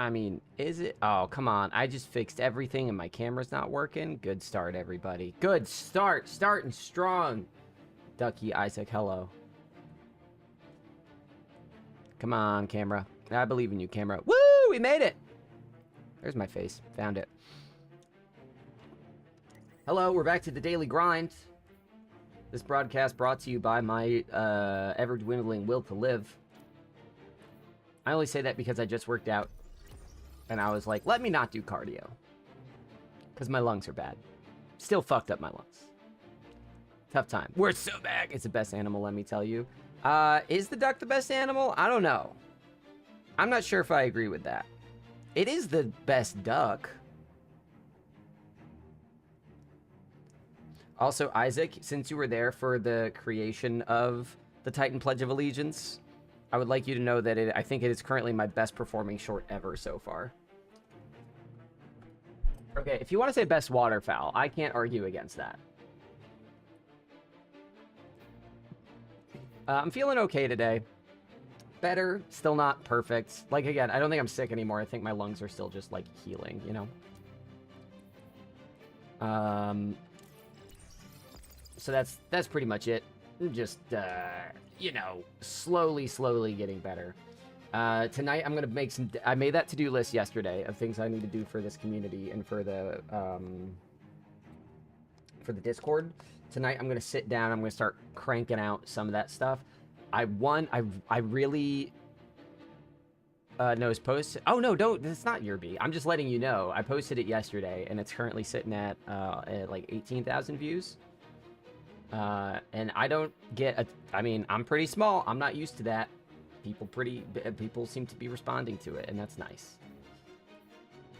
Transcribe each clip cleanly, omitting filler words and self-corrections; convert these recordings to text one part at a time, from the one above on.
I mean, is it? Oh, come on. I just fixed everything and my camera's not working. Good start, everybody. Good start. Starting strong. Ducky, Isaac, hello. Come on, camera. I believe in you, camera. Woo! We made it! There's my face. Found it. Hello, we're back to the Daily Grind. This broadcast brought to you by my ever-dwindling will to live. I only say that because I just worked out. And I was like, let me not do cardio. Because my lungs are bad. Still fucked up my lungs. Tough time. We're so back. It's the best animal, let me tell you. Is the duck the best animal? I don't know. I'm not sure if I agree with that. It is the best duck. Also, Isaac, since you were there for the creation of the Titan Pledge of Allegiance, I would like you to know that I think it is currently my best performing short ever so far. Okay, if you want to say best waterfowl, I can't argue against that. I'm feeling okay today. Better, still not perfect. Like, again, I don't think I'm sick anymore. I think my lungs are still just, like, healing, you know? So that's pretty much it. Just, you know, slowly getting better. Tonight I'm going to make some... I made that to-do list yesterday of things I need to do for this community and for the Discord. Tonight I'm going to sit down. I'm going to start cranking out some of that stuff. I really... no, it's posted... Oh, no, don't... It's not your bee. I'm just letting you know. I posted it yesterday, and it's currently sitting at like 18,000 views. And I don't get... I mean, I'm pretty small. I'm not used to that. People seem to be responding to it, and that's nice.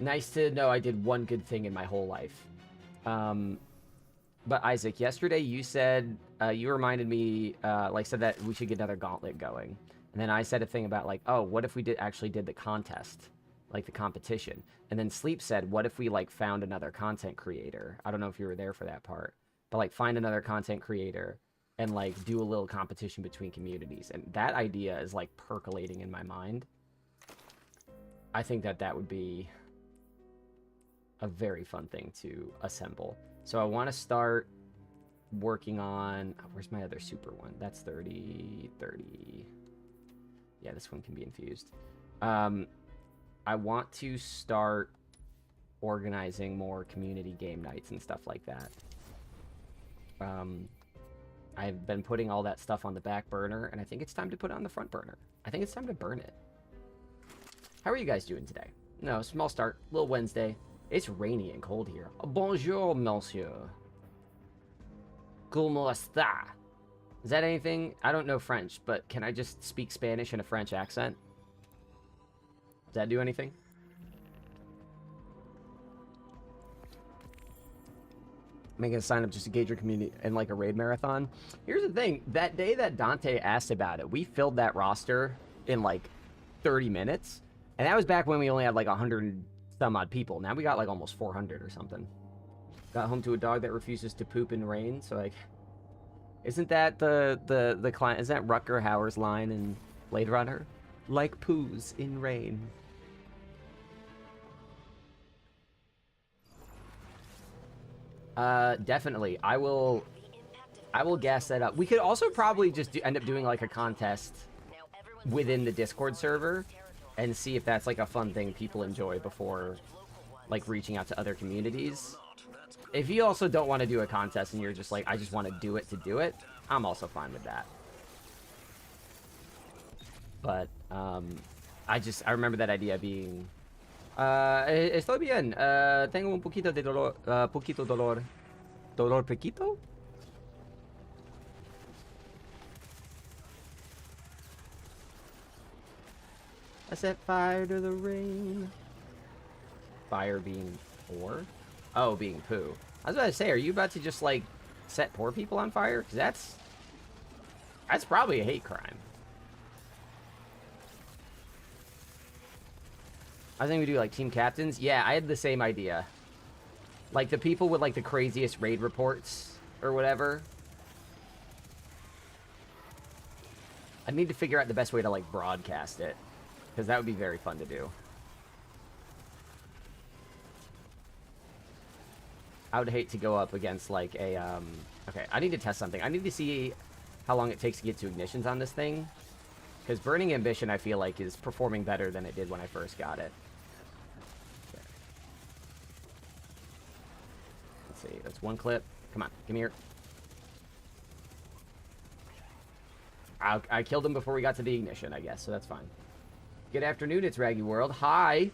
Nice to know I did one good thing in my whole life. But Isaac, yesterday you said, you reminded me, said that we should get another gauntlet going. And then I said a thing about, like, oh, what if we actually did the contest? Like, the competition. And then Sleep said, what if we, like, found another content creator? I don't know if you were there for that part. But, like, find another content creator and, like, do a little competition between communities. And that idea is, like, percolating in my mind. I think that would be a very fun thing to assemble. So I want to start working on... Oh, where's my other super one? That's 30. Yeah, this one can be infused. I want to start organizing more community game nights and stuff like that. I've been putting all that stuff on the back burner, and I think it's time to put it on the front burner. I think it's time to burn it. How are you guys doing today? No, small start. Little Wednesday. It's rainy and cold here. Bonjour, monsieur. Comment está? Is that anything? I don't know French, but can I just speak Spanish in a French accent? Does that do anything? Making a sign up just to gauge your community in like a raid marathon. Here's the thing. That day that Dante asked about it, we filled that roster in like 30 minutes. And that was back when we only had like 100 and some odd people. Now we got like almost 400 or something. Got home to a dog that refuses to poop in rain. So like, isn't that the client? Is that Rutger Hauer's line in Blade Runner? Like poos in rain. Definitely. I will gas that up. We could also probably just end up doing like a contest within the Discord server and see if that's like a fun thing people enjoy before like reaching out to other communities. If you also don't want to do a contest and you're just like, I just want to do it, I'm also fine with that. But, I remember that idea being... estoy bien. Tengo un poquito de dolor. Poquito dolor. ¿Dolor poquito? I set fire to the rain. Fire being poor? Oh, being poo. I was about to say, are you about to just, like, set poor people on fire? Because that's probably a hate crime. I think we do, like, team captains. Yeah, I had the same idea. Like, the people with, like, the craziest raid reports or whatever. I need to figure out the best way to, like, broadcast it. Because that would be very fun to do. I would hate to go up against like a okay, I need to test something. I need to see how long it takes to get to ignitions on this thing, because Burning Ambition I feel like is performing better than it did when I first got it. Okay. Let's see, that's one clip. Come on, come here. I killed him before we got to the ignition, I guess, so that's fine. Good afternoon, it's Raggy World. Hi.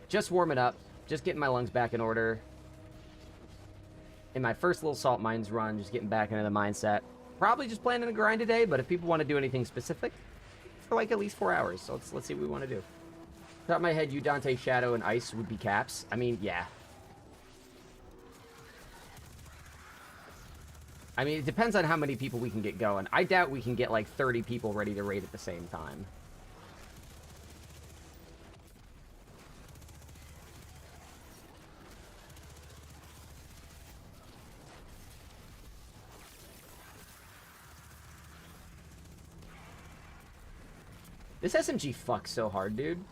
Just warming up. Just getting my lungs back in order. In my first little salt mines run, just getting back into the mindset. Probably just planning to grind today, but if people want to do anything specific, for like at least 4 hours. So let's see what we want to do. Top of my head, you, Dante, Shadow, and Ice would be caps. I mean, yeah. I mean, it depends on how many people we can get going. I doubt we can get like 30 people ready to raid at the same time. This SMG fucks so hard, dude.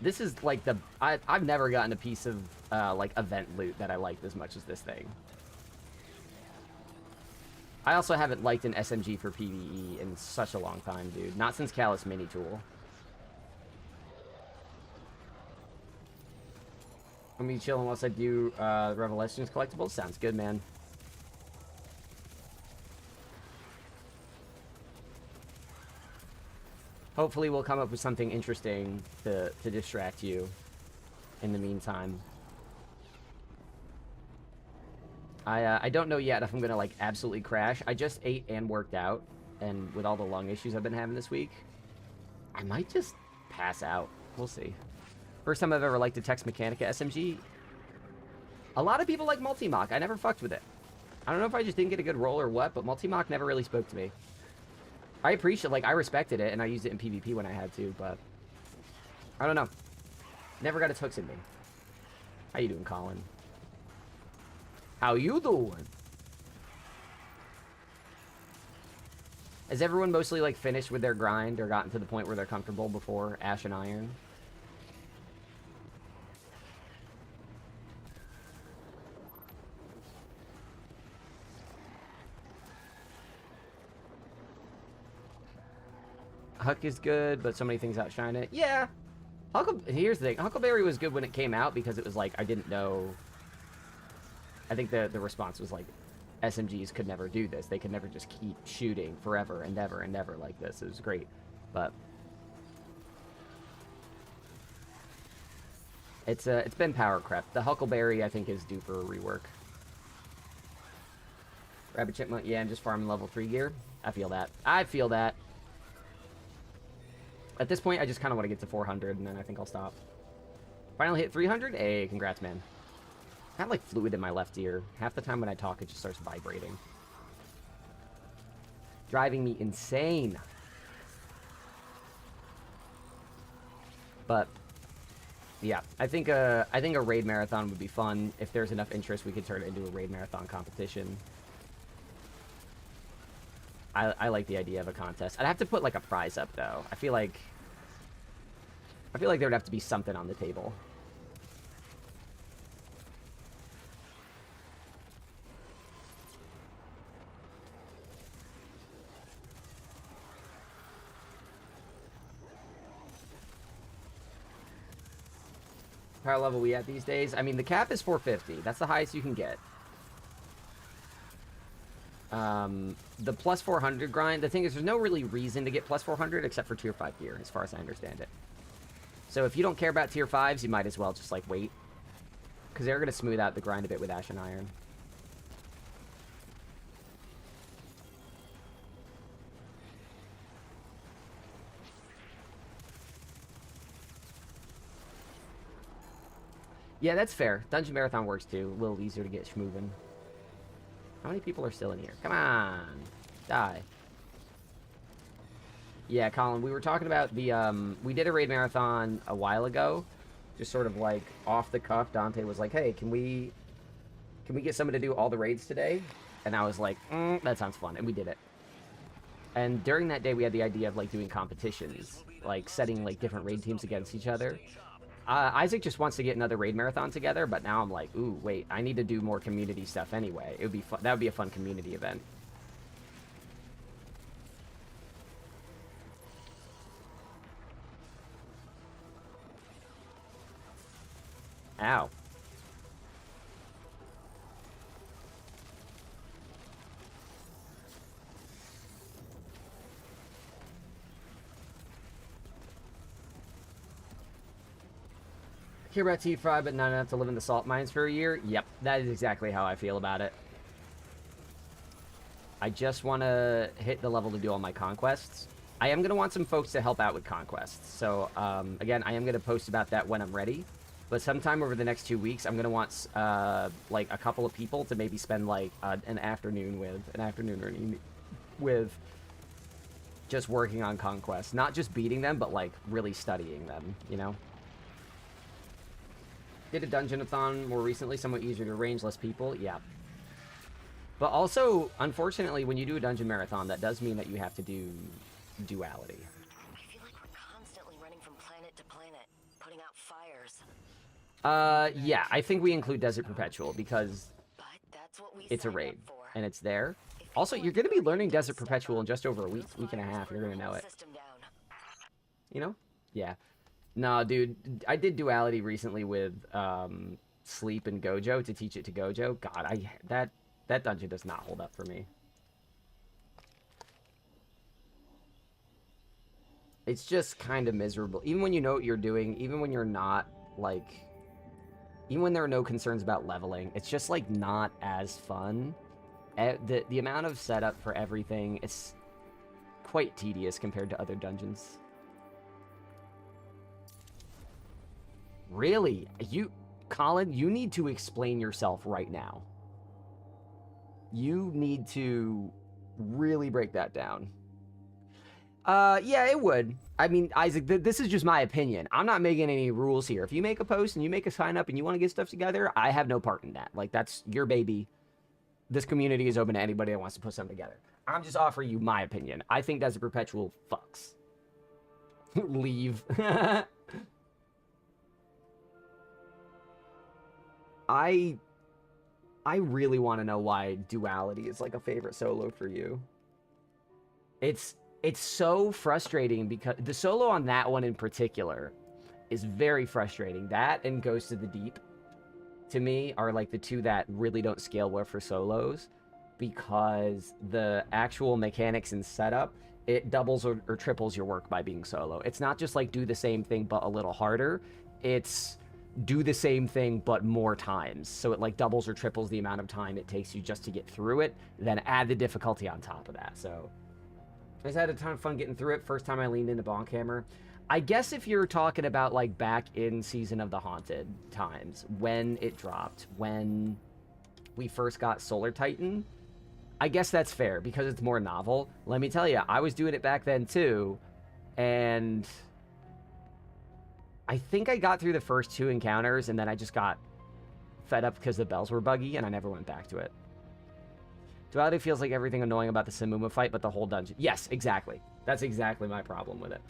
This is like the... I've never gotten a piece of, like, event loot that I liked as much as this thing. I also haven't liked an SMG for PvE in such a long time, dude. Not since Callus Mini Tool. I'm gonna be chilling whilst I do, Revelations collectibles. Sounds good, man. Hopefully we'll come up with something interesting to distract you in the meantime. I don't know yet if I'm gonna, like, absolutely crash. I just ate and worked out, and with all the lung issues I've been having this week, I might just pass out. We'll see. First time I've ever liked a Tex Mechanica SMG. A lot of people like Multi-Mach. I never fucked with it. I don't know if I just didn't get a good roll or what, but Multi-Mach never really spoke to me. I appreciate, like, I respected it, and I used it in PvP when I had to, but I don't know. Never got its hooks in me. How you doing, Colin? How you doing? Has everyone mostly, like, finished with their grind or gotten to the point where they're comfortable before Ash and Iron? Huck is good, but so many things outshine it. Yeah. Here's the thing. Huckleberry was good when it came out because it was like, I didn't know. I think the response was like, SMGs could never do this. They could never just keep shooting forever and ever like this. It was great. But it's been power crept. The Huckleberry, I think, is due for a rework. Rabbit Chipmunk, yeah, I'm just farming level 3 gear. I feel that. I feel that. At this point, I just kind of want to get to 400, and then I think I'll stop. Finally hit 300? Hey, congrats, man. I have, like, fluid in my left ear. Half the time when I talk, it just starts vibrating. Driving me insane. But, yeah. I think a raid marathon would be fun. If there's enough interest, we could turn it into a raid marathon competition. I like the idea of a contest. I'd have to put, like, a prize up, though. I feel like there would have to be something on the table. Power level we at these days? I mean, the cap is 450. That's the highest you can get. The plus 400 grind, the thing is, there's no really reason to get plus 400 except for tier 5 gear, as far as I understand it. So if you don't care about tier 5s, you might as well just, like, wait. Because they're going to smooth out the grind a bit with Ash and Iron. Yeah, that's fair. Dungeon Marathon works too. A little easier to get schmoving. How many people are still in here? Come on. Die. Yeah, Colin, we were talking about the, we did a raid marathon a while ago. Just sort of like off the cuff. Dante was like, hey, can we get someone to do all the raids today? And I was like, that sounds fun. And we did it. And during that day, we had the idea of like doing competitions. Like setting like different raid teams against each other. Isaac just wants to get another raid marathon together, but now I'm like, ooh, wait, I need to do more community stuff anyway. It would be fun. That would be a fun community event. Ow. Hear about T-Fry, but not enough to live in the salt mines for a year? Yep, that is exactly how I feel about it. I just want to hit the level to do all my conquests. I am going to want some folks to help out with conquests. So, again, I am going to post about that when I'm ready. But sometime over the next 2 weeks, I'm going to want, like, a couple of people to maybe spend, like, an afternoon with just working on conquests. Not just beating them, but, like, really studying them, you know? Did a dungeon-a-thon more recently, somewhat easier to arrange, less people. Yeah. But also, unfortunately, when you do a dungeon marathon, that does mean that you have to do duality. I feel like we're constantly running from planet to planet, putting out fires. Yeah, I think we include Desert Perpetual because That's what we it's a signed raid, up for. and it's there. Also, you're going to be learning Desert Perpetual in just over a week and a half. You're going to know it. You know? Yeah. Nah, dude, I did duality recently with Sleep and Gojo to teach it to Gojo. God, that dungeon does not hold up for me. It's just kind of miserable. Even when you know what you're doing, even when you're not, like... Even when there are no concerns about leveling, it's just, like, not as fun. The amount of setup for everything, it's quite tedious compared to other dungeons. Really? Colin, you need to explain yourself right now. You need to really break that down. Yeah, it would. I mean, Isaac, this is just my opinion. I'm not making any rules here. If you make a post and you make a sign up and you want to get stuff together, I have no part in that. Like, that's your baby. This community is open to anybody that wants to put something together. I'm just offering you my opinion. I think Desert Perpetual fucks. Leave. I really want to know why duality is like a favorite solo for you. It's so frustrating because the solo on that one in particular is very frustrating. That and Ghost of the Deep, to me, are like the two that really don't scale well for solos because the actual mechanics and setup, it doubles or triples your work by being solo. It's not just like do the same thing but a little harder. It's do the same thing but more times. So it like doubles or triples the amount of time it takes you just to get through it, then add the difficulty on top of that. So I just had a ton of fun getting through it. First time I leaned into Bonk Hammer. I guess if you're talking about like back in Season of the Haunted times, when it dropped, when we first got Solar Titan, I guess that's fair because it's more novel. Let me tell you, I was doing it back then too, and I think I got through the first 2 encounters, and then I just got fed up because the bells were buggy, and I never went back to it. Duality feels like everything annoying about the Samuma fight, but the whole dungeon. Yes, exactly. That's exactly my problem with it.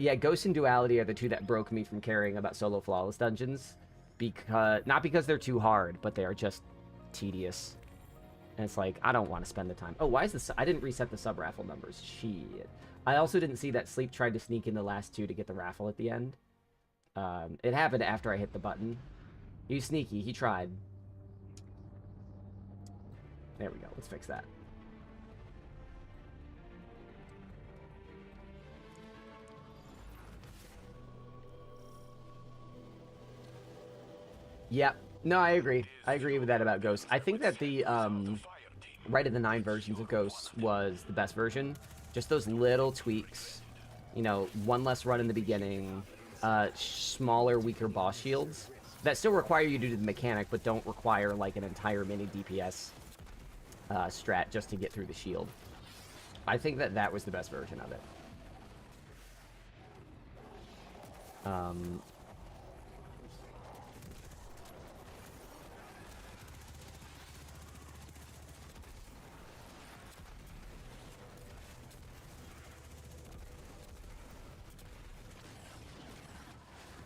Yeah, Ghost and Duality are the two that broke me from caring about solo flawless dungeons. Not because they're too hard, but they are just tedious. And it's like, I don't want to spend the time. Oh, why is this? I didn't reset the sub-raffle numbers. Shit. I also didn't see that Sleep tried to sneak in the last 2 to get the raffle at the end. It happened after I hit the button. He was sneaky. He tried. There we go. Let's fix that. Yep. No, I agree. I agree with that about Ghosts. I think that the Rite of the 9 versions of Ghosts was the best version. Just those little tweaks. You know, 1 less run in the beginning. Smaller, weaker boss shields. That still require you to do the mechanic, but don't require, like, an entire mini DPS strat just to get through the shield. I think that that was the best version of it.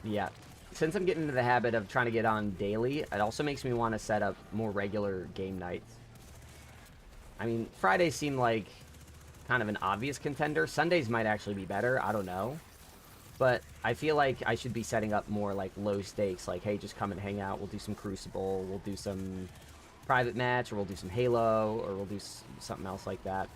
Yeah. Since I'm getting into the habit of trying to get on daily, it also makes me want to set up more regular game nights. I mean, Fridays seem like kind of an obvious contender. Sundays might actually be better. I don't know. But I feel like I should be setting up more like low stakes. Like, hey, just come and hang out. We'll do some Crucible. We'll do some private match, or we'll do some Halo, or we'll do something else like that.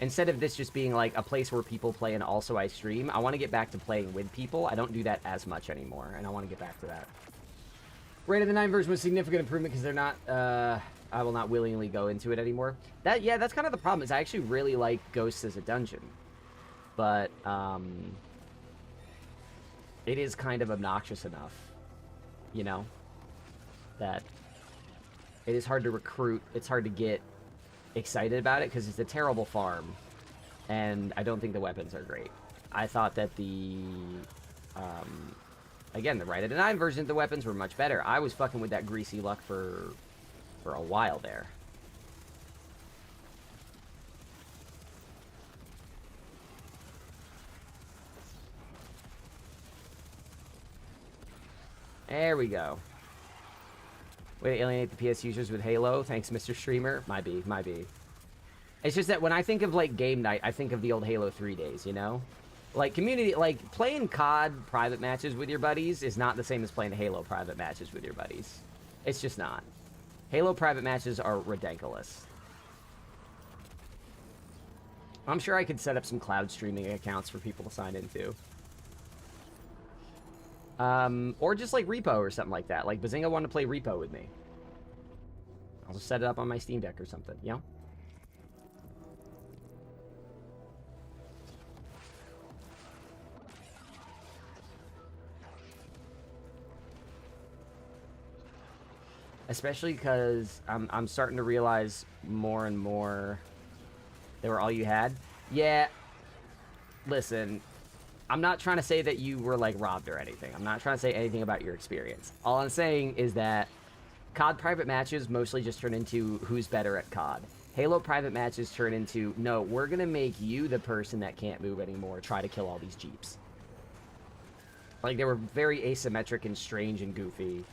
Instead of this just being like a place where people play and also I stream, I want to get back to playing with people. I don't do that as much anymore, and I want to get back to that. Rated the 9 version was significant improvement because they're not, I will not willingly go into it anymore. Yeah, that's kind of the problem, is I actually really like Ghosts as a dungeon. But, it is kind of obnoxious enough, you know, that it is hard to recruit, it's hard to get excited about it because it's a terrible farm, and I don't think the weapons are great. I thought that the again, the Right at a 9 version of the weapons were much better. I was fucking with that greasy luck for a while there. There we go. Way to alienate the PS users with Halo. Thanks, Mr. Streamer. Might be. It's just that when I think of, like, game night, I think of the old Halo 3 days, you know? Like, community, like, playing COD private matches with your buddies is not the same as playing Halo private matches with your buddies. It's just not. Halo private matches are ridiculous. I'm sure I could set up some cloud streaming accounts for people to sign into. Or just, like, Repo or something like that. Like, Bazinga wanted to play Repo with me. I'll just set it up on my Steam Deck or something, you know? Especially because I'm starting to realize more and more they were all you had. Yeah, listen, I'm not trying to say that you were, like, robbed or anything. I'm not trying to say anything about your experience. All I'm saying is that COD private matches mostly just turn into who's better at COD. Halo private matches turn into, no, we're going to make you the person that can't move anymore, try to kill all these Jeeps. Like, they were very asymmetric and strange and goofy.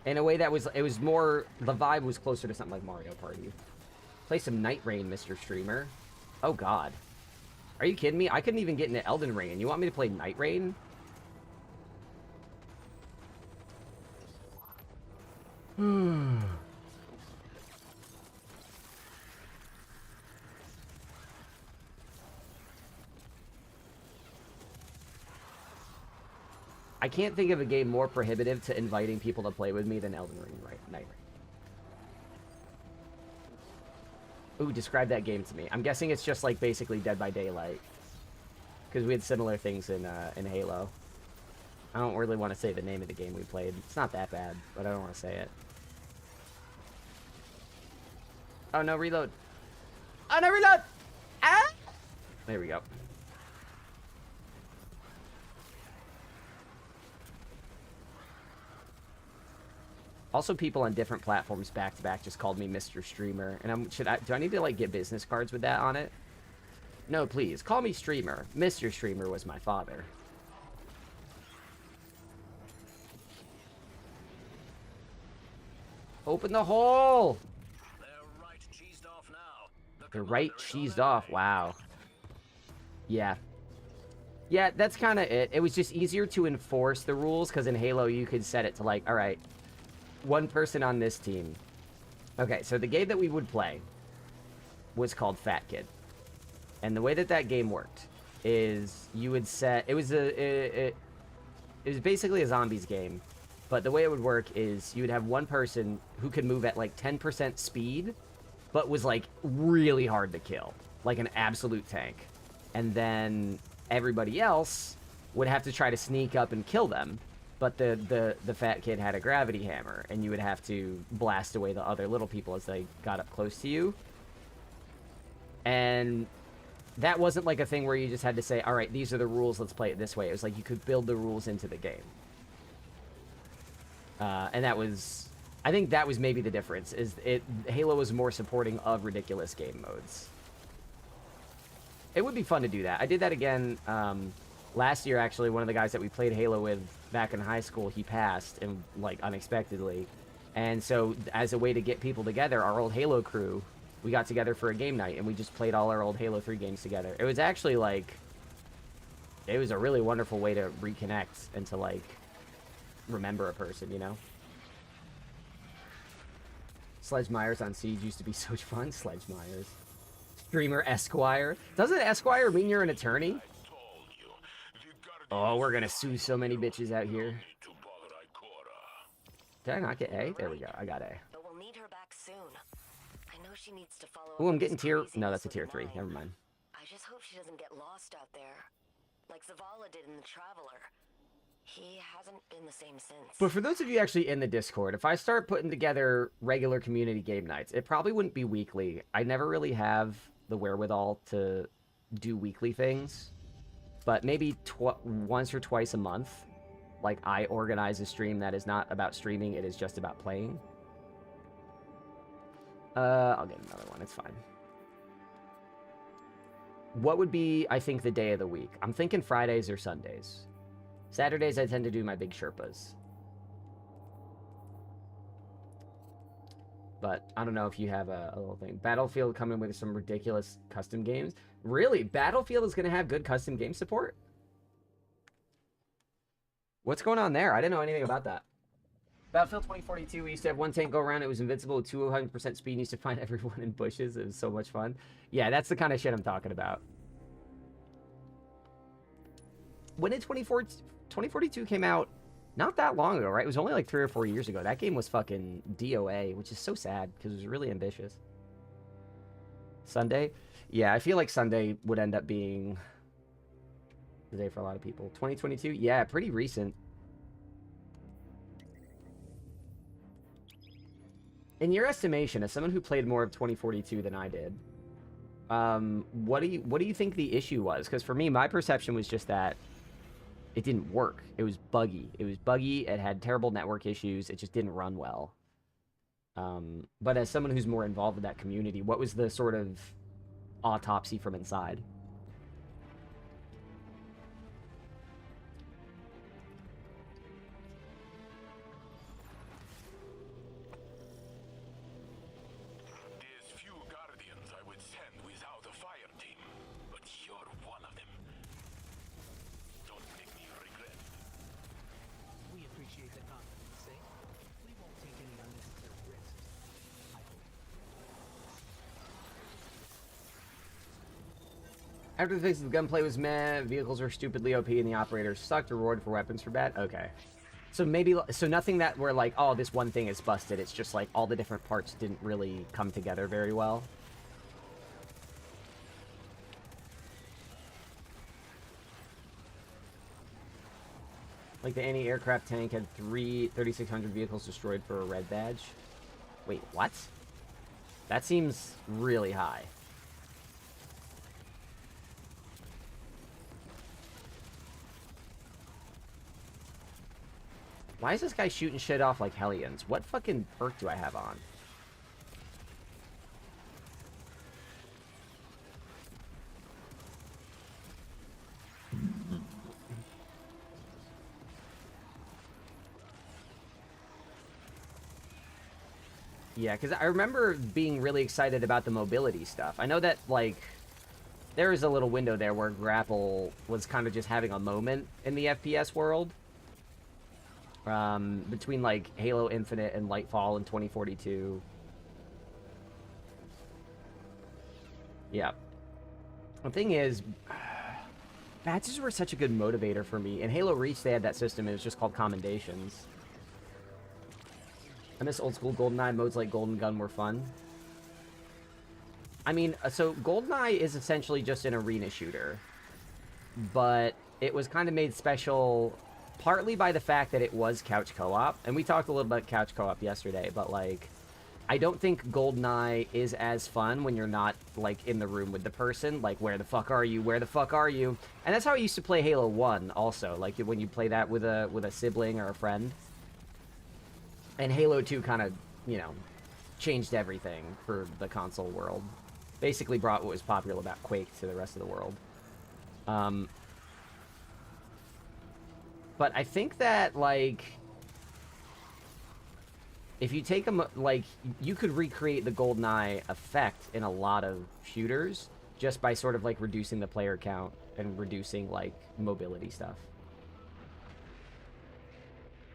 In a way that was, it was more, the vibe was closer to something like Mario Party. Play some Night Rain, Mr. Streamer. Oh, God. Are you kidding me? I couldn't even get into Elden Ring. You want me to play Night Rain? I can't think of a game more prohibitive to inviting people to play with me than Elden Ring, right? Night Rain. Ooh, describe that game to me. I'm guessing it's just like basically Dead by Daylight, because we had similar things in Halo. I don't really want to say the name of the game we played. It's not that bad, but I don't want to say it. Oh no, reload! Oh no, reload! Ah! There we go. Also, people on different platforms back to back just called me Mr. Streamer, and do I need to, like, get business cards with that on it? No, please call me Streamer. Mr. Streamer was my father. Open the hole. They're right cheesed off. Wow. Yeah. Yeah, that's kind of it. It was just easier to enforce the rules because in Halo you could set it to, like, all right, one person on this team. Okay, so the game that we would play was called Fat Kid. And the way that that game worked is you would set... It was basically a zombies game. But the way it would work is you would have one person who could move at, like, 10% speed, but was, like, really hard to kill. Like an absolute tank. And then everybody else would have to try to sneak up and kill them. But the fat kid had a gravity hammer, and you would have to blast away the other little people as they got up close to you. And that wasn't like a thing where you just had to say, all right, these are the rules, let's play it this way. It was like you could build the rules into the game. And that was... I think that was maybe the difference, is Halo was more supporting of ridiculous game modes. It would be fun to do that. I did that again last year, actually. One of the guys that we played Halo with back in high school, he passed, and like unexpectedly. And so as a way to get people together, our old Halo crew, we got together for a game night, and we just played all our old Halo 3 games together. It was actually like, it was a really wonderful way to reconnect and to like remember a person, you know? Sledge Myers on Siege used to be so much fun. Sledge Myers. Streamer Esquire. Doesn't Esquire mean you're an attorney? Oh, we're gonna sue so many bitches out here. Did I not get A? There we go. I got A. But we'll need her back soon. I know she needs to follow. Oh, I'm getting tier. No, that's a tier 3. Never mind. I just hope she doesn't get lost out there, like Zavala did in the Traveler. He hasn't been the same since. But for those of you actually in the Discord, if I start putting together regular community game nights, it probably wouldn't be weekly. I never really have the wherewithal to do weekly things. But maybe once or twice a month, like I organize a stream that is not about streaming, it is just about playing. I'll get another one, it's fine. What would be, I think, the day of the week? I'm thinking Fridays or Sundays. Saturdays, I tend to do my big Sherpas. But I don't know if you have a little thing. Battlefield coming with some ridiculous custom games. Really? Battlefield is going to have good custom game support? What's going on there? I didn't know anything about that. Battlefield 2042, we used to have one tank go around. It was invincible with 200% speed. You used to find everyone in bushes. It was so much fun. Yeah, that's the kind of shit I'm talking about. When did 2042 came out? Not that long ago, right? It was only like 3 or 4 years ago. That game was fucking DOA, which is so sad because it was really ambitious. Sunday? Yeah, I feel like Sunday would end up being the day for a lot of people. 2022? Yeah, pretty recent. In your estimation, as someone who played more of 2042 than I did, what do you think the issue was? Because for me, my perception was just that it didn't work. It was buggy. It was buggy. It had terrible network issues. It just didn't run well. But as someone who's more involved with that community, what was the sort of autopsy from inside? There's few guardians I would send without a fire team, but you're one of them. Don't make me regret. We appreciate the confidence, eh? We won't take any unnecessary risks. I hope. After the phase of the gunplay was meh, vehicles are stupidly OP and the operators sucked. Reward for weapons for bad. Okay. So maybe, so nothing that we're like, oh, this one thing is busted. It's just like all the different parts didn't really come together very well. Like the anti-aircraft tank had 3,600 vehicles destroyed for a red badge. Wait, what? That seems really high. Why is this guy shooting shit off like Hellions? What fucking perk do I have on? Yeah, because I remember being really excited about the mobility stuff. I know that, like, there is a little window there where Grapple was kind of just having a moment in the FPS world. Between, like, Halo Infinite and Lightfall in 2042. Yeah. The thing is, badges were such a good motivator for me. In Halo Reach, they had that system. It was just called Commendations. I miss old school GoldenEye. Modes like Golden Gun were fun. I mean, so GoldenEye is essentially just an arena shooter. But it was kind of made special partly by the fact that it was couch co-op. And we talked a little about couch co-op yesterday, but, like, I don't think GoldenEye is as fun when you're not, like, in the room with the person. Like, where the fuck are you? Where the fuck are you? And that's how I used to play Halo 1 also. Like, when you play that with a sibling or a friend. And Halo 2 kind of, you know, changed everything for the console world. Basically brought what was popular about Quake to the rest of the world. But I think that, like, if you take them, like, you could recreate the GoldenEye effect in a lot of shooters just by sort of, like, reducing the player count and reducing, like, mobility stuff.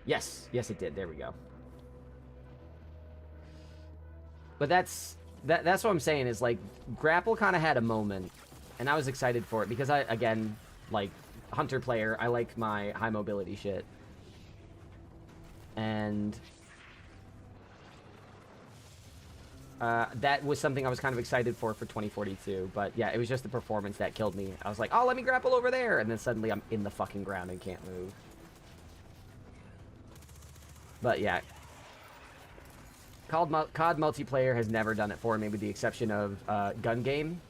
Yes, yes it did. There we go. But that's what I'm saying is, like, Grapple kind of had a moment, and I was excited for it because I, again, like, Hunter player, I like my high mobility shit. And that was something I was kind of excited for 2042. But yeah, it was just the performance that killed me. I was like, oh, let me grapple over there. And then suddenly I'm in the fucking ground and can't move. But yeah. COD multiplayer has never done it for me, with the exception of Gun Game.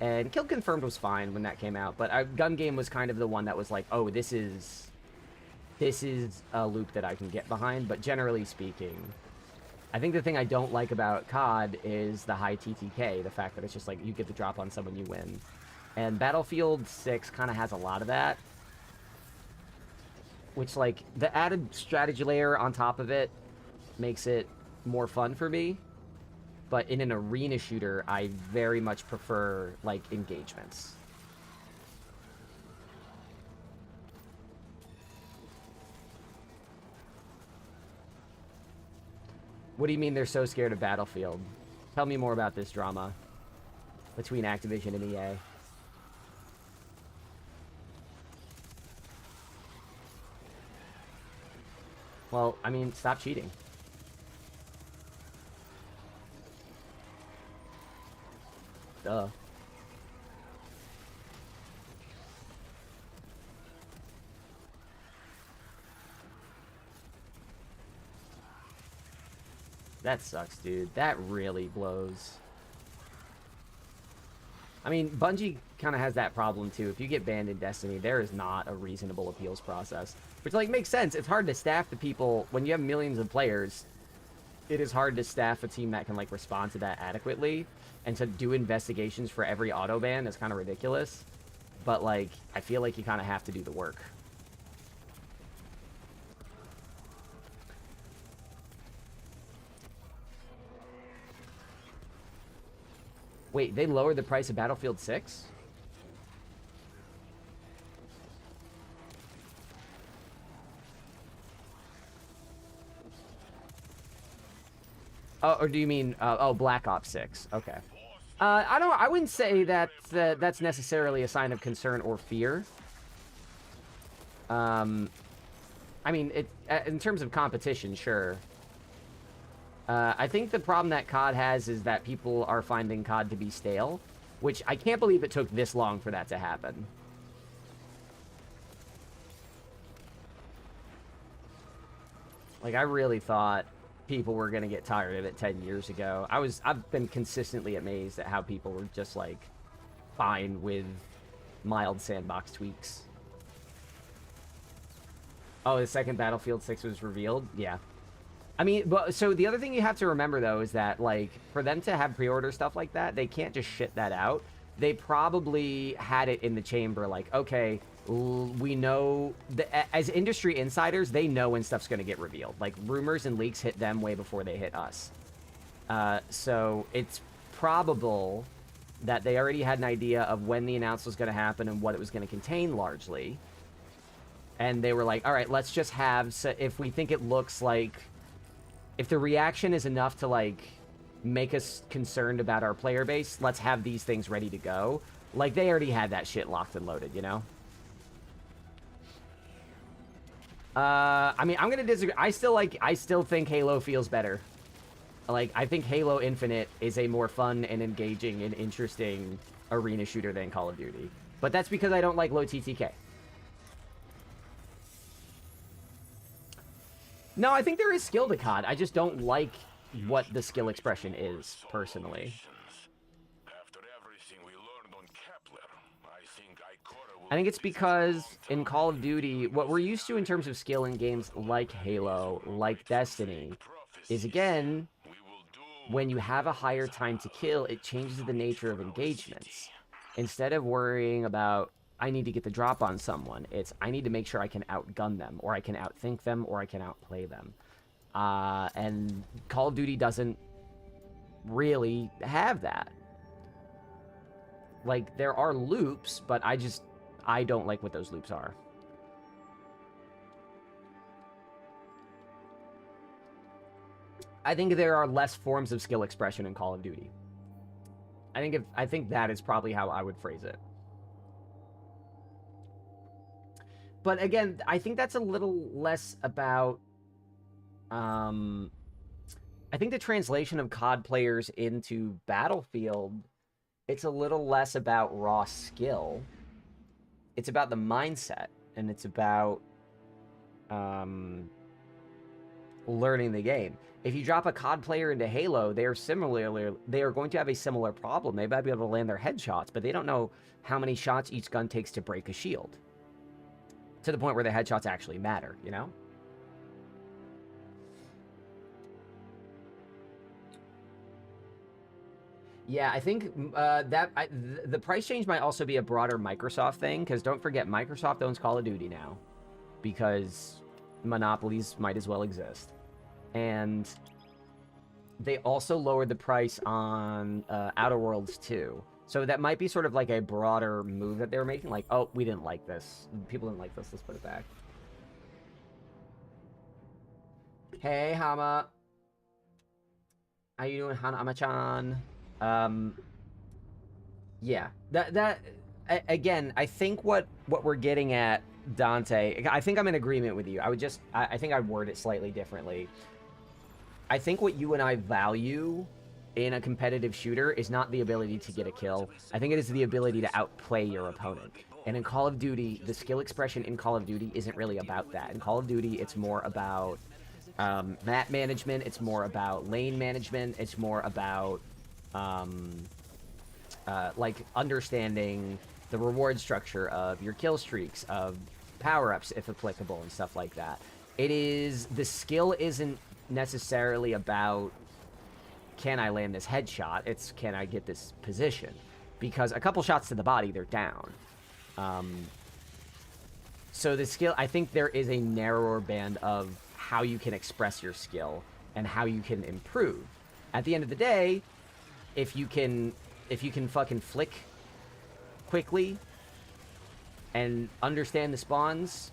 And Kill Confirmed was fine when that came out, but Gun Game was kind of the one that was like, oh, this is a loop that I can get behind. But generally speaking, I think the thing I don't like about COD is the high TTK, the fact that it's just like you get the drop on someone, you win. And Battlefield 6 kind of has a lot of that, which, like, the added strategy layer on top of it makes it more fun for me. But in an arena shooter, I very much prefer, like, engagements. What do you mean they're so scared of Battlefield? Tell me more about this drama between Activision and EA. Well, I mean, stop cheating. Duh. That sucks, dude. That really blows. I mean, Bungie kind of has that problem, too. If you get banned in Destiny, there is not a reasonable appeals process. Which, like, makes sense. It's hard to staff the people. When you have millions of players, it is hard to staff a team that can, like, respond to that adequately. And to do investigations for every auto ban is kind of ridiculous. But, like, I feel like you kind of have to do the work. Wait, they lowered the price of Battlefield 6? Oh, or do you mean, oh, Black Ops 6? Okay. I wouldn't say that that's necessarily a sign of concern or fear. I mean, in terms of competition, sure. I think the problem that COD has is that people are finding COD to be stale, which I can't believe it took this long for that to happen. Like, I really thought people were going to get tired of it 10 years ago. I've been consistently amazed at how people were just, like, fine with mild sandbox tweaks. Oh, the second Battlefield 6 was revealed? Yeah. I mean, but so the other thing you have to remember, though, is that, like, for them to have pre-order stuff like that, they can't just shit that out. They probably had it in the chamber, like, okay, we know, as industry insiders, they know when stuff's going to get revealed. Like, rumors and leaks hit them way before they hit us. So it's probable that they already had an idea of when the announcement was going to happen and what it was going to contain, largely. And they were like, all right, let's just have, so if we think it looks like, if the reaction is enough to, like, make us concerned about our player base, let's have these things ready to go. Like, they already had that shit locked and loaded, you know? I mean, I'm gonna disagree. I still think Halo feels better. Like, I think Halo Infinite is a more fun and engaging and interesting arena shooter than Call of Duty. But that's because I don't like low TTK. No, I think there is skill to COD. I just don't like what the skill expression is, personally. I think it's because in Call of Duty, what we're used to in terms of skill in games like Halo, like Destiny, is, again, when you have a higher time to kill, it changes the nature of engagements. Instead of worrying about, I need to get the drop on someone, it's, I need to make sure I can outgun them, or I can outthink them, or I can outplay them. And Call of Duty doesn't really have that. Like, there are loops, but I don't like what those loops are. I think there are less forms of skill expression in Call of Duty. I think that is probably how I would phrase it. But again, I think that's a little less about I think the translation of COD players into Battlefield, it's a little less about raw skill. It's about the mindset, and it's about learning the game. If you drop a COD player into Halo, they are going to have a similar problem. They might be able to land their headshots, but they don't know how many shots each gun takes to break a shield. To the point where the headshots actually matter, you know? Yeah, I think the price change might also be a broader Microsoft thing, because don't forget, Microsoft owns Call of Duty now, because monopolies might as well exist. And they also lowered the price on Outer Worlds 2. So that might be sort of like a broader move that they were making, like, oh, we didn't like this. People didn't like this, let's put it back. Hey, Hama. How you doing, Hama-chan? Yeah, again, I think what we're getting at, Dante, I think I'm in agreement with you. I think I'd word it slightly differently. I think what you and I value in a competitive shooter is not the ability to get a kill. I think it is the ability to outplay your opponent. And in Call of Duty, the skill expression in Call of Duty isn't really about that. In Call of Duty, it's more about map management, it's more about lane management, it's more about like understanding the reward structure of your kill streaks, of power-ups if applicable, and stuff like that. The skill isn't necessarily about, can I land this headshot? It's, can I get this position? Because a couple shots to the body, they're down. So the skill, I think there is a narrower band of how you can express your skill and how you can improve. At the end of the day, if you can fucking flick quickly and understand the spawns,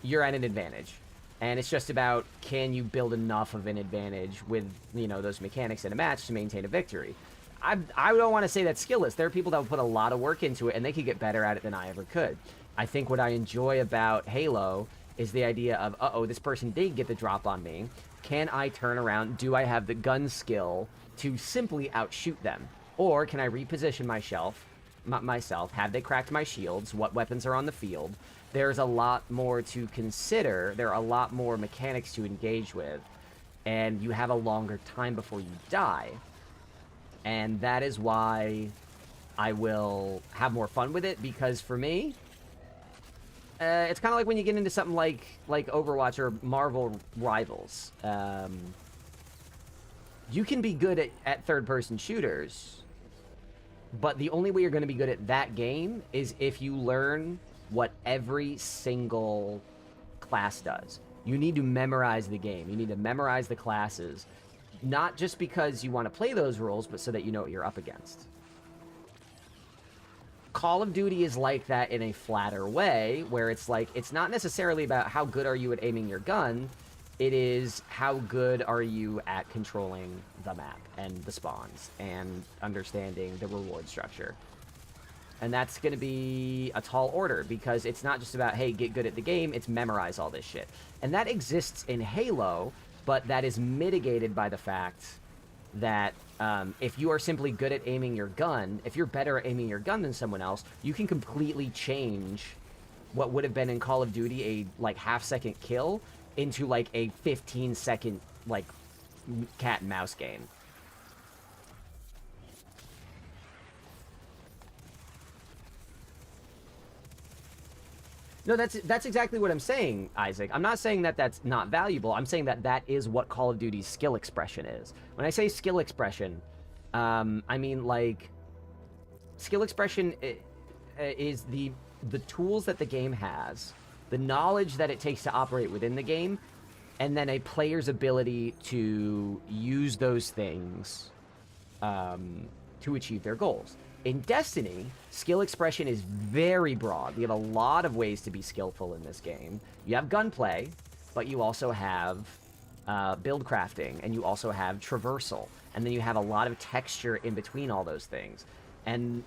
you're at an advantage. And it's just about, can you build enough of an advantage with, you know, those mechanics in a match to maintain a victory? I don't want to say that's skillless. There are people that will put a lot of work into it, and they could get better at it than I ever could. I think what I enjoy about Halo is the idea of, uh-oh, this person did get the drop on me. Can I turn around? Do I have the gun skill to simply outshoot them? Or can I reposition myself, have they cracked my shields? What weapons are on the field? There's a lot more to consider. There are a lot more mechanics to engage with. And you have a longer time before you die. And that is why I will have more fun with it, because for me, it's kind of like when you get into something like Overwatch or Marvel Rivals. You can be good at third-person shooters, but the only way you're going to be good at that game is if you learn what every single class does. You need to memorize the game. You need to memorize the classes, not just because you want to play those roles, but so that you know what you're up against. Call of Duty is like that in a flatter way, where it's like, it's not necessarily about how good are you at aiming your gun, it is how good are you at controlling the map and the spawns and understanding the reward structure. And that's going to be a tall order, because it's not just about, hey, get good at the game, it's memorize all this shit. And that exists in Halo, but that is mitigated by the fact that if you are simply good at aiming your gun, if you're better at aiming your gun than someone else, you can completely change what would have been in Call of Duty a like half-second kill into like a 15-second like cat and mouse game. No, that's exactly what I'm saying, Isaac. I'm not saying that that's not valuable. I'm saying that that is what Call of Duty's skill expression is. When I say skill expression, I mean like skill expression is the tools that the game has, the knowledge that it takes to operate within the game, and then a player's ability to use those things to achieve their goals. In Destiny, skill expression is very broad. You have a lot of ways to be skillful in this game. You have gunplay, but you also have build crafting, and you also have traversal, and then you have a lot of texture in between all those things. And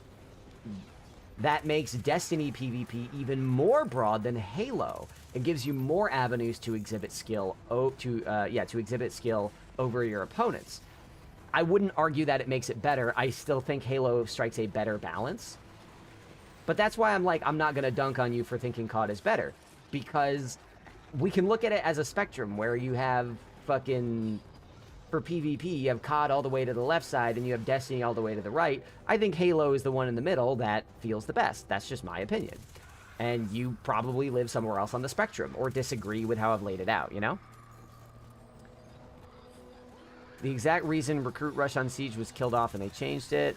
that makes Destiny PvP even more broad than Halo. It gives you more avenues to exhibit skill, to exhibit skill over your opponents. I wouldn't argue that it makes it better. I still think Halo strikes a better balance. But that's why I'm like, I'm not going to dunk on you for thinking COD is better. Because we can look at it as a spectrum where you have fucking... For PvP, you have COD all the way to the left side and you have Destiny all the way to the right. I think Halo is the one in the middle that feels the best. That's just my opinion. And you probably live somewhere else on the spectrum or disagree with how I've laid it out, you know? The exact reason Recruit Rush on Siege was killed off and they changed it.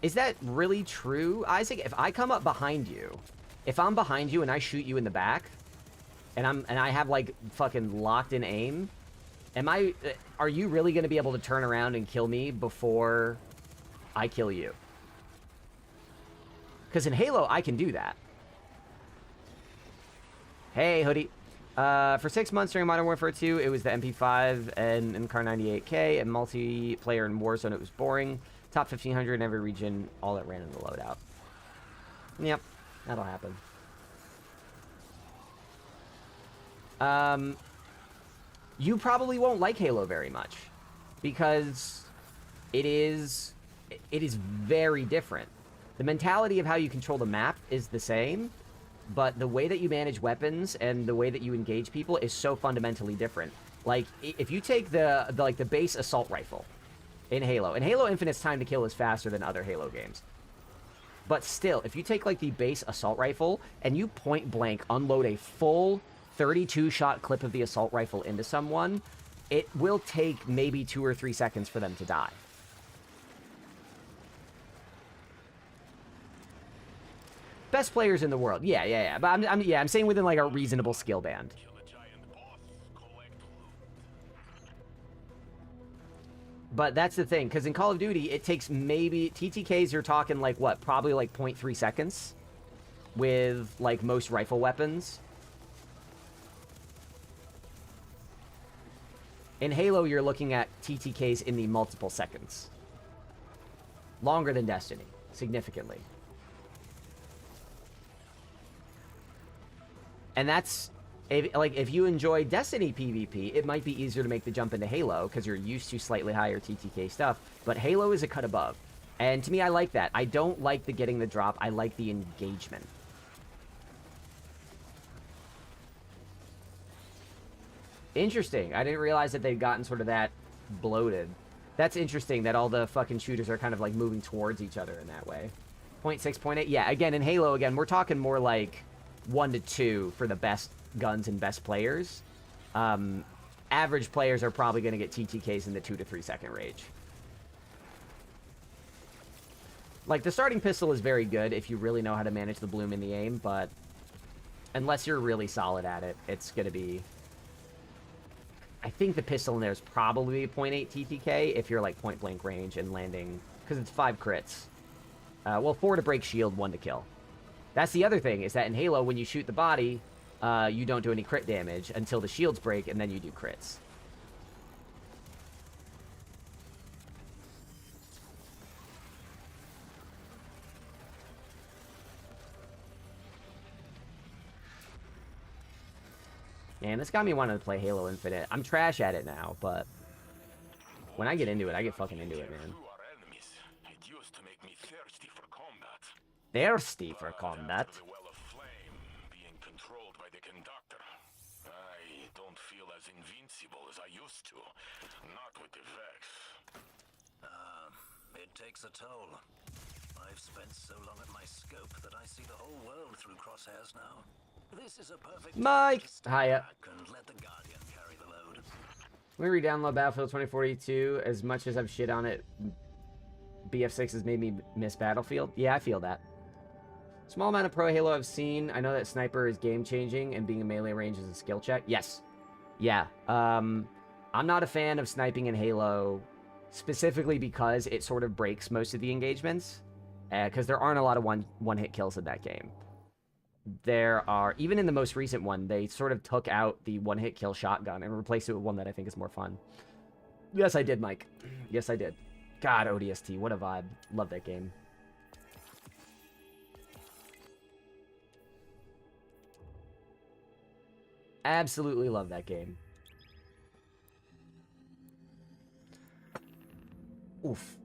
Is that really true, Isaac? If I come up behind you, if I'm behind you and I shoot you in the back, and I have like fucking locked in aim, are you really going to be able to turn around and kill me before I kill you? Because in Halo, I can do that. Hey, Hoodie. For 6 months during Modern Warfare 2, it was the MP5 and in-car 98K, and multiplayer in Warzone, it was boring. Top 1500 in every region, all that ran in the loadout. Yep, that'll happen. You probably won't like Halo very much, because it is very different. The mentality of how you control the map is the same, but the way that you manage weapons and the way that you engage people is so fundamentally different. Like, if you take the base assault rifle in Halo Infinite's time to kill is faster than other Halo games. But still, if you take, like, the base assault rifle and you point blank unload a full 32-shot clip of the assault rifle into someone, it will take maybe 2 or 3 seconds for them to die. Best players in the world. Yeah. But I'm saying within, like, a reasonable skill band. But that's the thing, because in Call of Duty, it takes maybe... TTKs, you're talking, like, what? Probably, like, 0.3 seconds with, like, most rifle weapons. In Halo, you're looking at TTKs in the multiple seconds. Longer than Destiny, significantly. And that's, if you enjoy Destiny PvP, it might be easier to make the jump into Halo, because you're used to slightly higher TTK stuff, but Halo is a cut above. And to me, I like that. I don't like the getting the drop, I like the engagement. Interesting. I didn't realize that they'd gotten sort of that bloated. That's interesting that all the fucking shooters are kind of like moving towards each other in that way. 0.6, 0.8. Yeah, again, in Halo, we're talking more like 1 to 2 for the best guns and best players. Average players are probably going to get TTKs in the 2 to 3 second range. Like, the starting pistol is very good if you really know how to manage the bloom in the aim, but unless you're really solid at it, it's going to be... I think the pistol in there is probably 0.8 TTK if you're, like, point-blank range and landing... Because it's 5 crits. Well, 4 to break shield, 1 to kill. That's the other thing, is that in Halo, when you shoot the body, you don't do any crit damage until the shields break, and then you do crits. Man, this got me wanting to play Halo Infinite. I'm trash at it now, but when I get into it, I get fucking into it, man. Thirsty for combat? The well of flame being controlled by the conductor. I don't feel as invincible as I used to. Not with the takes a toll. I've spent so long at my scope that I see the whole world through crosshairs now. This is a perfect Mike! time to step Hiya. back and let the Guardian carry the load. Let me re-download Battlefield 2042. As much as I've shit on it, BF6 has made me miss Battlefield. Yeah, I feel that. Small amount of pro Halo I've seen. I know that sniper is game-changing, and being a melee range is a skill check. Yes. Yeah. I'm not a fan of sniping in Halo, specifically because it sort of breaks most of the engagements, because there aren't a lot of one-hit kills in that game. There are, even in the most recent one, they sort of took out the one-hit kill shotgun and replaced it with one that I think is more fun. Yes, I did, Mike. Yes, I did. God, ODST, what a vibe. Love that game. Absolutely love that game. Oof.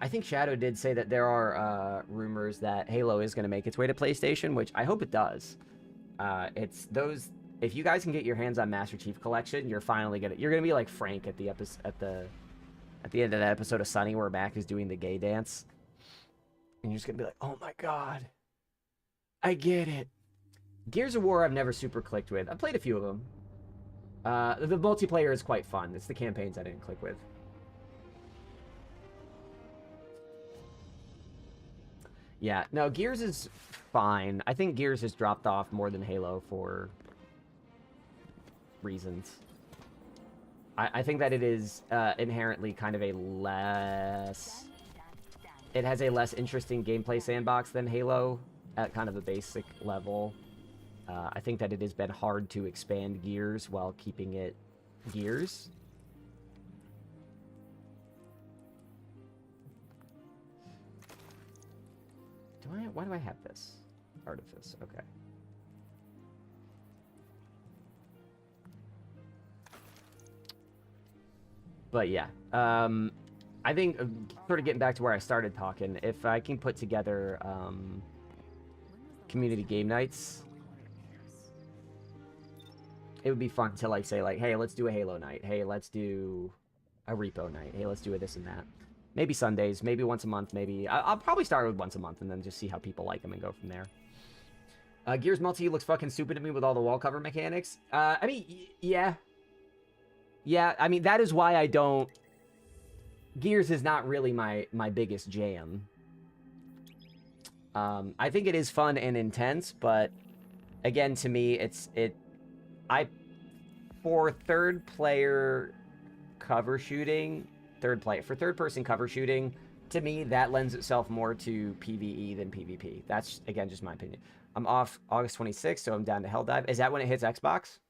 I think Shadow did say that there are rumors that Halo is going to make its way to PlayStation, which I hope it does. It's those. If you guys can get your hands on Master Chief Collection, you're finally gonna be like Frank at the end of that episode of Sunny where Mac is doing the gay dance, and you're just gonna be like, oh my god, I get it. Gears of War I've never super clicked with. I played a few of them. The multiplayer is quite fun. It's the campaigns I didn't click with. Yeah, no, Gears is fine. I think Gears has dropped off more than Halo for reasons. I think that it is inherently kind of a less... It has a less interesting gameplay sandbox than Halo at kind of a basic level. I think that it has been hard to expand Gears while keeping it Gears. Why do I have this? Artifice, okay. But yeah, I think, sort of getting back to where I started talking, if I can put together community game nights, it would be fun to like say like, hey, let's do a Halo night. Hey, let's do a Repo night. Hey, let's do a this and that. Maybe Sundays, maybe once a month, maybe... I'll probably start with once a month and then just see how people like them and go from there. Gears Multi looks fucking stupid to me with all the wall cover mechanics. I mean, yeah. Yeah, I mean, that is why I don't... Gears is not really my biggest jam. I think it is fun and intense, but again, to me, for third-player cover shooting... For third-person cover shooting, to me, that lends itself more to PvE than PvP. That's, again, just my opinion. I'm off August 26th, so I'm down to Helldive. Is that when it hits Xbox?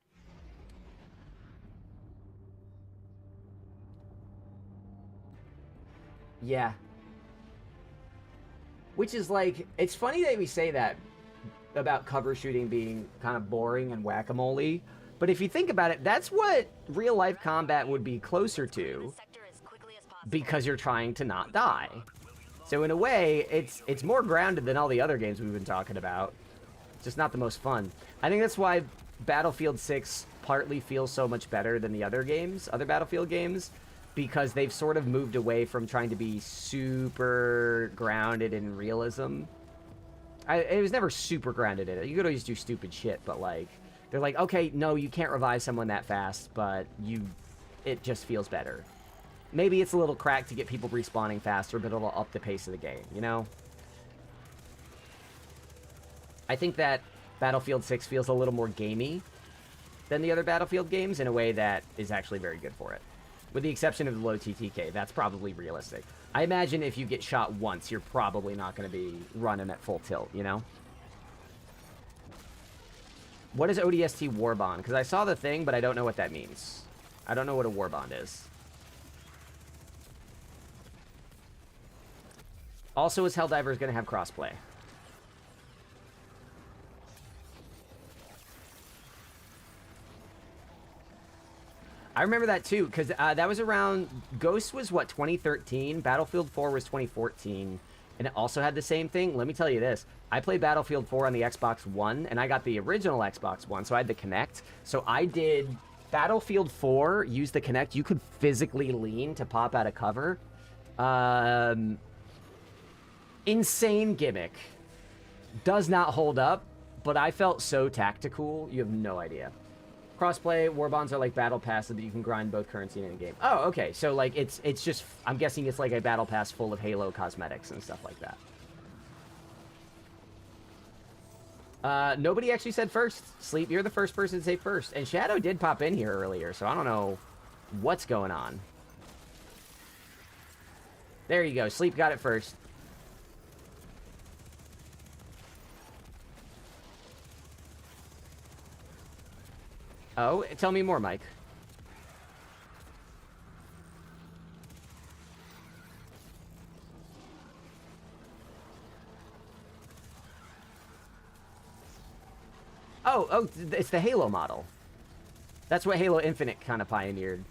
Yeah. Which is like, it's funny that we say that about cover shooting being kind of boring and whack-a-mole-y, but if you think about it, that's what real-life combat would be closer to. Because you're trying to not die. So in a way, it's more grounded than all the other games we've been talking about. Just not the most fun. I think that's why Battlefield 6 partly feels so much better than the other Battlefield games, because they've sort of moved away from trying to be super grounded in realism. It was never super grounded in it. You could always do stupid shit, but like, they're like, okay, no, you can't revive someone that fast, but it just feels better. Maybe it's a little cracked to get people respawning faster, but it'll up the pace of the game, you know? I think that Battlefield 6 feels a little more gamey than the other Battlefield games in a way that is actually very good for it. With the exception of the low TTK, that's probably realistic. I imagine if you get shot once, you're probably not going to be running at full tilt, you know? What is ODST Warbond? Because I saw the thing, but I don't know what that means. I don't know what a Warbond is. Also, is Helldivers going to have crossplay? I remember that too, because that was around... Ghost was, what, 2013? Battlefield 4 was 2014. And it also had the same thing. Let me tell you this. I played Battlefield 4 on the Xbox One, and I got the original Xbox One, so I had the Kinect. So I did Battlefield 4 used the Kinect. You could physically lean to pop out of cover. Insane gimmick. Does not hold up, but I felt so tactical. You have no idea. Crossplay, war bonds are like battle passes that you can grind both currency and in-game. Oh, okay. So, like, it's just... I'm guessing it's like a battle pass full of Halo cosmetics and stuff like that. Nobody actually said first. Sleep, you're the first person to say first. And Shadow did pop in here earlier, so I don't know what's going on. There you go. Sleep got it first. Oh, tell me more, Mike. Oh, it's the Halo model. That's what Halo Infinite kind of pioneered.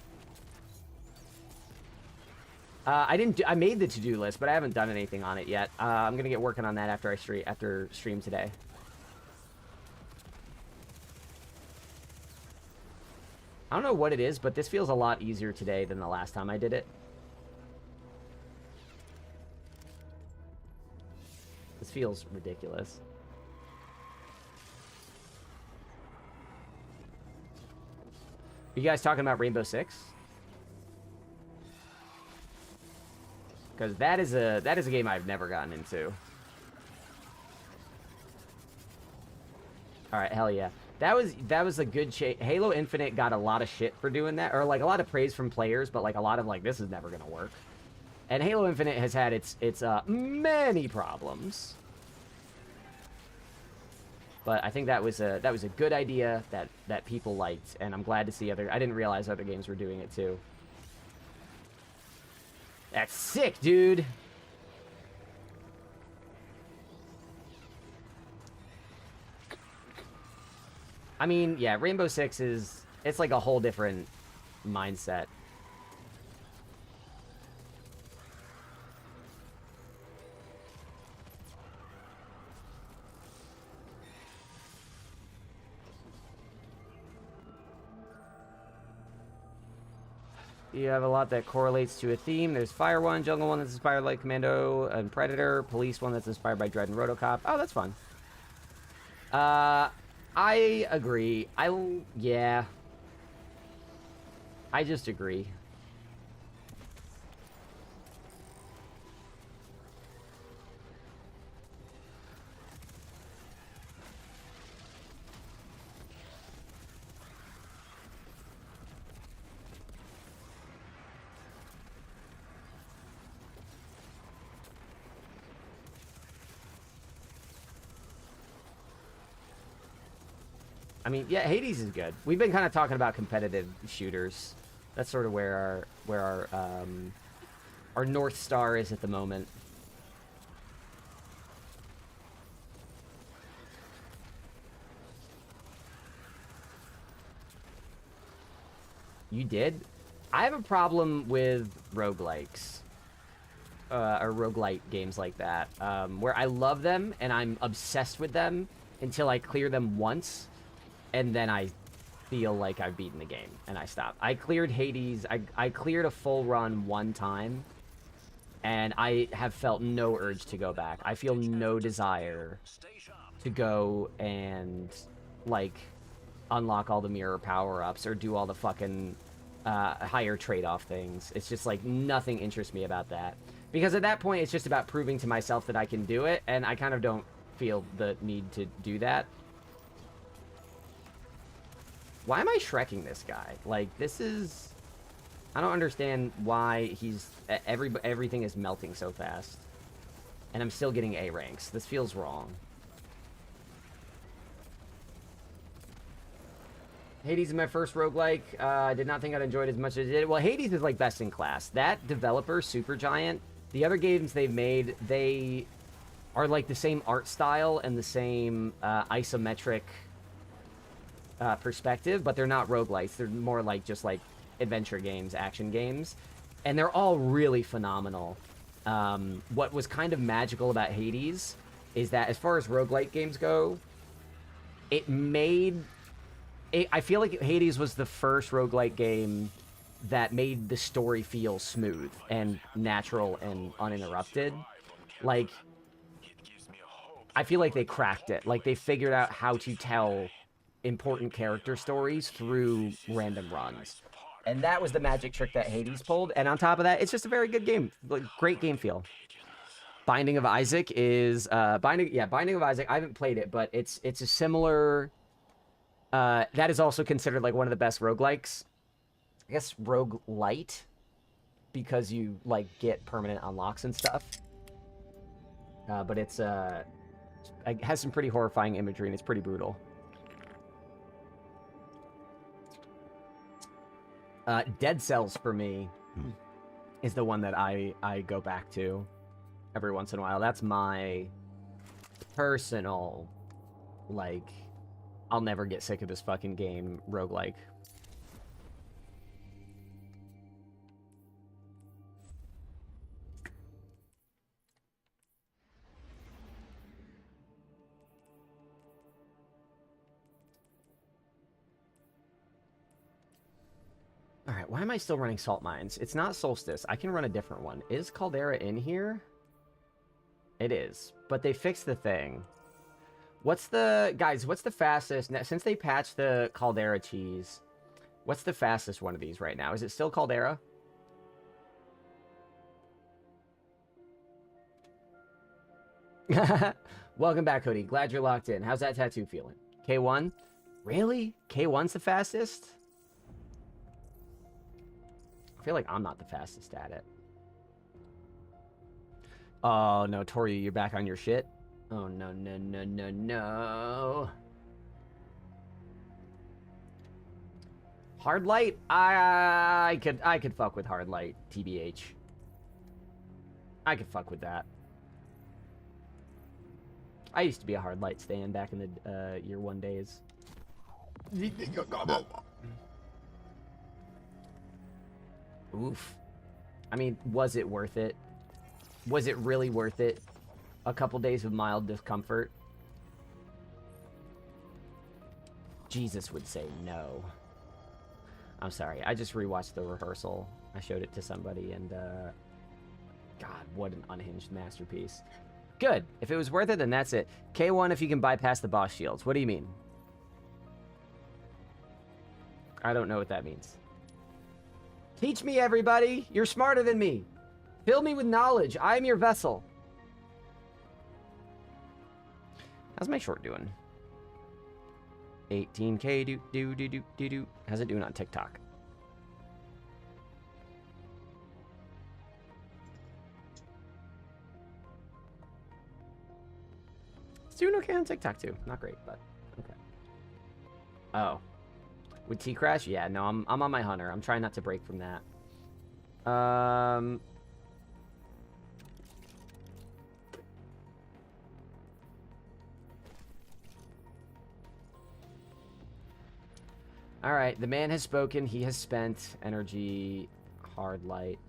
I made the to-do list, but I haven't done anything on it yet. I'm gonna get working on that after stream today. I don't know what it is, but this feels a lot easier today than the last time I did it. This feels ridiculous. Are you guys talking about Rainbow Six? Because that is a game I've never gotten into. All right, hell yeah. That was a good Halo Infinite got a lot of shit for doing that, or like a lot of praise from players, but like a lot of like this is never gonna work. And Halo Infinite has had its many problems. But I think that was a good idea that people liked, and I'm glad to see other. I didn't realize other games were doing it too. That's sick, dude. I mean, yeah, Rainbow Six it's like a whole different mindset. You have a lot that correlates to a theme. There's Fire one, Jungle one that's inspired like Commando and Predator, Police one that's inspired by Dread and Rotocop. Oh, that's fun. I agree. Yeah. I just agree. I mean, yeah, Hades is good. We've been kind of talking about competitive shooters. That's sort of where our North Star is at the moment. You did? I have a problem with roguelikes. Or roguelite games like that. Where I love them and I'm obsessed with them until I clear them once. And then I feel like I've beaten the game, and I stop. I cleared Hades. I cleared a full run one time, and I have felt no urge to go back. I feel no desire to go and, like, unlock all the mirror power-ups or do all the fucking higher trade-off things. It's just, like, nothing interests me about that. Because at that point, it's just about proving to myself that I can do it, and I kind of don't feel the need to do that. Why am I Shrekking this guy? Like, this is... I don't understand why he's... Everything is melting so fast. And I'm still getting A ranks. This feels wrong. Hades is my first roguelike. I did not think I'd enjoy it as much as I did. Well, Hades is, like, best in class. That developer, Supergiant, the other games they've made, they are, like, the same art style and the same isometric... perspective, but they're not roguelites. They're more like just like adventure games, action games, and they're all really phenomenal. What was kind of magical about Hades is that as far as roguelite games go, it made I feel like Hades was the first roguelike game that made the story feel smooth and natural and uninterrupted. Like, I feel like they cracked it. Like, they figured out how to tell important character stories through random runs. And that was the magic trick that Hades pulled. And on top of that, it's just a very good game. Like, great game feel. Binding of Isaac is Binding of Isaac. I haven't played it, but it's a similar that is also considered like one of the best roguelikes. I guess roguelite, because you like get permanent unlocks and stuff. But it has some pretty horrifying imagery and it's pretty brutal. Dead Cells for me is the one that I go back to every once in a while. That's my personal, like, I'll never get sick of this fucking game roguelike. Alright, why am I still running Salt Mines? It's not Solstice. I can run a different one. Is Caldera in here? It is. But they fixed the thing. What's the... Guys, what's the fastest... Since they patched the Caldera cheese, what's the fastest one of these right now? Is it still Caldera? Welcome back, Hoodie. Glad you're locked in. How's that tattoo feeling? K1? Really? K1's the fastest? I feel like I'm not the fastest at it. Oh, no, Tori, you're back on your shit? Oh, no, no, no, no, no. Hard light? I could fuck with hard light, TBH. I could fuck with that. I used to be a hard light stan back in the year one days. Oof. I mean, was it worth it? Was it really worth it? A couple days of mild discomfort? Jesus would say no. I'm sorry. I just rewatched the rehearsal. I showed it to somebody and, God, what an unhinged masterpiece. Good. If it was worth it, then that's it. K1 if you can bypass the boss shields. What do you mean? I don't know what that means. Teach me, everybody! You're smarter than me! Fill me with knowledge. I am your vessel. How's my short doing? 18K do. How's it doing on TikTok? It's doing okay on TikTok too. Not great, but okay. Oh. With T-Crash? Yeah, no, I'm on my hunter. I'm trying not to break from that. Alright, the man has spoken. He has spent energy, hard light.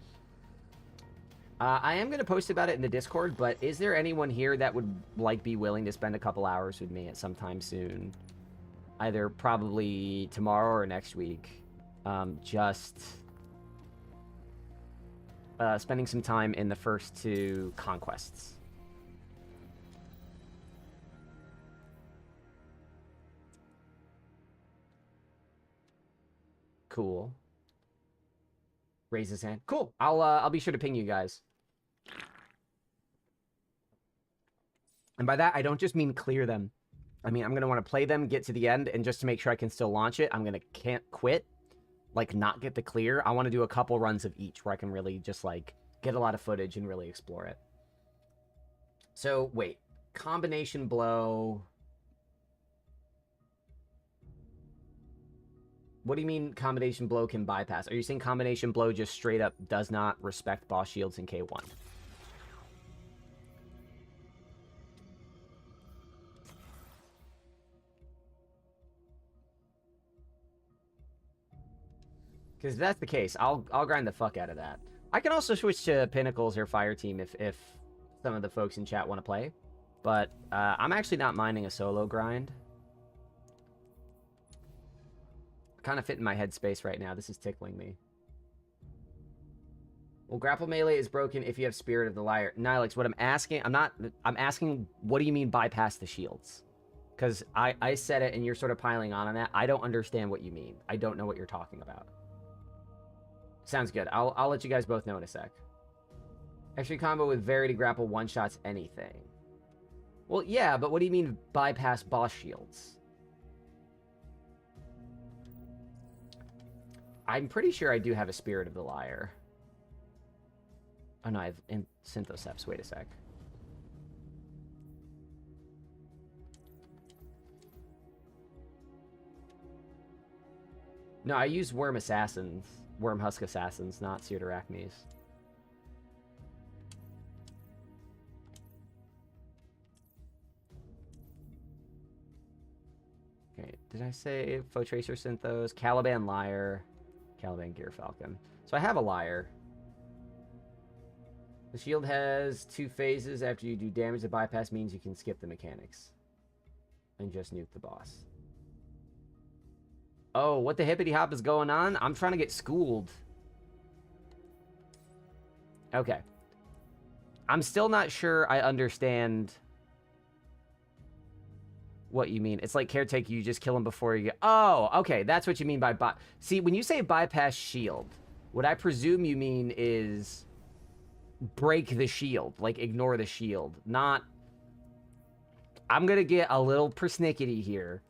I am going to post about it in the Discord, but is there anyone here that would, like, be willing to spend a couple hours with me at some time soon? Either probably tomorrow or next week. Just spending some time in the first two conquests. Cool. Raise his hand. Cool. I'll be sure to ping you guys. And by that, I don't just mean clear them. I mean, I'm going to want to play them, get to the end, and just to make sure I can still launch it, I'm going to can't quit. Like, not get the clear. I want to do a couple runs of each where I can really just, like, get a lot of footage and really explore it. So, wait. Combination blow. What do you mean combination blow can bypass? Are you saying combination blow just straight up does not respect boss shields in K1? Because if that's the case, I'll grind the fuck out of that. I can also switch to Pinnacles or Fire Team if some of the folks in chat want to play. But I'm actually not minding a solo grind. kind of fit in my headspace right now. This is tickling me. Well, grapple melee is broken if you have Spirit of the Liar. Nihilix, what I'm asking, I'm asking, what do you mean bypass the shields? Because I said it and you're sort of piling on that. I don't understand what you mean. I don't know what you're talking about. Sounds good. I'll let you guys both know in a sec. Extra combo with Verity grapple one-shots anything. Well, yeah, but what do you mean bypass boss shields? I'm pretty sure I do have a Spirit of the Liar. Oh no, I have Synthoceps. Wait a sec. No, I use Worm Assassins. Worm Husk Assassins, not Pseudarachnes. Okay, did I say Foe Tracer Synthos? Caliban Liar. Caliban Gear Falcon. So I have a Liar. The shield has 2 phases. After you do damage, the bypass means you can skip the mechanics. And just nuke the boss. Oh, what the hippity hop is going on? I'm trying to get schooled. Okay. I'm still not sure I understand what you mean. It's like Caretaker, you just kill him before you get... Oh, okay, that's what you mean by... See, when you say bypass shield, what I presume you mean is break the shield. Like, ignore the shield. Not... I'm gonna get a little persnickety here.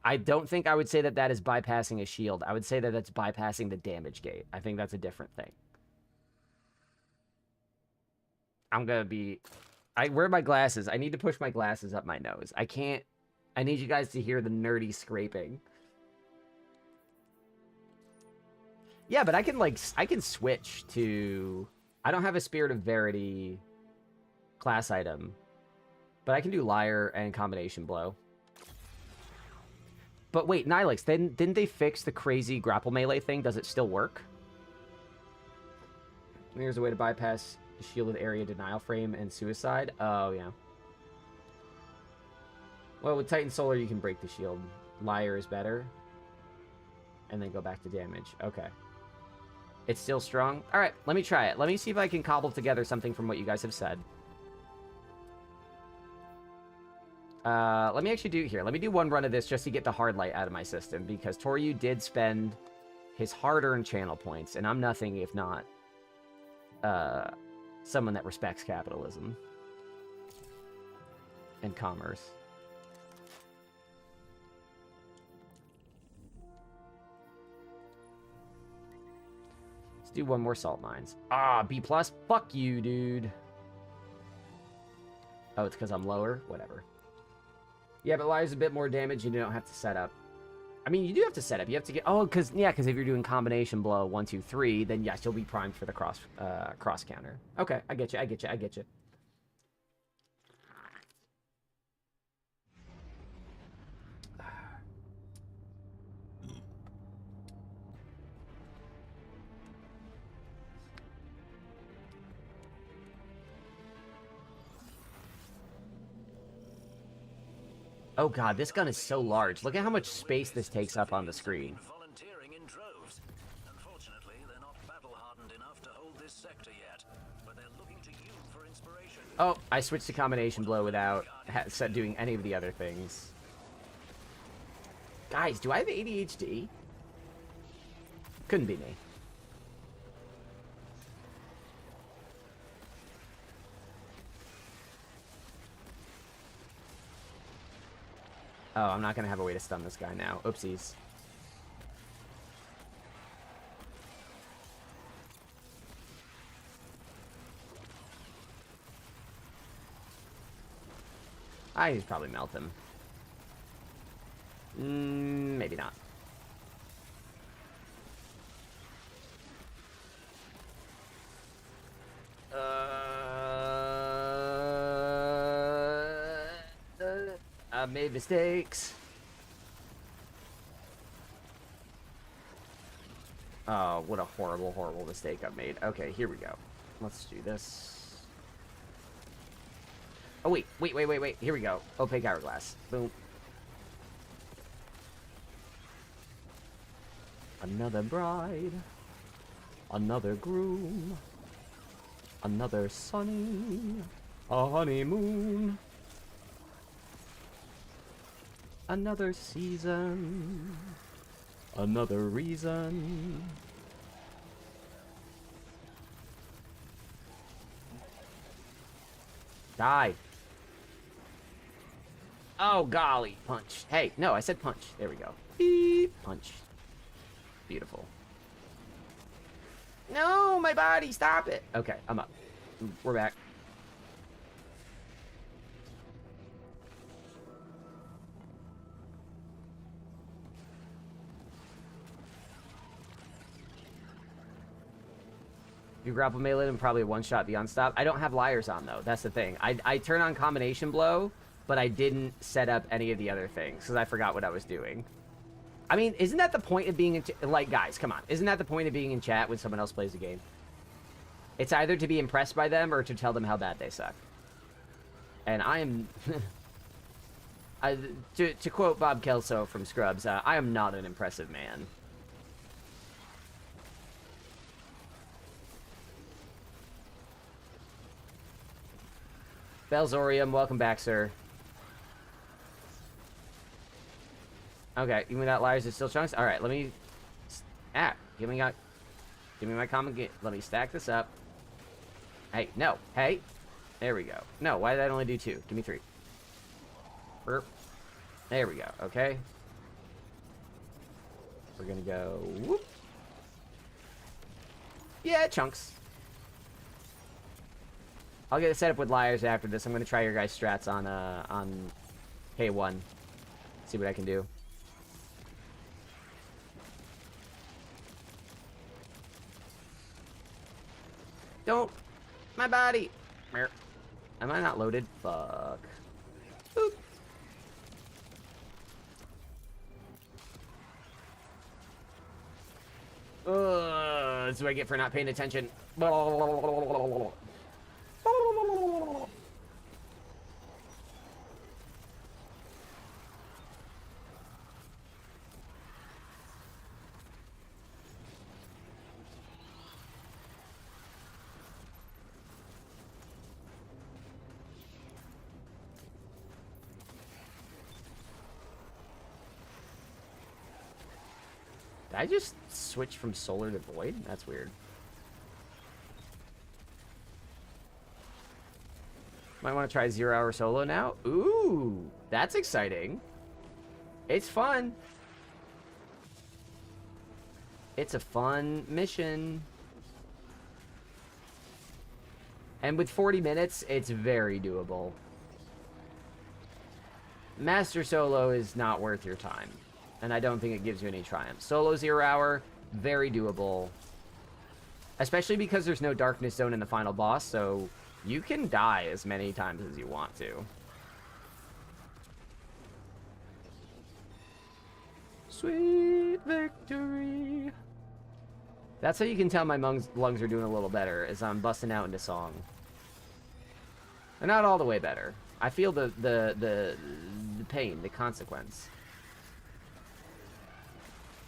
I don't think I would say that that is bypassing a shield. I would say that that's bypassing the damage gate. I think that's a different thing. I'm gonna be... I wear my glasses. I need to push my glasses up my nose. I can't... I need you guys to hear the nerdy scraping. Yeah, but I can, like... I can switch to... I don't have a Spirit of Verity class item. But I can do Liar and Combination Blow. But wait, Nihilix, then didn't they fix the crazy grapple melee thing? Does it still work? Here's a way to bypass shielded area denial frame and suicide. Oh, yeah. Well, with Titan Solar, you can break the shield. Liar is better. And then go back to damage. Okay. It's still strong? Alright, let me try it. Let me see if I can cobble together something from what you guys have said. Let me actually do here. Let me do one run of this just to get the hard light out of my system, because Toryu did spend his hard-earned channel points, and I'm nothing if not someone that respects capitalism and commerce. Let's do one more salt mines. Ah, B+. Fuck you, dude. Oh, it's because I'm lower? Whatever. Yeah, but Liar's a bit more damage, and you don't have to set up. I mean, you do have to set up. You have to get... Oh, because if you're doing combination blow 1, 2, 3, then yes, you'll be primed for the cross counter. Okay, I get you. Oh god, this gun is so large. Look at how much space this takes up on the screen. Volunteering in droves. Unfortunately, they're not battle-hardened enough to hold this sector yet, but they're looking to you for inspiration. Oh, I switched to combination blow without doing any of the other things. Guys, do I have ADHD? Couldn't be me. Oh, I'm not going to have a way to stun this guy now. Oopsies. I could probably melt him. Maybe not. I've made mistakes. Oh, what a horrible, horrible mistake I've made. Okay, here we go. Let's do this. Oh, wait. Here we go. Opaque Hourglass. Boom. Another bride. Another groom. Another sunny. A honeymoon. Another season. Another reason. Die. Oh, golly. Punch. Hey, no, I said punch. There we go. Beep. Punch. Beautiful. No, my body. Stop it. Okay, I'm up. We're back. You grapple melee and probably one-shot beyond stop. I don't have liars on, though. That's the thing. I turn on combination blow, but I didn't set up any of the other things because I forgot what I was doing. I mean, isn't that the point of being in... Like, guys, come on. Isn't that the point of being in chat when someone else plays a game? It's either to be impressed by them or to tell them how bad they suck. And I am... to quote Bob Kelso from Scrubs, I am not an impressive man. Belzorium, welcome back, sir. Okay, even without liars, it's still chunks. All right, let me. Give me my common. Let me stack this up. Hey, no, hey, there we go. No, why did I only do 2? Give me 3. Burp. There we go. Okay. We're gonna go. Whoop. Yeah, chunks. I'll get it set up with liars after this. I'm gonna try your guys' strats on K1. See what I can do. Don't. My body. Am I not loaded? Fuck. Boop. That's what I get for not paying attention. Did I just switch from solar to void? That's weird. Might want to try 0 hour solo now. Ooh, that's exciting. It's fun. It's a fun mission. And with 40 minutes, it's very doable. Master solo is not worth your time. And I don't think it gives you any triumph. Solo 0 hour, very doable. Especially because there's no darkness zone in the final boss, so you can die as many times as you want to. Sweet victory. That's how you can tell my lungs are doing a little better, is I'm busting out into song. They're not all the way better. I feel the pain, the consequence.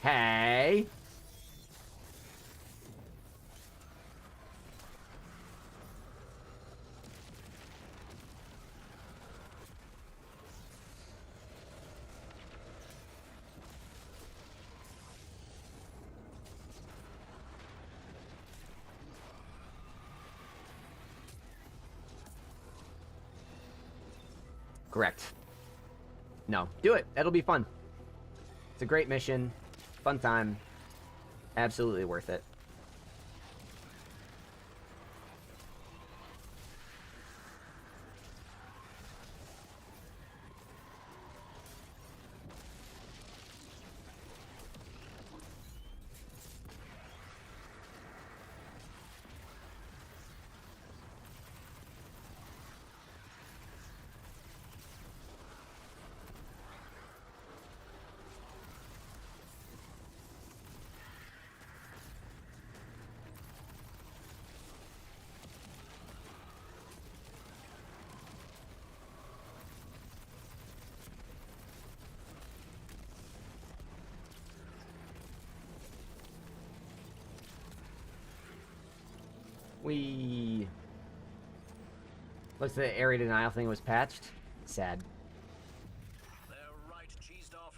Hey. Correct. No, do it. It'll be fun. It's a great mission. Fun time. Absolutely worth it. We. Looks like the area denial thing was patched. Sad. They're right cheesed off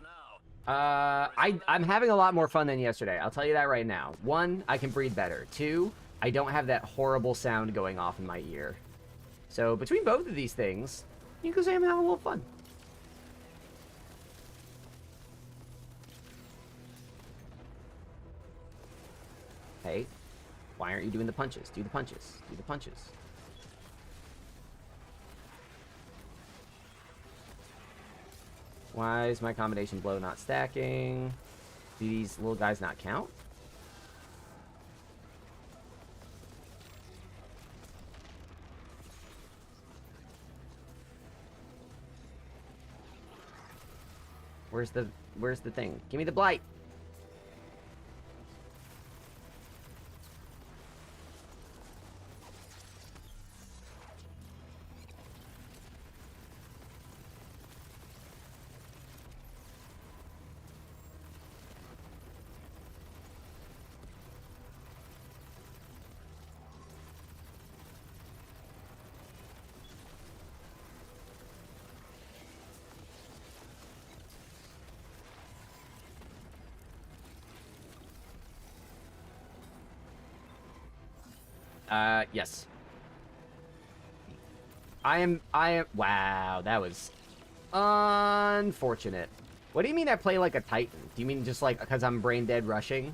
now. I'm having a lot more fun than yesterday. I'll tell you that right now. 1, I can breathe better. 2, I don't have that horrible sound going off in my ear. So between both of these things, you can say I'm having a little fun. Hey, why aren't you doing the punches? Do the punches. Do the punches. Why is my combination blow not stacking? Do these little guys not count? Where's the thing? Give me the blight. Yes. I am, wow, that was unfortunate. What do you mean I play like a Titan? Do you mean just like, because I'm brain dead rushing?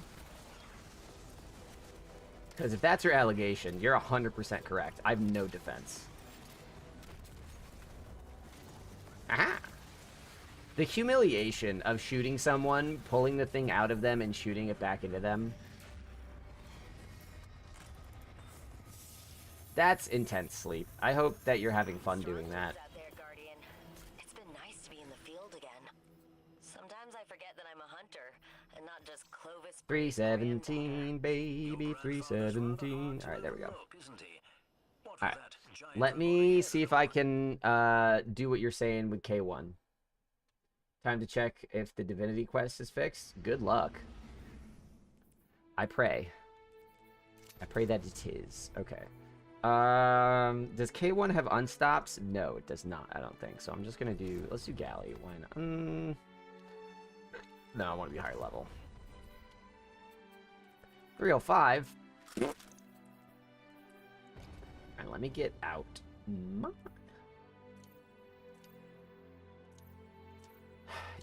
Because if that's your allegation, you're 100% correct. I have no defense. Aha! The humiliation of shooting someone, pulling the thing out of them, and shooting it back into them. That's intense, Sleep. I hope that you're having fun doing that. Out there, Guardian. It's been nice to be in the field again. Sometimes I forget that I'm a hunter and not just Clovis. 317, baby, 317. All right, there we go. All right, let me see if I can do what you're saying with K1. Time to check if the divinity quest is fixed. Good luck. I pray. I pray that it is. Okay. Does K1 have unstops? No, it does not. I don't think so. I'm just gonna do. Let's do Galley. Why not? No, I want to be higher level. 305. And let me get out.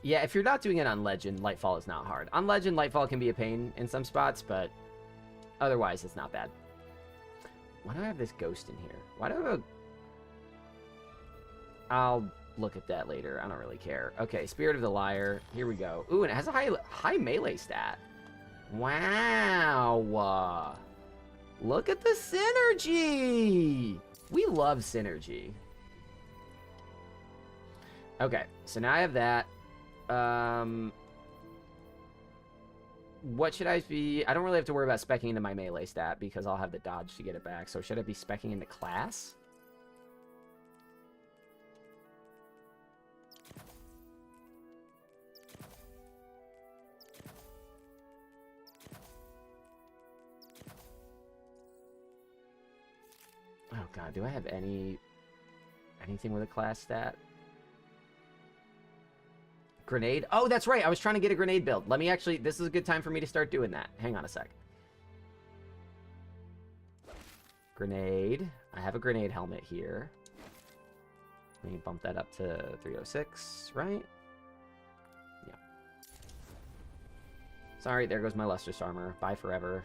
Yeah, if you're not doing it on Legend, Lightfall is not hard. On Legend, Lightfall can be a pain in some spots, but otherwise, it's not bad. Why do I have this ghost in here? Why do I have a... I'll look at that later. I don't really care. Okay, Spirit of the Liar. Here we go. Ooh, and it has a high melee stat. Wow. Look at the synergy. We love synergy. Okay, so now I have that. What should I be... I don't really have to worry about speccing into my melee stat because I'll have the dodge to get it back. So should I be speccing into class? Oh god, do I have anything with a class stat? Grenade? Oh, that's right. I was trying to get a grenade build. Let me actually... This is a good time for me to start doing that. Hang on a sec. Grenade. I have a grenade helmet here. Let me bump that up to 306, right? Yeah. Sorry, there goes my Lustrous Armor. Bye forever.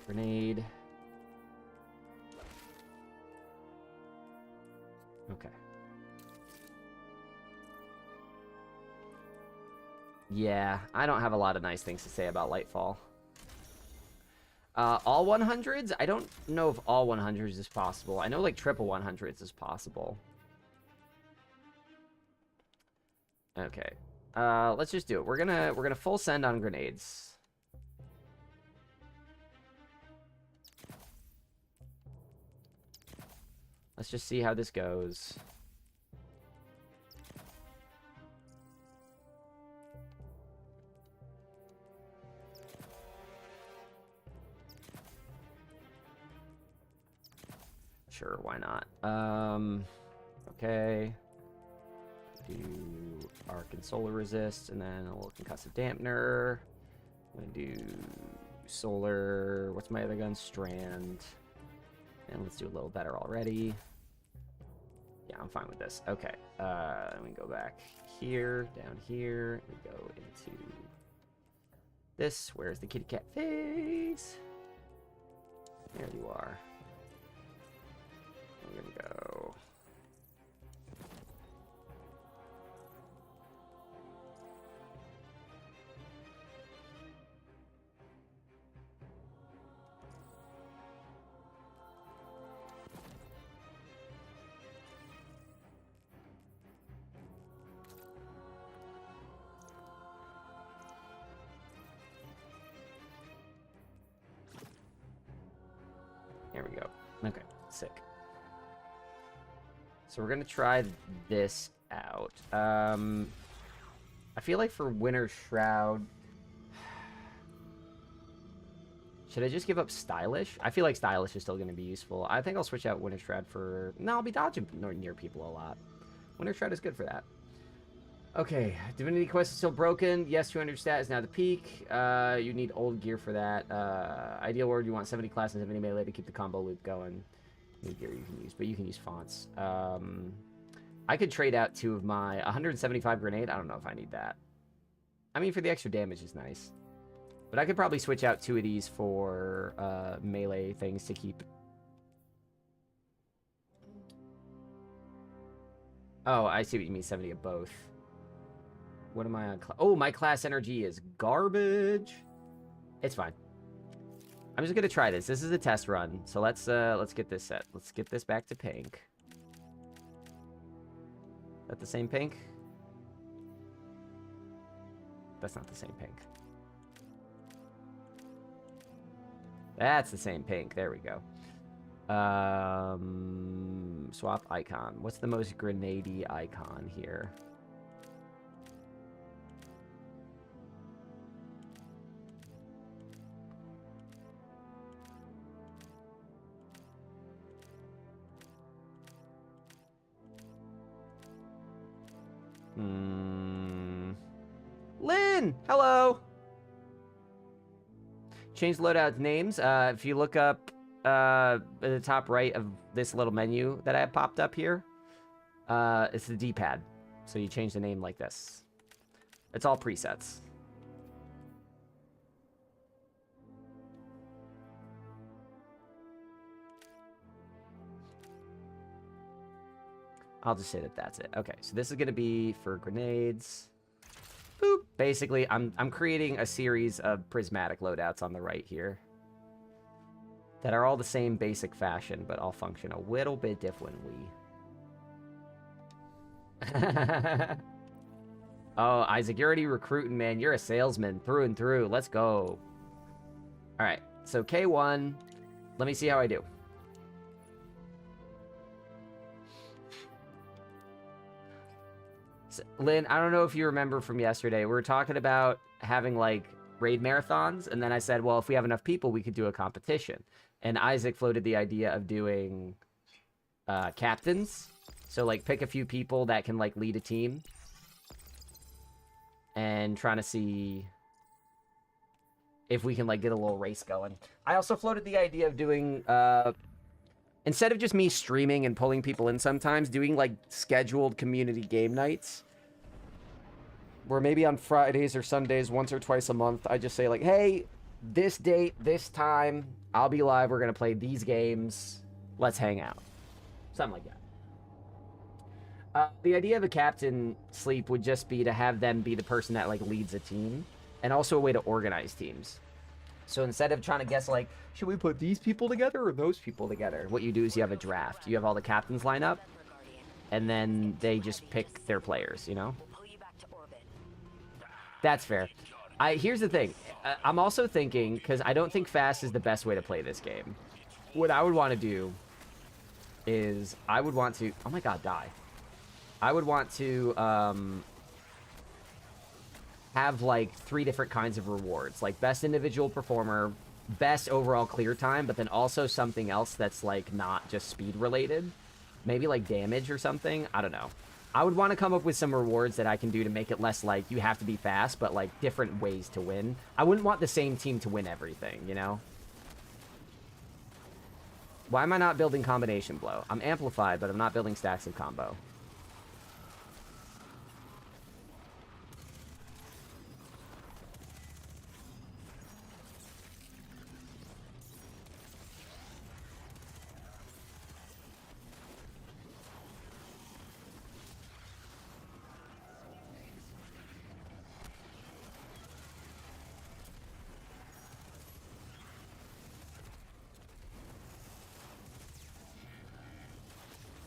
Grenade. Okay. Yeah, I don't have a lot of nice things to say about Lightfall. All 100s? I don't know if all 100s is possible. I know like triple 100s is possible. Okay. Let's just do it. We're gonna full send on grenades. Let's just see how this goes. Sure, why not? Okay. Do arc and solar resist, and then a little concussive dampener. I'm gonna do solar. What's my other gun? Strand. And let's do a little better already. Yeah, I'm fine with this. Okay. We go back here, down here. We go into this. Where's the kitty cat face? There you are. We're gonna go. There we go. Okay, sick. So we're gonna try this out. I feel like for Winter Shroud, should I just give up Stylish? I feel like Stylish is still gonna be useful. I think I'll switch out Winter Shroud for... No, I'll be dodging near people a lot. Winter Shroud is good for that. Okay, Divinity Quest is still broken. Yes, 200 stat is now the peak. You need old gear for that. Ideal Word, you want 70 class and 70 melee to keep the combo loop going. New gear you can use, but you can use fonts. I could trade out 2 of my 175 grenade. I don't know if I need that. I mean, for the extra damage is nice. But I could probably switch out 2 of these for melee things to keep. Oh, I see what you mean, 70 of both. What am I on? Oh, my class energy is garbage. It's fine. I'm just gonna try this. This is a test run, so let's get this set. Let's get this back to pink. Is that the same pink? That's not the same pink. That's the same pink. There we go. Swap icon. What's the most grenadey icon here? Lynn! Hello! Change loadout names. If you look up at the top right of this little menu that I have popped up here, it's the D-pad. So you change the name like this. It's all presets. I'll just say that that's it. Okay, so this is going to be for grenades. Boop. Basically, I'm creating a series of prismatic loadouts on the right here that are all the same basic fashion, but all function a little bit differently. Oh, Isaac, you're already recruiting, man. You're a salesman through and through. Let's go. All right, so K1. Let me see how I do. Lynn, I don't know if you remember from yesterday. We were talking about having, like, raid marathons, and then I said, well, if we have enough people, we could do a competition. And Isaac floated the idea of doing captains. So, like, pick a few people that can, like, lead a team. And trying to see if we can, like, get a little race going. I also floated the idea of doing... instead of just me streaming and pulling people in sometimes, doing, like, scheduled community game nights. Where maybe on Fridays or Sundays, once or twice a month, I just say, like, hey, this date, this time, I'll be live. We're going to play these games. Let's hang out. Something like that. The idea of a captain sleep would just be to have them be the person that, like, leads a team. And also a way to organize teams. So instead of trying to guess, like, should we put these people together or those people together? What you do is you have a draft. You have all the captains line up, and then they just pick their players, you know? That's fair. Here's the thing. I'm also thinking, because I don't think fast is the best way to play this game. What I would want to do is I would want to... Oh my god, die. I would want to have, like, 3 different kinds of rewards. Like, best individual performer, best overall clear time, but then also something else that's like not just speed related. Maybe like damage or something. I don't know. I would want to come up with some rewards that I can do to make it less like you have to be fast, but like different ways to win. I wouldn't want the same team to win everything, you know? Why am I not building combination blow? I'm amplified, but I'm not building stacks of combo.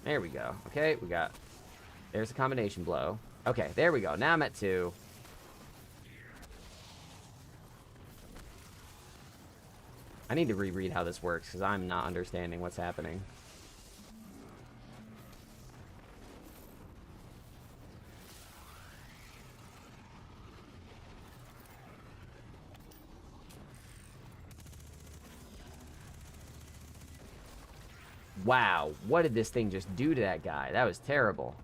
There we go. Okay, we got... There's a combination blow. Okay, there we go. Now I'm at 2. I need to reread how this works, because I'm not understanding what's happening. Wow, what did this thing just do to that guy? That was terrible.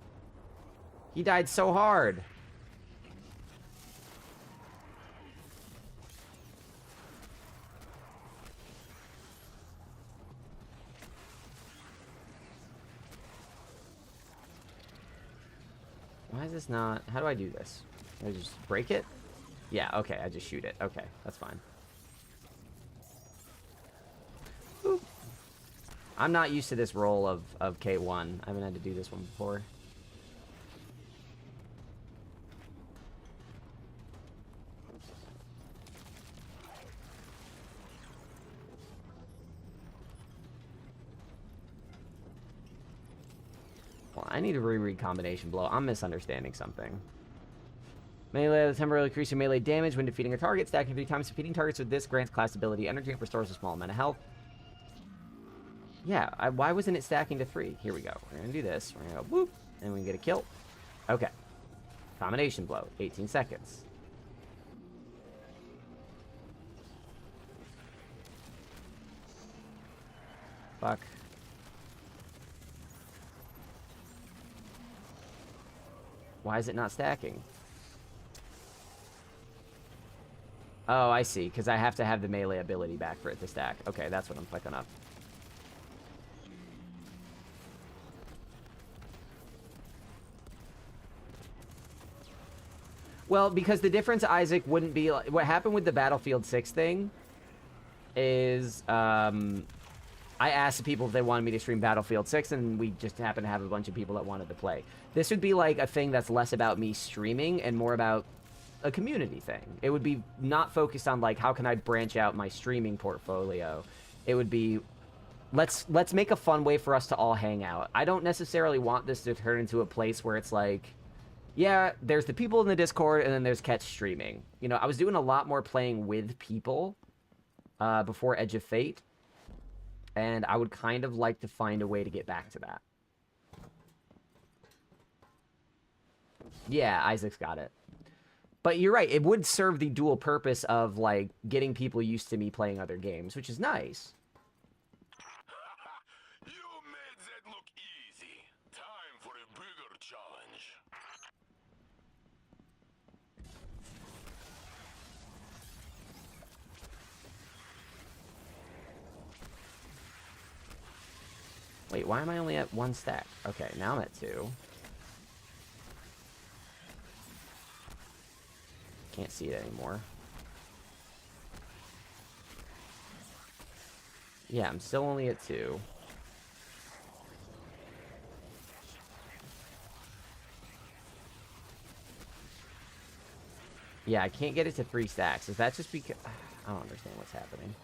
He died so hard. Why is this not... How do I do this? Do I just break it? Yeah, okay, I just shoot it. Okay, that's fine. Boop. I'm not used to this role of K1. I haven't had to do this one before. Well, I need to reread combination blow. I'm misunderstanding something. Melee, temporarily increase your melee damage when defeating a target. Stacking 3 times. Defeating targets with this grants class ability energy and restores a small amount of health. Yeah, why wasn't it stacking to 3? Here we go. We're going to do this. We're going to go whoop, and we can get a kill. Okay. Combination blow. 18 seconds. Fuck. Why is it not stacking? Oh, I see. Because I have to have the melee ability back for it to stack. Okay, that's what I'm clicking up. Well, because the difference, Isaac, wouldn't be... Like, what happened with the Battlefield 6 thing is... I asked the people if they wanted me to stream Battlefield 6, and we just happened to have a bunch of people that wanted to play. This would be like a thing that's less about me streaming and more about a community thing. It would be not focused on, like, how can I branch out my streaming portfolio. It would be, let's make a fun way for us to all hang out. I don't necessarily want this to turn into a place where it's like, yeah, there's the people in the Discord, and then there's Cketch streaming. You know, I was doing a lot more playing with people before Edge of Fate. And I would kind of like to find a way to get back to that. Yeah, Isaac's got it. But you're right, it would serve the dual purpose of, like, getting people used to me playing other games, which is nice. You made that look easy. Time for a bigger challenge. Wait, why am I only at 1 stack? Okay, now I'm at 2. Can't see it anymore. Yeah, I'm still only at 2. Yeah, I can't get it to 3 stacks. Is that just because... I don't understand what's happening.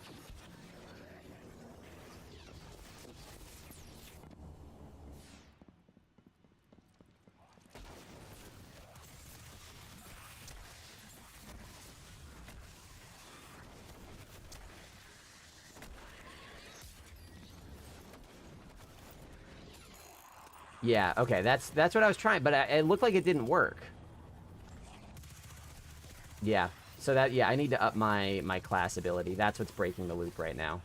Yeah, okay, that's what I was trying, but it looked like it didn't work. Yeah, So that, yeah, I need to up my class ability. That's what's breaking the loop right now.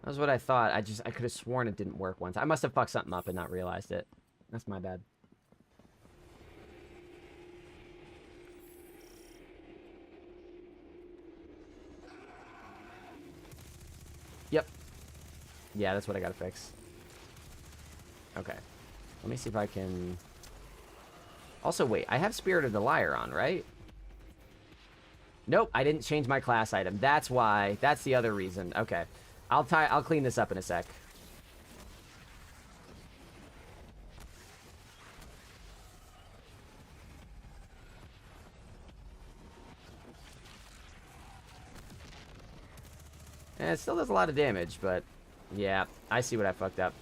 That was what I thought. I could have sworn it didn't work once. I must have fucked something up and not realized it. That's my bad. Yep. Yeah, that's what I gotta fix. Okay. Let me see if I can... Also, wait. I have Spirit of the Liar on, right? Nope, I didn't change my class item. That's why. That's the other reason. Okay. I'll clean this up in a sec. It still does a lot of damage, but yeah, I see what I fucked up.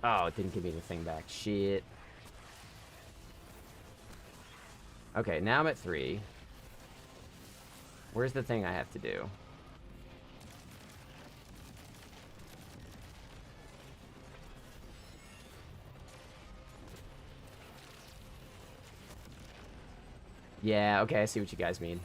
Oh, it didn't give me the thing back. Shit. Okay, now I'm at 3. Where's the thing I have to do? Yeah, okay, I see what you guys mean.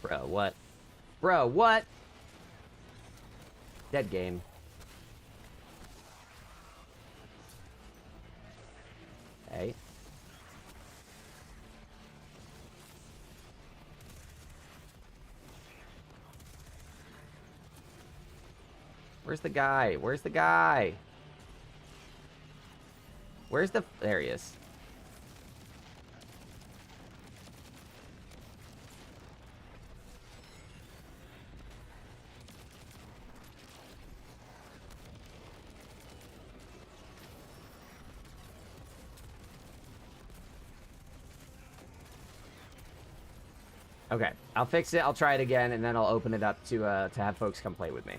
Bro, what? Bro, what? Dead game. Hey. Where's the guy? Where's the guy? Where's the... There he is. Okay, I'll fix it. I'll try it again, and then I'll open it up to have folks come play with me.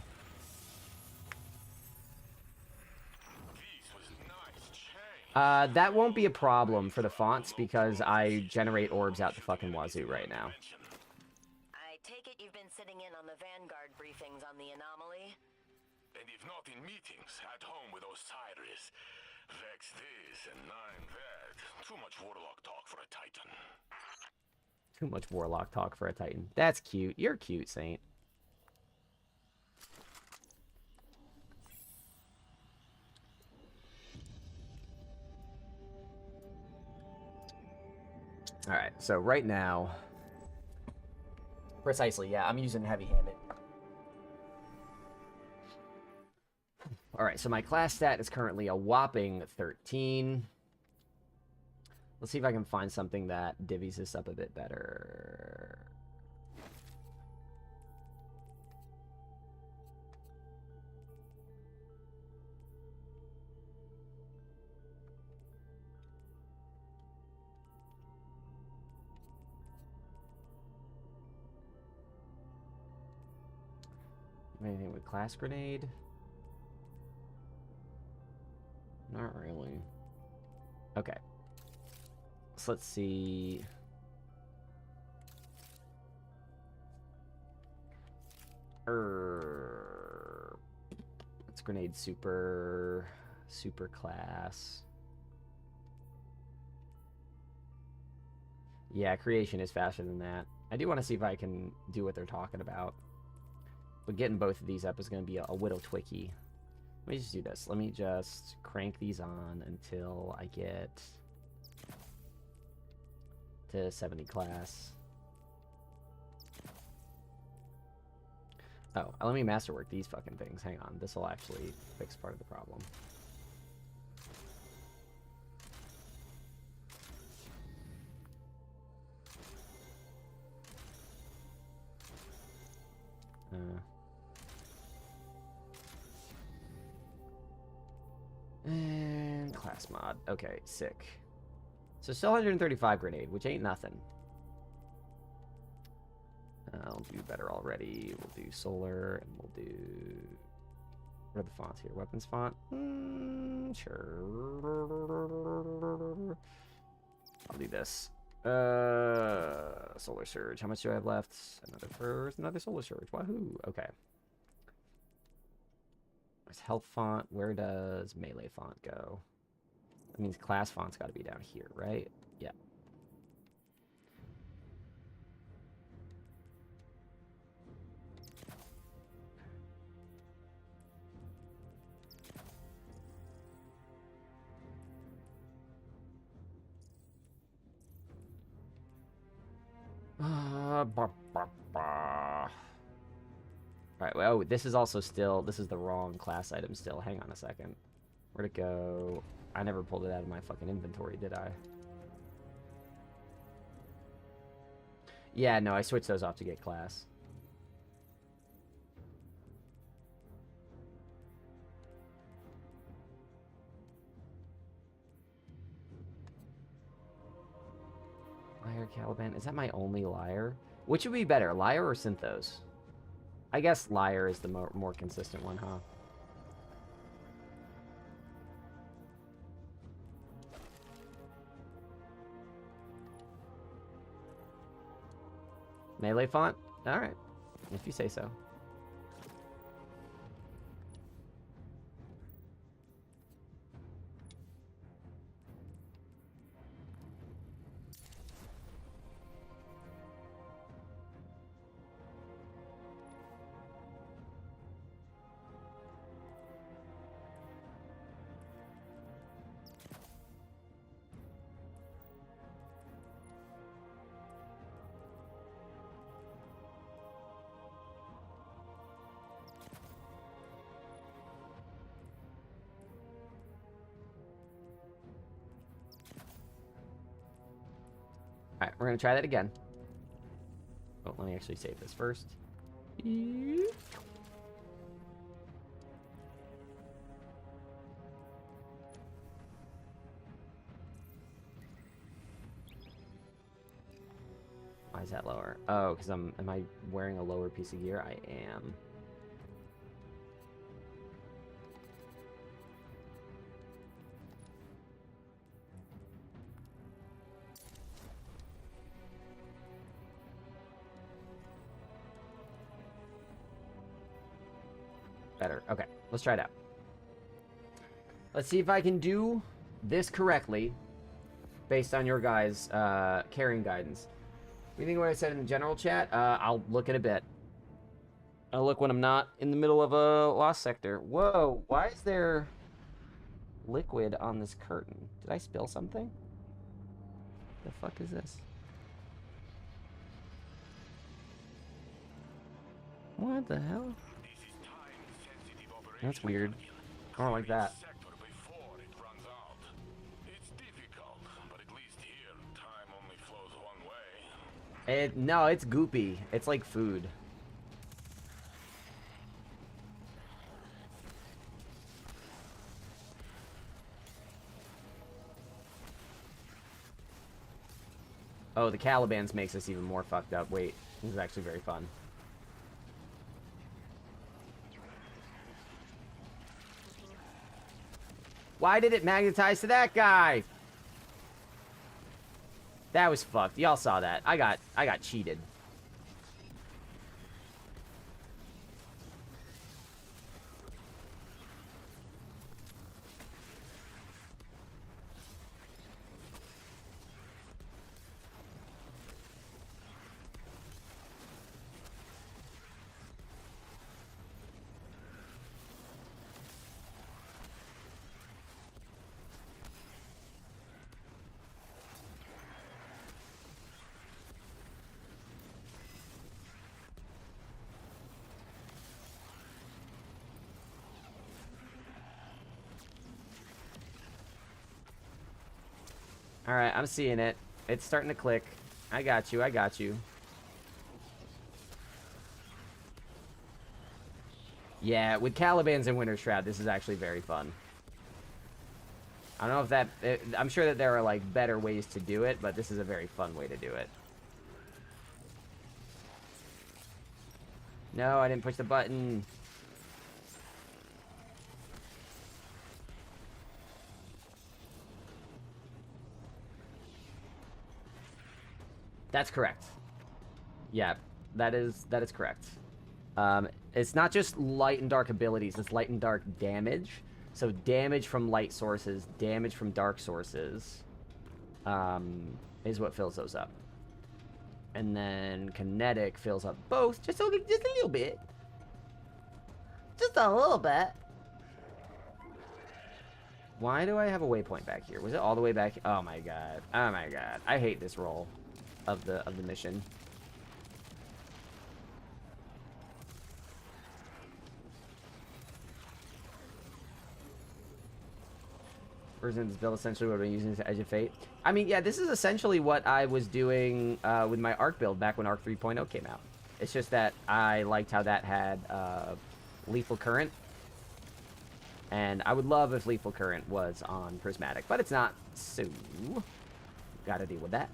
That won't be a problem for the fonts because I generate orbs out the fucking wazoo right now. I take it you've been sitting in on the Vanguard briefings on the anomaly? And if not in meetings, at home with Osiris. Vex this and nine that. Too much warlock talk for a Titan. Too much warlock talk for a Titan. That's cute. You're cute, Saint. Alright, so right now... Precisely, yeah, I'm using heavy-handed. Alright, so my class stat is currently a whopping 13. Let's see if I can find something that divvies this up a bit better. Anything with class grenade? Not really. Okay. So let's see. It's grenade super class. Yeah, creation is faster than that. I do want to see if I can do what they're talking about. But getting both of these up is going to be a whittle twicky. Let me just do this. Let me just crank these on until I get to 70 class. Oh, let me masterwork these fucking things. Hang on. This will actually fix part of the problem. And class mod. Okay, sick. So still 135 grenade, which ain't nothing. I'll do better already. We'll do solar, and we'll do... What are the fonts here? Weapons font? Sure. I'll do this. Solar surge. How much do I have left? Another solar surge. Wahoo. Okay. Where's health font? Where does melee font go? That means class font's got to be down here, right? Yeah. Alright, well, this is also still... This is the wrong class item still. Hang on a second. Where'd it go? I never pulled it out of my fucking inventory, did I? Yeah, no, I switched those off to get class. Liar, Caliban. Is that my only liar? Which would be better, liar or Synthos? I guess liar is the more consistent one, huh? Melee font? Alright. If you say so. Alright, we're gonna try that again. Oh, let me actually save this first. Why is that lower? Oh, because am I wearing a lower piece of gear? I am. Better. Okay, let's try it out. Let's see if I can do this correctly based on your guys' carrying guidance. What do you think of what I said in the general chat? I'll look in a bit. I'll look when I'm not in the middle of a lost sector. Whoa, why is there liquid on this curtain? Did I spill something? The fuck is this? What the hell? That's weird. I don't like that. No, it's goopy. It's like food. Oh, the Calibans makes us even more fucked up. Wait, this is actually very fun. Why did it magnetize to that guy? That was fucked. Y'all saw that. I got cheated. All right, I'm seeing it. It's starting to click. I got you. I got you. Yeah, with Calibans and Winter Shroud, this is actually very fun. I don't know if that... I'm sure that there are, like, better ways to do it, but this is a very fun way to do it. No, I didn't push the button. That's correct. Yeah, that is correct. It's not just light and dark abilities, it's light and dark damage. So damage from light sources, damage from dark sources, is what fills those up. And then kinetic fills up both, just a little bit. Just a little bit. Why do I have a waypoint back here? Was it all the way back? Oh my god. Oh my god. I hate this roll of the mission. Version's build essentially what I've been using to Edge of Fate. I mean, yeah, this is essentially what I was doing with my Arc build back when Arc 3.0 came out. It's just that I liked how that had Lethal Current. And I would love if Lethal Current was on Prismatic, but it's not, so gotta deal with that.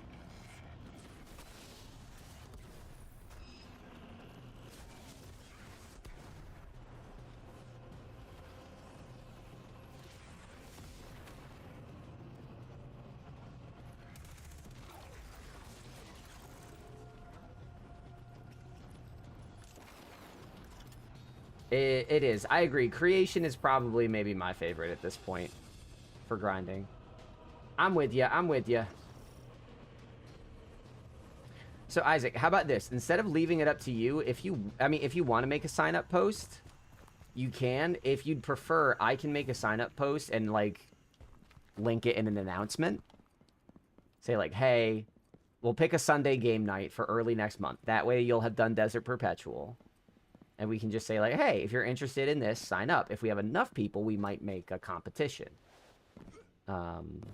It is. I agree. Creation is probably maybe my favorite at this point for grinding. I'm with you. I'm with you. So, Isaac, how about this? Instead of leaving it up to you, if you want to make a sign-up post, you can. If you'd prefer, I can make a sign-up post and, like, link it in an announcement. Say, like, hey, we'll pick a Sunday game night for early next month. That way you'll have done Desert Perpetual. And we can just say, like, hey, if you're interested in this, sign up. If we have enough people, we might make a competition. And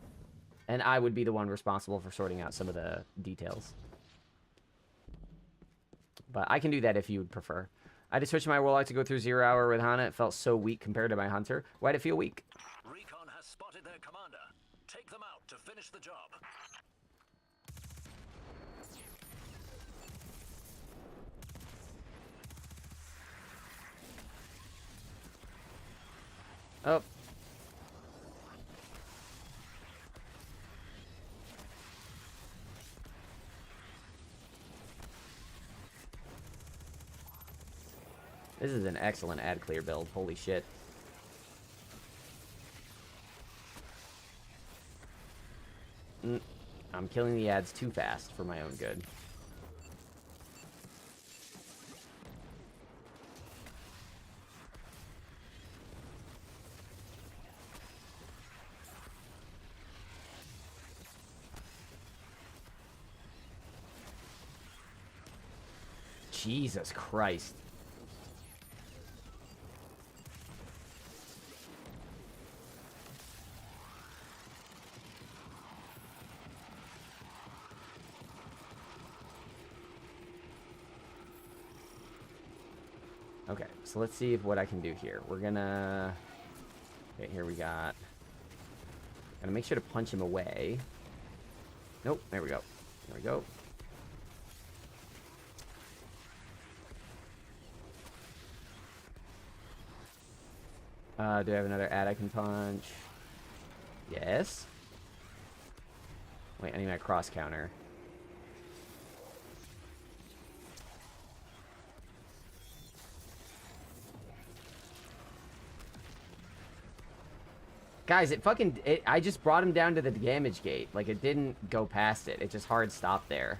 I would be the one responsible for sorting out some of the details. But I can do that if you would prefer. I just switched my Warlock to go through 0 hour with Hana. It felt so weak compared to my Hunter. Why'd it feel weak? Recon has spotted their commander. Take them out to finish the job. Oh. This is an excellent ad clear build. Holy shit. I'm killing the ads too fast for my own good. Jesus Christ. Okay, so let's see what I can do here. We're gonna... Okay, here we got... Gotta make sure to punch him away. Nope, there we go. There we go. Do I have another ad I can punch? Yes. Wait, I need my cross counter. Guys, I just brought him down to the damage gate. Like, it didn't go past it. It just hard stopped there.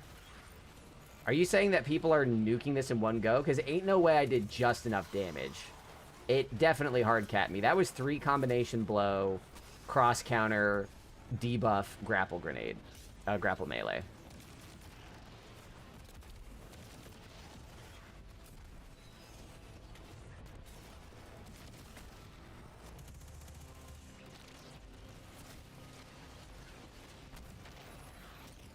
Are you saying that people are nuking this in one go? Because ain't no way I did just enough damage. It definitely hard capped me. That was 3 combination blow, cross counter, debuff, grapple grenade, grapple melee.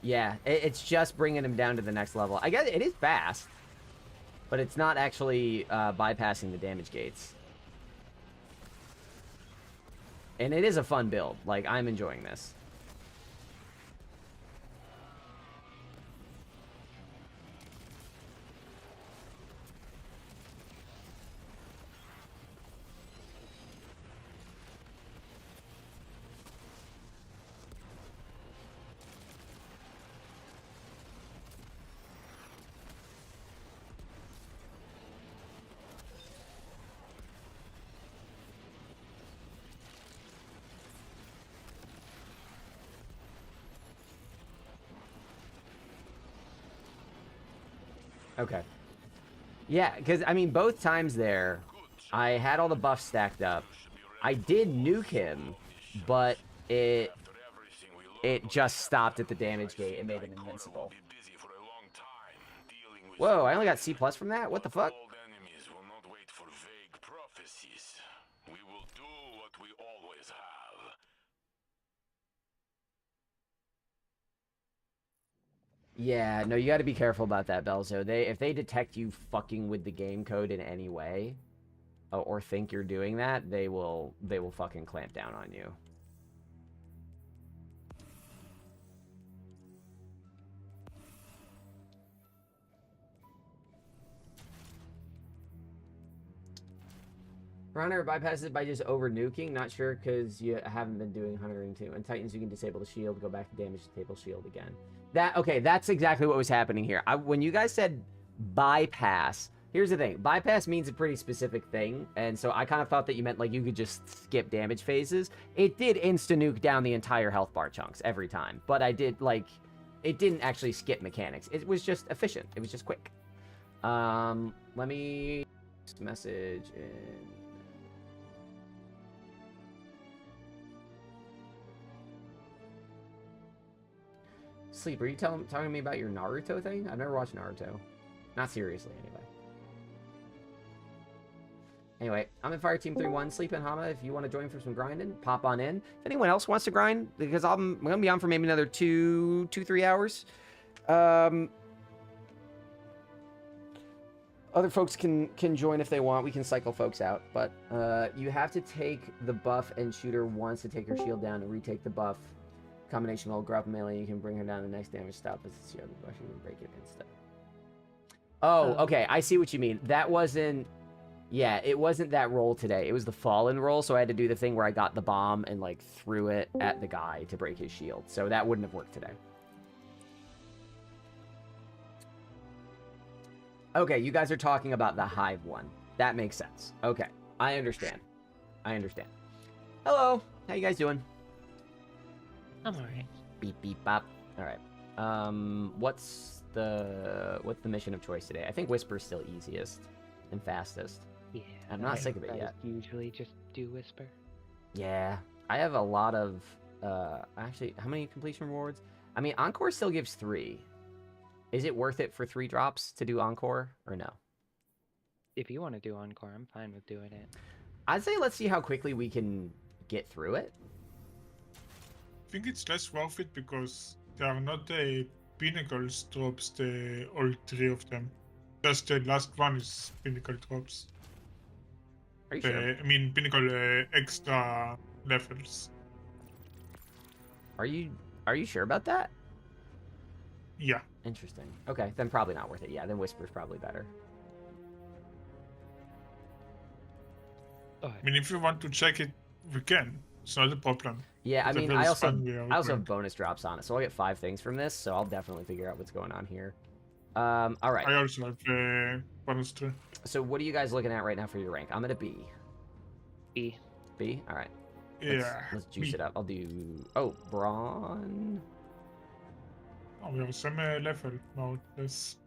Yeah, it's just bringing him down to the next level. I guess it is fast, but it's not actually bypassing the damage gates. And it is a fun build. Like, I'm enjoying this. Okay. Yeah, because, I mean, both times there, I had all the buffs stacked up. I did nuke him, but it just stopped at the damage gate and made him invincible. Whoa, I only got C+ from that? What the fuck? Old enemies will not wait for vague prophecies. We will do what we always have. Yeah, no, you got to be careful about that, Belzo. If they detect you fucking with the game code in any way, or think you're doing that, they will fucking clamp down on you. Runner bypasses it by just over nuking. Not sure because you haven't been doing Huntering 2. And Titans, you can disable the shield, go back to damage the table shield again. Okay, that's exactly what was happening here. When you guys said bypass, here's the thing. Bypass means a pretty specific thing. And so I kind of thought that you meant like you could just skip damage phases. It did insta-nuke down the entire health bar chunks every time. But I did like, it didn't actually skip mechanics. It was just efficient. It was just quick. Let me message in. Sleep, are you talking to me about your Naruto thing? I've never watched Naruto. Not seriously, anyway. Anyway, I'm in Fire Team 3-1. Sleep and Hama, if you want to join for some grinding, pop on in. If anyone else wants to grind, because I'm going to be on for maybe another 3 hours. Other folks can join if they want. We can cycle folks out. But you have to take the buff and shoot her once to take her shield down and retake the buff. Combination will grow up melee, you can bring her down the next damage stop as it's shield brush, you can break it instead. Oh, okay, I see what you mean. That wasn't, yeah, it wasn't that roll today. It was the fallen roll, so I had to do the thing where I got the bomb and like threw it at the guy to break his shield. So that wouldn't have worked today. Okay, you guys are talking about the hive one. That makes sense. Okay, I understand. I understand. Hello, how you guys doing? I'm alright. Beep beep bop. All right. What's the mission of choice today? I think Whisper's still easiest and fastest. Yeah. I'm not sick of it I yet. usually just do Whisper. Yeah, I have a lot of. Actually, how many completion rewards? I mean, Encore still gives 3. Is it worth it for 3 drops to do Encore or no? If you want to do Encore, I'm fine with doing it. I'd say let's see how quickly we can get through it. I think it's less worth it because there are not the pinnacles drops, all 3 of them. Just the last one is pinnacle drops. Are you sure? I mean, pinnacle extra levels. Are you sure about that? Yeah. Interesting. Okay, then probably not worth it. Yeah, then Whisper's probably better. I mean, if you want to check it, we can. It's not a problem. Yeah, I It's a mean, very I also fun have bonus drops on it, so I'll get 5 things from this. So I'll definitely figure out what's going on here. All right. I also have bonus too. So what are you guys looking at right now for your rank? I'm at a B. B. B. All right. Yeah. Let's juice B. it up. I'll do. Oh, Braun. Oh, we have the same level now. Yes.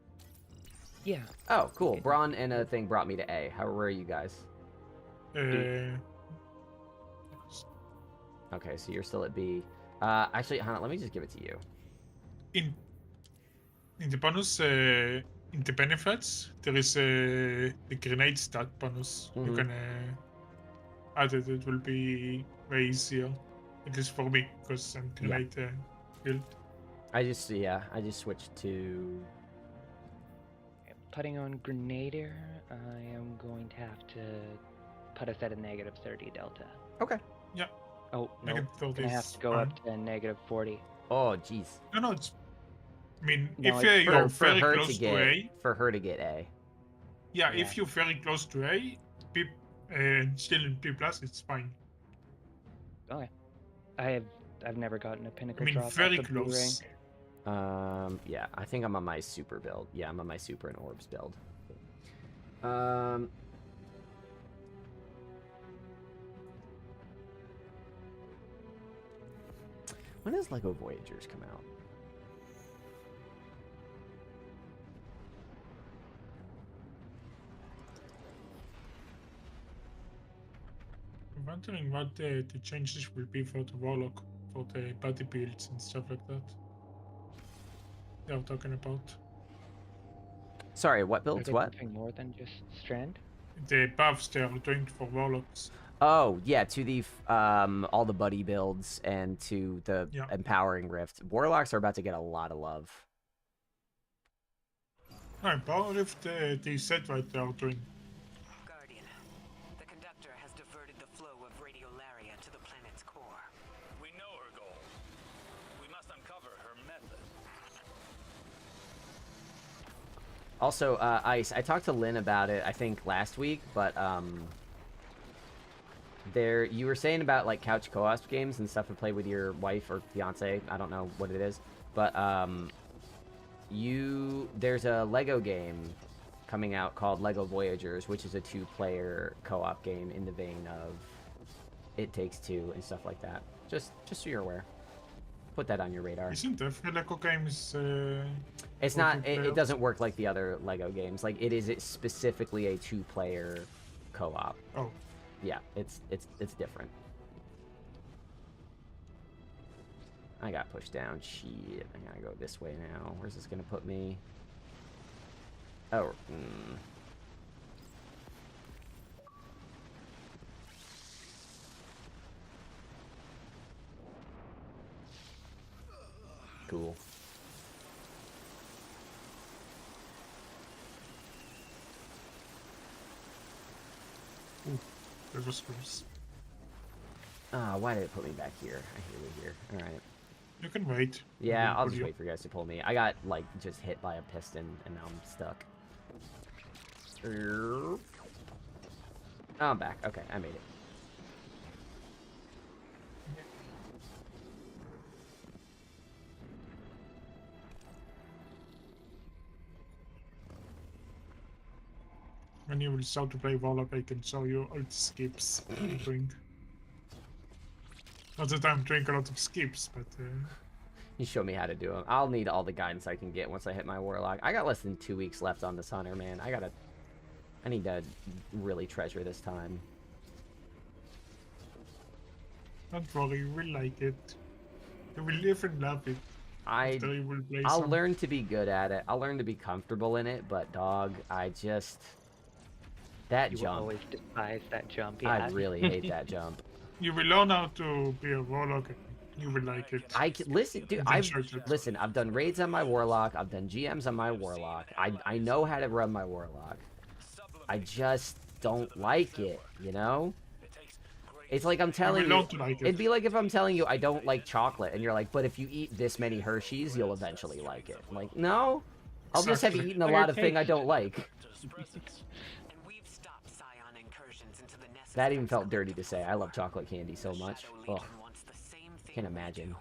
Yeah. Oh, cool. Braun and a thing brought me to A. How were you guys? Okay, so you're still at B. Actually, Hannah, let me just give it to you. In the bonus, in the benefits, there is a grenade stat bonus. You Mhm. can add it. It will be way easier. At least for me, because I'm grenade build. I just switched to. Putting on Grenadier, I am going to have to put us at a -30 delta. Okay. Yeah. Oh, no. Negative 30 Gonna have is to go fine. up to -40. Oh, jeez. No, it's. I mean, No, if it's you're For very her close to to get A, for her to get A. yeah, Yeah. if you're very close to A, B, still in B plus, it's fine. Okay. I've never gotten a pinnacle I mean, drop very at the blue close. rank. Yeah, I think I'm on my super build. Yeah, I'm on my super and orbs build. When does Lego Voyagers come out? I'm wondering what the changes will be for the Warlock, for the body builds and stuff like that. They were talking about. Sorry, what Are builds? they What? buffing more than just Strand? The buffs they are doing for Warlocks. Oh, yeah, to the all the buddy builds and to the Yeah. empowering rift. Warlocks are about to get a lot of love. No, Power Rift, they said what they are doing. Guardian, the conductor has diverted the flow of radiolaria to the planet's core. We know her goal. We must uncover her method. Also, Ice, I talked to Lynn about it, I think, last week, but, you were saying about, like, couch co-op games and stuff to play with your wife or fiance, I don't know what it is, but, there's a Lego game coming out called Lego Voyagers, which is a 2-player co-op game in the vein of It Takes Two and stuff like that. Just so you're aware. Put that on your radar. Isn't every Lego game is? It's for not. two It players? doesn't work like the other Lego games. Like it's specifically a 2-player co-op. Oh, Yeah, it's different. I got pushed down. Shit, I gotta go this way now. Where's this gonna put me? Oh. Cool. that was close. Ah, why did it put me back here? I hate it here. All right. You can wait. Yeah, We'll I'll pull just you. wait for you guys to pull me. I got, like, just hit by a piston, and now I'm stuck. Oh, I'm back. Okay, I made it. When you will start to play Warlock, I can show you all the skips I'm doing. Not that I'm doing a lot of skips, but You show me how to do them. I'll need all the guidance I can get once I hit my warlock. I got less than 2 weeks left on this hunter, man. I need to really treasure this time. don't worry, you will like it. You will even love it. After you will play I'll some. learn to be good at it. I'll learn to be comfortable in it, but dog, that You will jump. always despise that jump. Yeah. I really hate that jump. You will learn how to be a Warlock and you will like it. Listen, dude. Listen. I've done raids on my warlock. I've done GMs on my warlock. I know how to run my warlock. I just don't like it. You know. It's like I'm telling will you. learn to like it. It'd be like if I'm telling you I don't like chocolate, and you're like, but if you eat this many Hershey's, you'll eventually like it. I'm like, no. I'll just have Exactly. eaten a lot of thing I don't like. And we've stopped Scion incursions into the Nessus That even felt Council. dirty to say. I love chocolate candy so much. Shadow Ugh, Legion wants the same thing can't we imagine. do.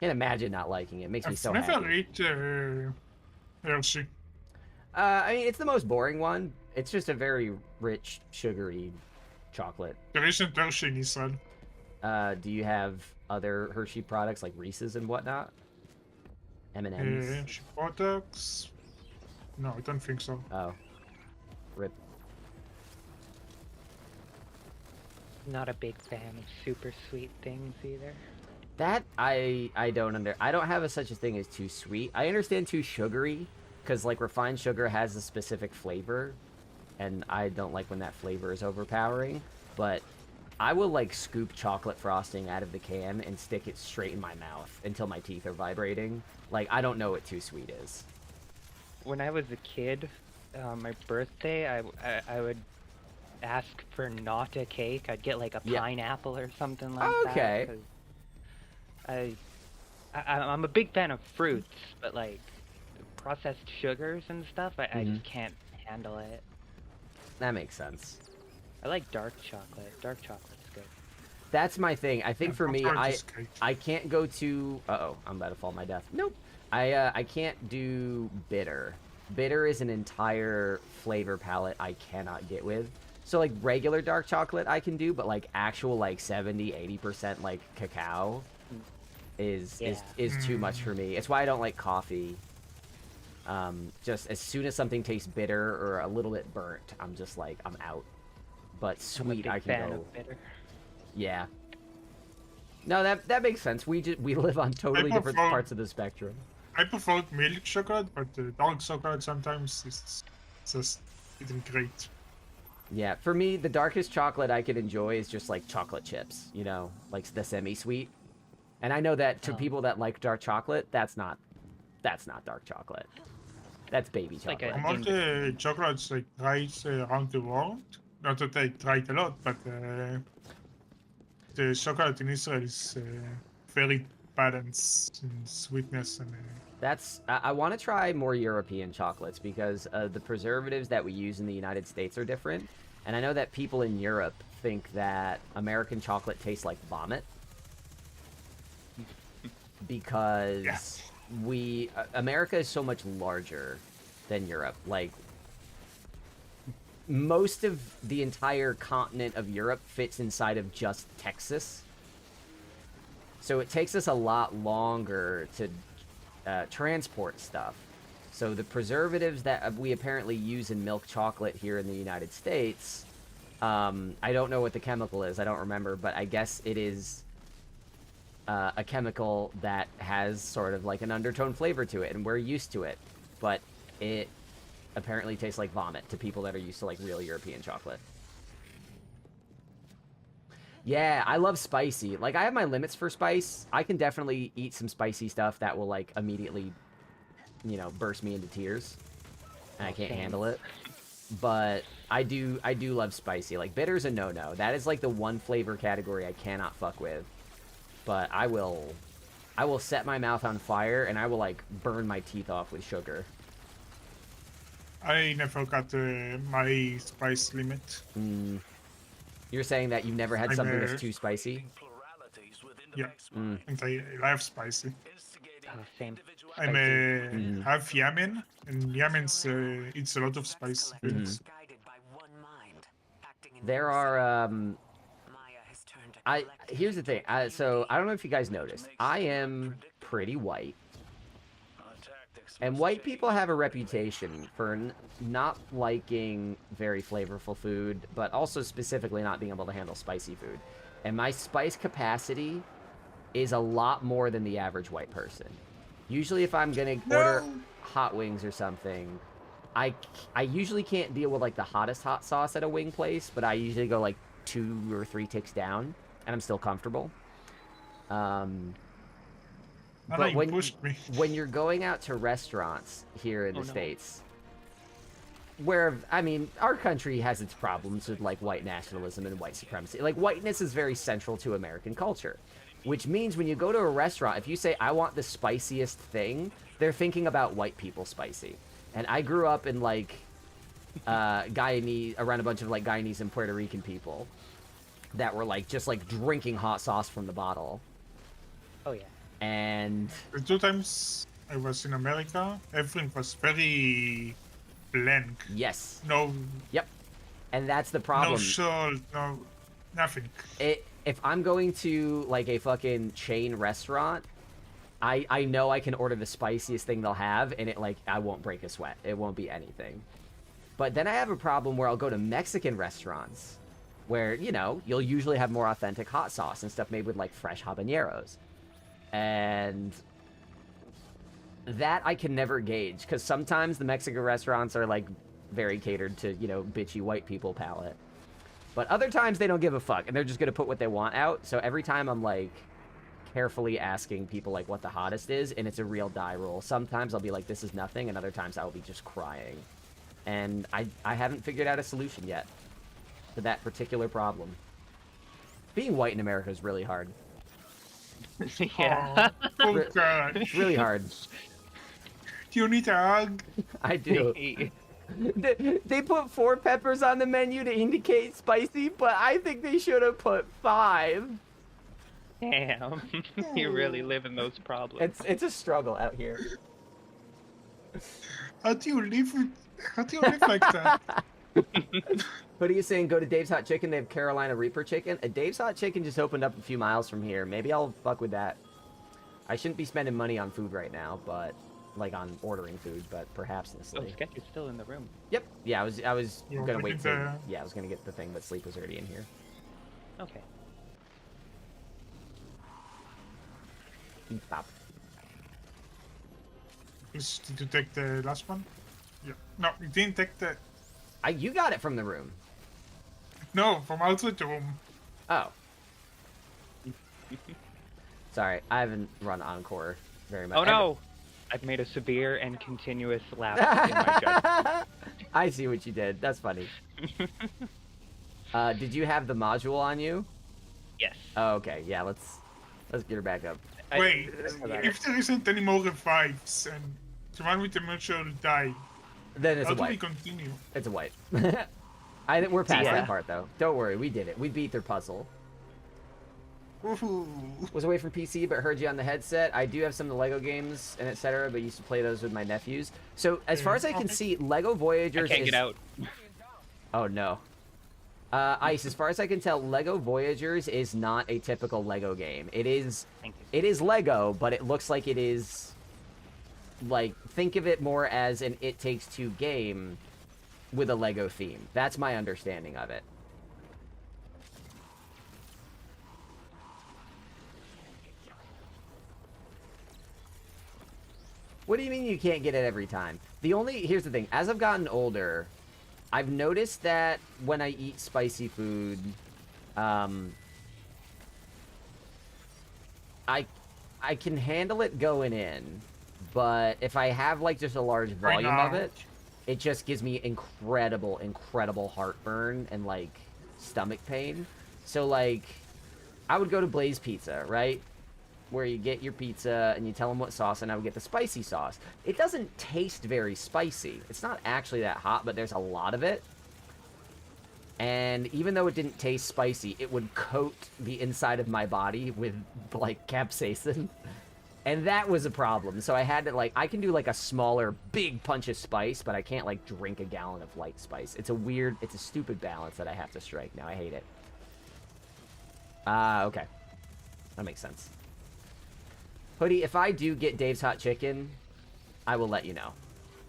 Can't imagine not liking it. Makes me I've so never happy. eaten Hershey. I mean, it's the most boring one. It's just a very rich, sugary chocolate. There isn't Hershey in Israel. Do you have other Hershey products like Reese's and whatnot? M&M's. Hershey products? No, I don't think so. Oh, rip. Not a big fan of super sweet things either. That I don't I don't have such a thing as too sweet. I understand too sugary, because like refined sugar has a specific flavor, and I don't like when that flavor is overpowering. But I will like scoop chocolate frosting out of the can and stick it straight in my mouth until my teeth are vibrating. Like, I don't know what too sweet is. When I was a kid, my birthday, I would ask for not a cake. I'd get like a Yeah. pineapple or something like Okay. that. 'Cause I'm a big fan of fruits, but like processed sugars and stuff, I just can't handle it. That makes sense. I like dark chocolate. Dark chocolate's good. That's my thing. I think Yeah, for me, I'll try I this cake. I can't go to. Uh-oh, I'm about to fall to my death. Nope. I can't do bitter. Bitter is an entire flavor palette I cannot get with. So like regular dark chocolate I can do, but like actual like 70-80% like cacao is too much for me. It's why I don't like coffee. Just as soon as something tastes bitter or a little bit burnt, I'm just like I'm out. But I'm a sweet big I can fan go. of bitter. Yeah. No, that makes sense. We live on totally different prefer- parts of the spectrum. I prefer milk chocolate, but dark chocolate sometimes is just isn't great. Yeah, for me, the darkest chocolate I could enjoy is just like chocolate chips, you know, like the semi-sweet. And I know that to people that like dark chocolate, that's not dark chocolate. That's baby like chocolate. a- All the chocolates I tried around the world, not that I tried a lot, but the chocolate in Israel is very balanced in sweetness and I want to try more European chocolates because the preservatives that we use in the United States are different. And I know that people in Europe think that American chocolate tastes like vomit because America is so much larger than Europe. Like, most of the entire continent of Europe fits inside of just Texas. So it takes us a lot longer to transport stuff. So the preservatives that we apparently use in milk chocolate here in the United States, I don't know what the chemical is. I don't remember, but I guess it is a chemical that has sort of like an undertone flavor to it, and we're used to it. But it apparently tastes like vomit to people that are used to like real European chocolate. Yeah, I love spicy. Like, I have my limits for spice. I can definitely eat some spicy stuff that will, like, immediately, you know, burst me into tears. And I can't handle it. But I do love spicy. Like, bitter's a no-no. That is, like, the one flavor category I cannot fuck with. But I will set my mouth on fire, and I will, like, burn my teeth off with sugar. I never got my spice limit. You're saying that you've never had I'm something a- that's too spicy? Pluralities within the Yeah. base mind, And I love spicy. instigating Same. individual I'm Spicy. half Yemen, and Yemen's eats a lot of spice things. Guided by one mind, acting in There unison. are, Maya has turned a collective here's the thing. into So I don't know unity. if you guys noticed. I am pretty white. tactics. And must white change. people have a reputation for not liking very flavorful food, but also specifically not being able to handle spicy food. And my spice capacity is a lot more than the average white person. Usually if I'm going to order hot wings or something, I usually can't deal with like the hottest hot sauce at a wing place, but I usually go like 2 or 3 ticks down, and I'm still comfortable. But Nana pushed me. when you're going out to restaurants here in the Oh, no. States, where, I mean, our country has its problems with, like, white nationalism and white supremacy. Like, whiteness is very central to American culture, which means when you go to a restaurant, if you say, I want the spiciest thing, they're thinking about white people spicy. And I grew up in, like, around a bunch of, like, Guyanese and Puerto Rican people that were, like, just, like, drinking hot sauce from the bottle. Oh yeah. And The 2 times I was in America, everything was very blank. yes, No, yep. And that's the no problem. salt, no nothing. If I'm going to, like, a fucking chain restaurant, I know I can order the spiciest thing they'll have, and it, like, I won't break a sweat. It won't be anything. But then I have a problem where I'll go to Mexican restaurants, where, you know, you'll usually have more authentic hot sauce and stuff made with, like, fresh habaneros. And that I can never gauge, because sometimes the Mexican restaurants are, like, very catered to, you know, bitchy white people palate. But other times they don't give a fuck, and they're just gonna put what they want out. So every time I'm like carefully asking people like what the hottest is, and it's a real die roll. Sometimes I'll be like, this is nothing, and other times I'll be just crying. And I haven't figured out a solution yet to that particular problem. Being white in America is really hard. Yeah. Oh god. It's really hard. You need a hug. I do. They put 4 peppers on the menu to indicate spicy, but I think they should have put 5. Damn. You really live in those problems. It's a struggle out here. How do you live like that? What are you saying? Go to Dave's Hot Chicken. They have Carolina Reaper chicken. Dave's Hot Chicken just opened up a few miles from here. Maybe I'll fuck with that. I shouldn't be spending money on food right now, but like on ordering food, but perhaps in the Oh, sleep. Cketch is still in the room. Yep. Yeah, I was You're gonna looking wait for. there. Yeah, I was gonna get the thing, but Sleep was already in here. Okay. Bop. Did you take the last one? Yeah. No, you didn't take the... You got it from the room. No, from outside the room. Oh. Sorry, I haven't run Encore very much. Oh no! I've made a severe and continuous lapse in my judgment. I see what you did. That's funny. Did you have the module on you? Yes. Oh, okay. Yeah, let's get her back up. Wait, if there isn't any more revives and the one with the mutual die, Then it's how a do we wipe. continue? It's a wipe. I think we're past Yeah. that part though. Don't worry, we did it. We beat their puzzle. Woohoo. Was away from PC, but heard you on the headset. I do have some of the Lego games and etc., but used to play those with my nephews. So as far as I can see, Lego I Voyagers can't is... get out. Oh no. Ice, as far as I can tell, Lego Voyagers is not a typical Lego game. It is Thank you. it is Lego, but it looks like it is like think of it more as an It Takes Two game with a Lego theme. That's my understanding of it. What do you mean you can't get it every time? Here's the thing, as I've gotten older, I've noticed that when I eat spicy food, I can handle it going in, but if I have like just a large volume of it, it just gives me incredible heartburn and like stomach pain. So like, I would go to Blaze Pizza, right? Where you get your pizza and you tell them what sauce, and I would get the spicy sauce. It doesn't taste very spicy. It's not actually that hot, but there's a lot of it. And even though it didn't taste spicy, it would coat the inside of my body with like capsaicin. And that was a problem. So I had to like, I can do like a smaller, big punch of spice, but I can't like drink a gallon of light spice. It's a stupid balance that I have to strike now. I hate it. Okay. That makes sense. Hoodie, if I do get Dave's Hot Chicken, I will let you know.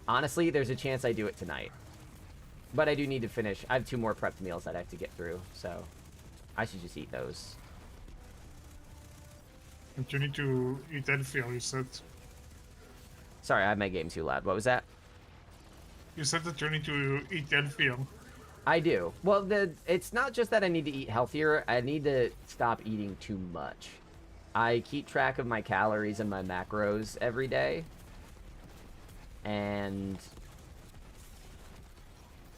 Honestly, there's a chance I do it tonight. But I do need to finish. I have 2 more prepped meals that I have to get through, so I should just eat those. You need to eat healthier, you said. Sorry, I have my game too loud. What was that? You said that you need to eat healthier. I do. Well, it's not just that I need to eat healthier. I need to stop eating too much. I keep track of my calories and my macros every day. And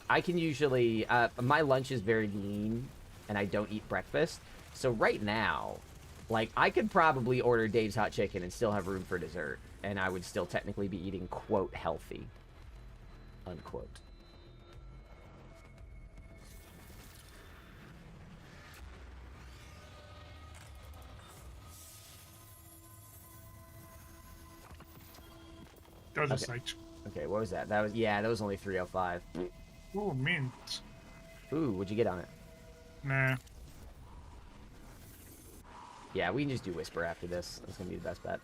I can usually... my lunch is very lean, and I don't eat breakfast. So right now, like, I could probably order Dave's Hot Chicken and still have room for dessert. And I would still technically be eating, quote, healthy. Unquote. That was Okay. a sight. Okay, what was that? That was only 305. Oh, mint. Ooh, what'd you get on it? Nah. Yeah, we can just do Whisper after this. That's gonna be the best bet.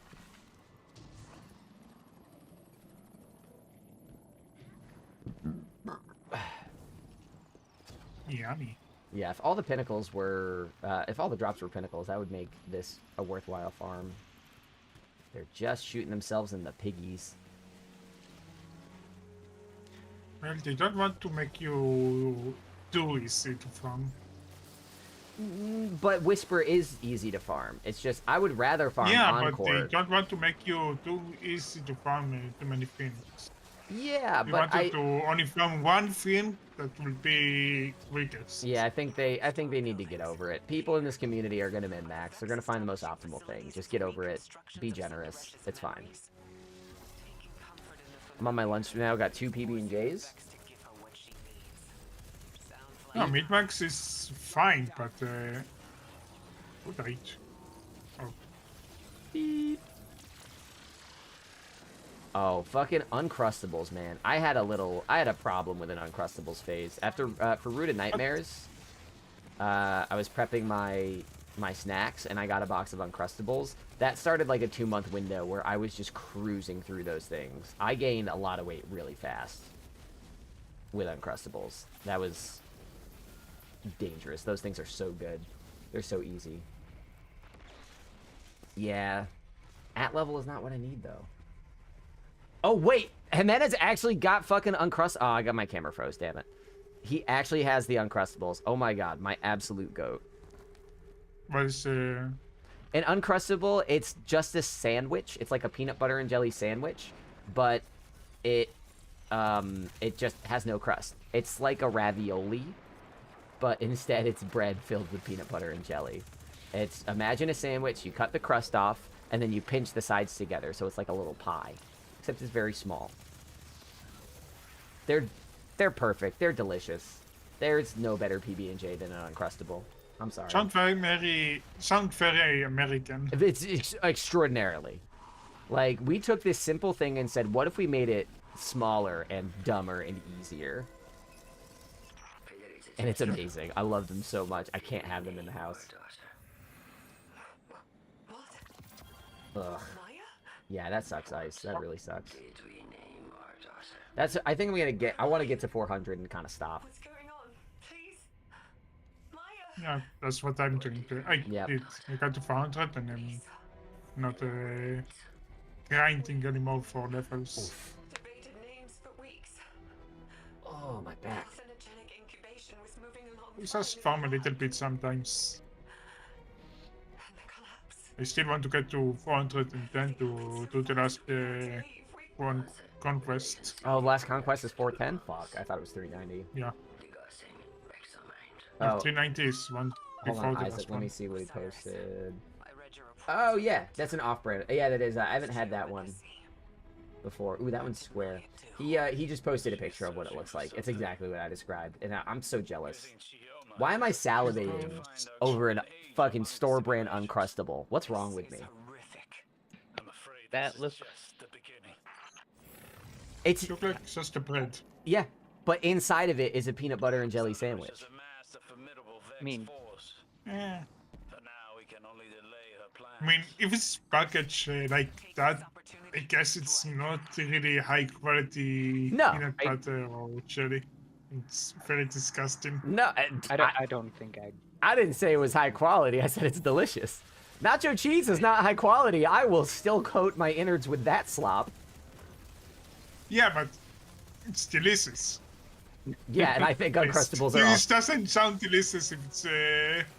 Yummy. Yeah, if all the pinnacles were... if all the drops were pinnacles, that would make this a worthwhile farm. They're just shooting themselves in the piggies. Well, they don't want to make you do easy to farm. But Whisper is easy to farm. It's just I would rather farm Yeah, but Encore. they don't want to make you too easy to farm too many things. Yeah, You but wanted to only farm one thing that will be weakest. yeah, I think they need to get over it. People in this community are gonna min max. They're gonna find the most optimal thing. Just get over it. Be generous. It's fine. I'm on my lunch now. Got 2 PB&Js. No, mid-max is fine, but good age. Oh, Beep. Oh, fucking Uncrustables, man. I had a problem with an Uncrustables phase. After, for Rooted Nightmares, I was prepping my snacks, and I got a box of Uncrustables. That started like a 2-month window where I was just cruising through those things. I gained a lot of weight really fast with Uncrustables. That was dangerous. Those things are so good. They're so easy. Yeah. At level is not what I need, though. Oh, wait. Jimenez actually got fucking Uncrust... Oh, I got my camera froze, damn it. He actually has the Uncrustables. Oh my god, my absolute goat. what is An Uncrustable, it's just a sandwich. It's like a peanut butter and jelly sandwich, but it just has no crust. It's like a ravioli, but instead it's bread filled with peanut butter and jelly. It's, imagine a sandwich, you cut the crust off, and then you pinch the sides together, so it's like a little pie. Except it's very small. They're perfect. They're delicious. There's no better PB&J than an Uncrustable. I'm sorry. sound very American. It's extraordinarily. Like, we took this simple thing and said, what if we made it smaller and dumber and easier? And it's amazing. I love them so much. I can't have them in the house. Ugh. Yeah, that sucks, Ice. That really sucks. That's. I think I'm gonna get. I want to get to 400 and kind of stop. What's going on? Please? Maya! Yeah, that's what I'm doing. I Yep. did. I got to 400 and I'm not grinding anymore for levels. Oof. Debated names for weeks. Oh, my back. Carcinogenic incubation was moving along. We just farm a little bit sometimes. And the collapse. I still want to get to 410 to do the last one conquest. Oh, last conquest is 410. Fuck, I thought it was 390. Yeah. Oh, 390 is one hold before on, the Isaac. last Let me one. see what he posted. I read your report. Oh yeah, that's an off-brand. Yeah, that is. I haven't had that one before. Ooh, that one's square. He just posted a picture of what it looks like. It's exactly what I described, and I'm so jealous. Why am I salivating over a fucking store brand Uncrustable? What's wrong with me? That looks It's Look like just the bread. yeah, but inside of it is a peanut butter and jelly sandwich. I mean, Yeah. I mean, if it's packaged like that, I guess it's not really high quality No, peanut butter or jelly. It's very disgusting. No, I don't think I didn't say it was high quality. I said it's delicious. Nacho cheese is not high quality. I will still coat my innards with that slop. Yeah, but it's delicious. Yeah, and I think Uncrustables are This awesome. doesn't sound delicious if it's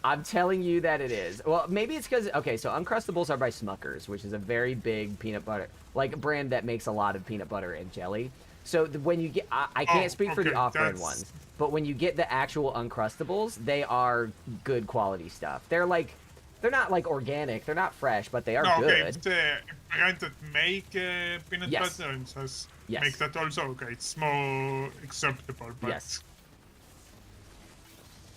I'm telling you that it is. Well, maybe it's because, okay, so Uncrustables are by Smuckers, which is a very big peanut butter, like a brand that makes a lot of peanut butter and jelly. So when you get, I can't Oh, speak for the okay, off-brand that's- ones, but when you get the actual Uncrustables, they are good quality stuff. They're like, they're not like organic, they're not fresh, but they are no, okay, good. it's the brand that make peanut Yes. butter and says Yes. make that also okay. It's more acceptable, but Yes.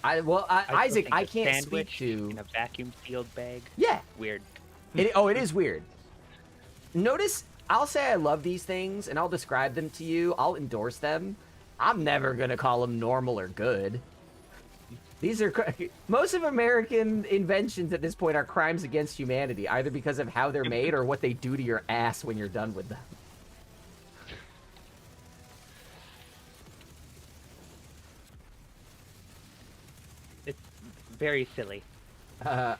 still Isaac, think I a can't speak sandwich to. in a vacuum sealed bag. Yeah. Weird. It is weird. Notice, I'll say I love these things, and I'll describe them to you. I'll endorse them. I'm never gonna call them normal or good. These are most of American inventions at this point are crimes against humanity, either because of how they're made or what they do to your ass when you're done with them. It's very silly.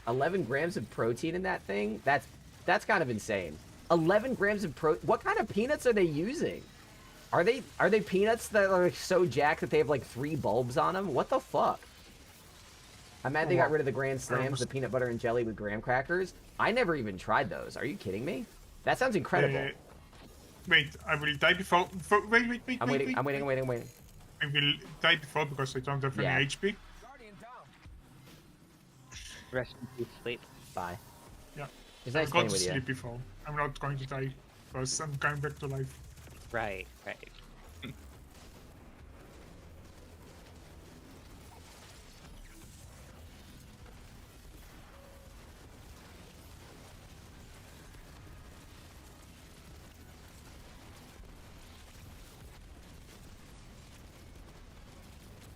11 grams of protein in that thing? That's kind of insane. 11 grams of What kind of peanuts are they using? Are they peanuts that are so jacked that they have like 3 bulbs on them? What the fuck? I'm mad they got rid of the Grand Slams, the peanut butter and jelly with graham crackers. I never even tried those. Are you kidding me? That sounds incredible. Wait, I will die before. Wait. I'm waiting. I'm waiting. I will die before because I don't have any HP. Rest in peace, sleep. Bye. Yeah. It's I nice got playing to with you. sleep before. I'm not going to die because I'm coming back to life. Right.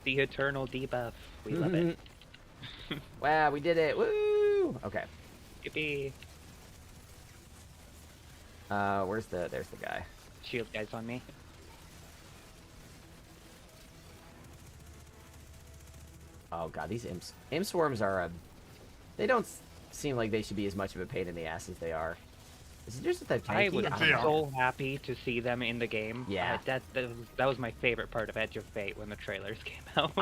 The eternal debuff. We love it. Wow, we did it. Woo! Okay. Yippee. There's the guy. Shield guys on me. Oh god, these imps. Imp swarms are they don't seem like they should be as much of a pain in the ass as they are. Is it just that they're I tanky? was I don't know. so happy to see them in the game. Yeah. That was my favorite part of Edge of Fate when the trailers came out.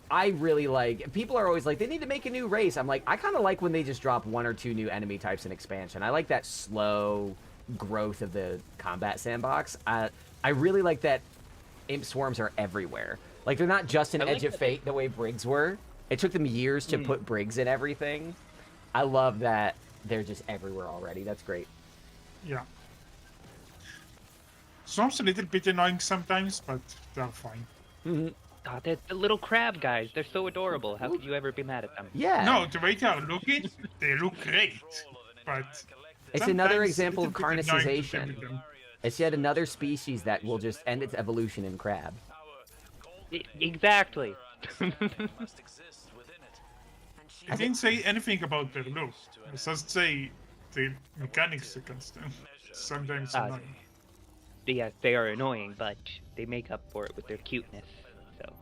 I really like. People are always like, they need to make a new race. I'm like, I kind of like when they just drop 1 or 2 new enemy types in expansion. I like that slow growth of the combat sandbox. I really like that imp swarms are everywhere. Like, they're not just in I like Edge of that Fate the way Briggs were. It took them years to put Briggs in everything. I love that they're just everywhere already. That's great. Yeah. Swarm's a little bit annoying sometimes, but they're fine. God, they're the little crab guys. They're so adorable. How could you ever be mad at them? Yeah. No, the way they are looking, they look great. But It's another sometimes example of a little bit annoying to carnicization. deal with them. It's yet another species that will just end its evolution in crab. Exactly. Must exist within it. I didn't say anything about their look. I just say the mechanics against them. Sometimes annoying. Yeah, they are annoying, but they make up for it with their cuteness. So.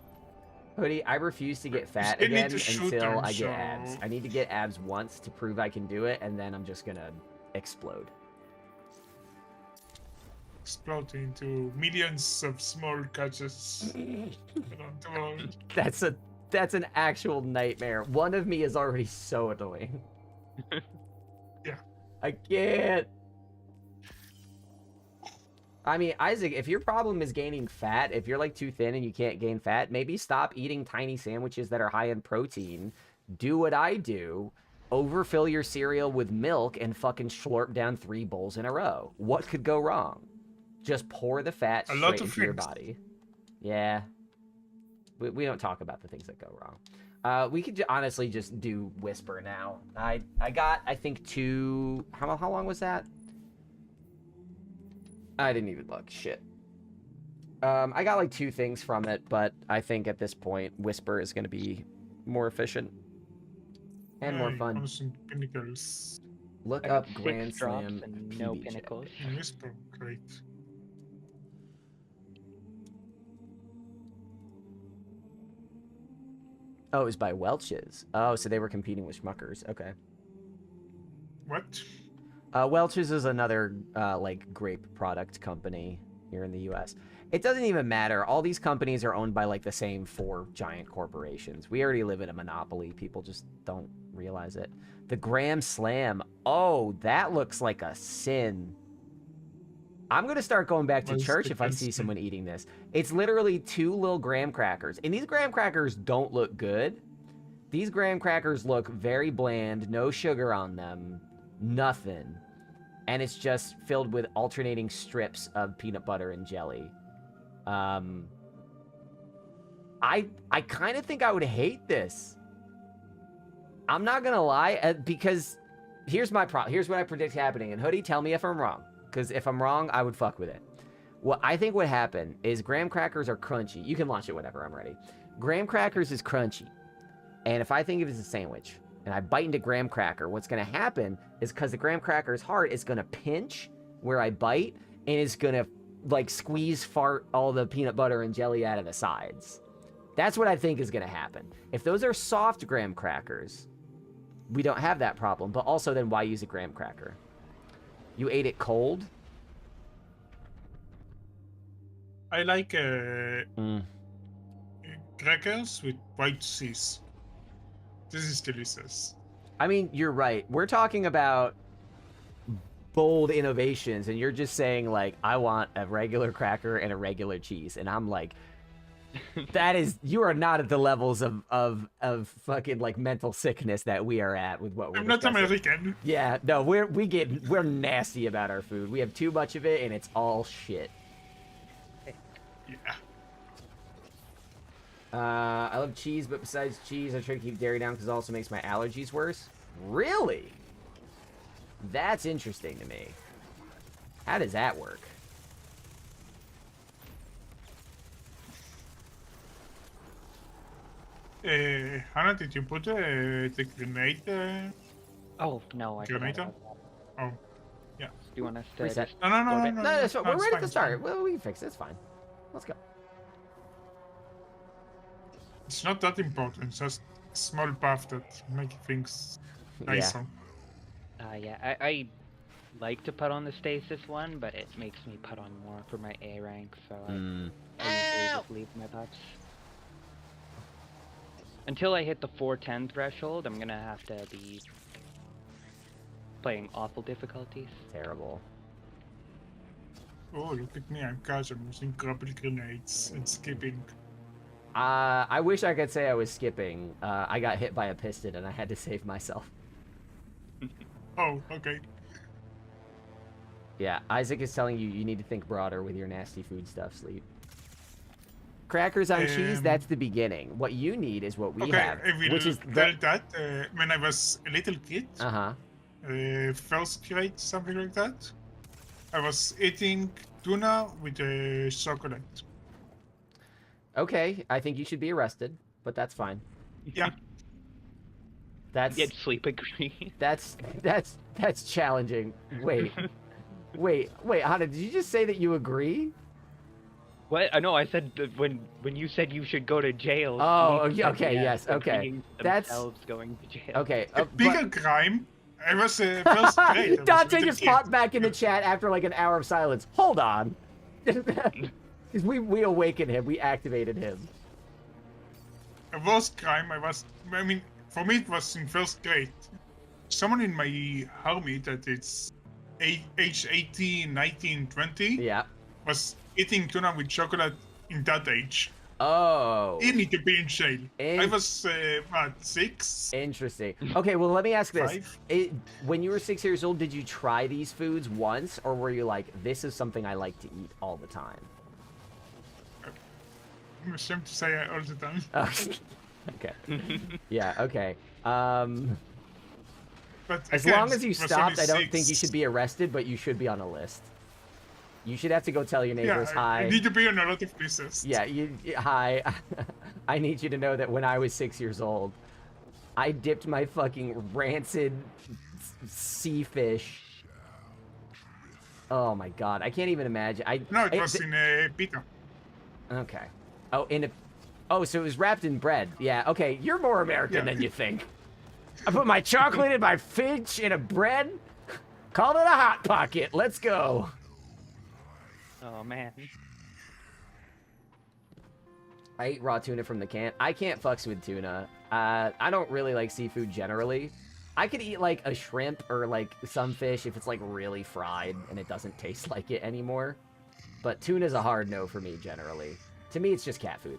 Hoodie, I refuse to get fat They need again to shoot until them, I get so- abs. I need to get abs once to prove I can do it, and then I'm just gonna explode. Explode into millions of small catches around the world. That's an actual nightmare. One of me is already so annoying. Yeah. I can't. I mean, Isaac, if your problem is gaining fat, if you're like too thin and you can't gain fat, maybe stop eating tiny sandwiches that are high in protein. Do what I do. Overfill your cereal with milk and fucking slurp down 3 bowls in a row. What could go wrong? Just pour the fat A lot straight of into your things. body. Yeah. We don't talk about the things that go wrong. We could honestly just do Whisper now. I got, I think, 2... How long was that? I didn't even look. Shit. I got like 2 things from it, but I think at this point, Whisper is going to be more efficient and more fun. Constant pinnacles. Look I got up 6 Grand drops Slam and no PBJ. pinnacles. Whisper, great. Oh, it was by Welch's. Oh, so they were competing with Schmuckers. Okay. What? Welch's is another like grape product company here in the U.S. It doesn't even matter. All these companies are owned by like the same 4 giant corporations. We already live in a monopoly. People just don't realize it. The Graham Slam. Oh, that looks like a sin. I'm going to start going back to What is church the if I see Graham someone eating this. It's literally 2 little graham crackers. And these graham crackers don't look good. These graham crackers look very bland. No sugar on them. Nothing. And it's just filled with alternating strips of peanut butter and jelly. I kind of think I would hate this. I'm not gonna lie, because here's my problem. Here's what I predict happening. And Hoodie, tell me if I'm wrong. Because if I'm wrong, I would fuck with it. What I think would happen is graham crackers are crunchy. You can launch it whenever I'm ready. Graham crackers is crunchy. And if I think of it as a sandwich, and I bite into graham cracker, what's going to happen is because the graham cracker is hard, it's going to pinch where I bite, and it's going to like squeeze fart all the peanut butter and jelly out of the sides. That's what I think is going to happen. If those are soft graham crackers, we don't have that problem. But also then why use a graham cracker? You ate it cold? I like crackers with white cheese. This is delicious. I mean, you're right. We're talking about bold innovations, and you're just saying, like, I want a regular cracker and a regular cheese. And I'm like, that is, you are not at the levels of fucking, like, mental sickness that we are at with what we're I'm not discussing. American. Yeah, no, we're nasty about our food. We have too much of it, and it's all shit. Yeah. I love cheese, but besides cheese, I try to keep dairy down because it also makes my allergies worse. Really? That's interesting to me. How does that work? Hannah, did you put the grenade? Oh no, I forgot Grenade? about that. Oh, Do you want us to Reset. just no, no, no, go no, back? no. No, that's fine. We're it's ready fine, to it's start. fine. Well, we can fix it. It's fine. Let's go. It's not that important. Just small buff that make things nicer. Yeah, I like to put on the stasis one, but it makes me put on more for my A rank, so I usually just leave my buffs. Until I hit the 410 threshold, I'm gonna have to be playing awful difficulties. Terrible. Oh, look at me! I'm casual using grapple grenades and skipping. I wish I could say I was skipping. I got hit by a piston and I had to save myself. Oh, okay. Yeah, Isaac is telling you you need to think broader with your nasty food stuff, Sleep. Crackers on cheese, that's the beginning. What you need is what we Okay, have, I will which is tell that when I was a little kid, first grade, something like that, I was eating tuna with chocolate. Okay, I think you should be arrested, but that's fine. Yeah. That's Get sleep agree. that's challenging. Wait, Hana, did you just say that you agree? What? I know. I said that when you said you should go to jail. Oh, Sleep said okay, yes, okay. agreeing to That's- themselves going to jail. Okay, A bigger crime. I was first grade. I was a Dante little just kid. popped back in the chat after like an hour of silence. Hold on. Because we awakened him. We activated him. A worst crime. I mean, for me it was in first grade. Someone in my army that it's age 18, 19, 20 Yeah. was eating tuna with chocolate in that age. Oh. He need to be in jail. I In- was, 6? Interesting. Okay, well, let me ask this. 5? When you were 6 years old, did you try these foods once, or were you like, this is something I like to eat all the time? I'm ashamed to say all the time. Okay. Yeah, okay. But As again, long as you it was stopped, only I don't think you 6. should be arrested, but you should be on a list. You should have to go tell your neighbors, Yeah, I hi. need to be on a lot of places. Yeah, hi. I need you to know that when I was 6 years old, I dipped my fucking rancid sea fish. Oh my god, I can't even imagine. No, it was in a pita. Okay. Oh, so it was wrapped in bread. Yeah, okay, you're more American than you think. I put my chocolate and my fish in a bread, called it a Hot Pocket. Let's go. Oh man. I eat raw tuna from the can. I can't fucks with tuna. I don't really like seafood generally. I could eat like a shrimp or like some fish if it's like really fried and it doesn't taste like it anymore. But tuna's a hard no for me generally. To me, it's just cat food.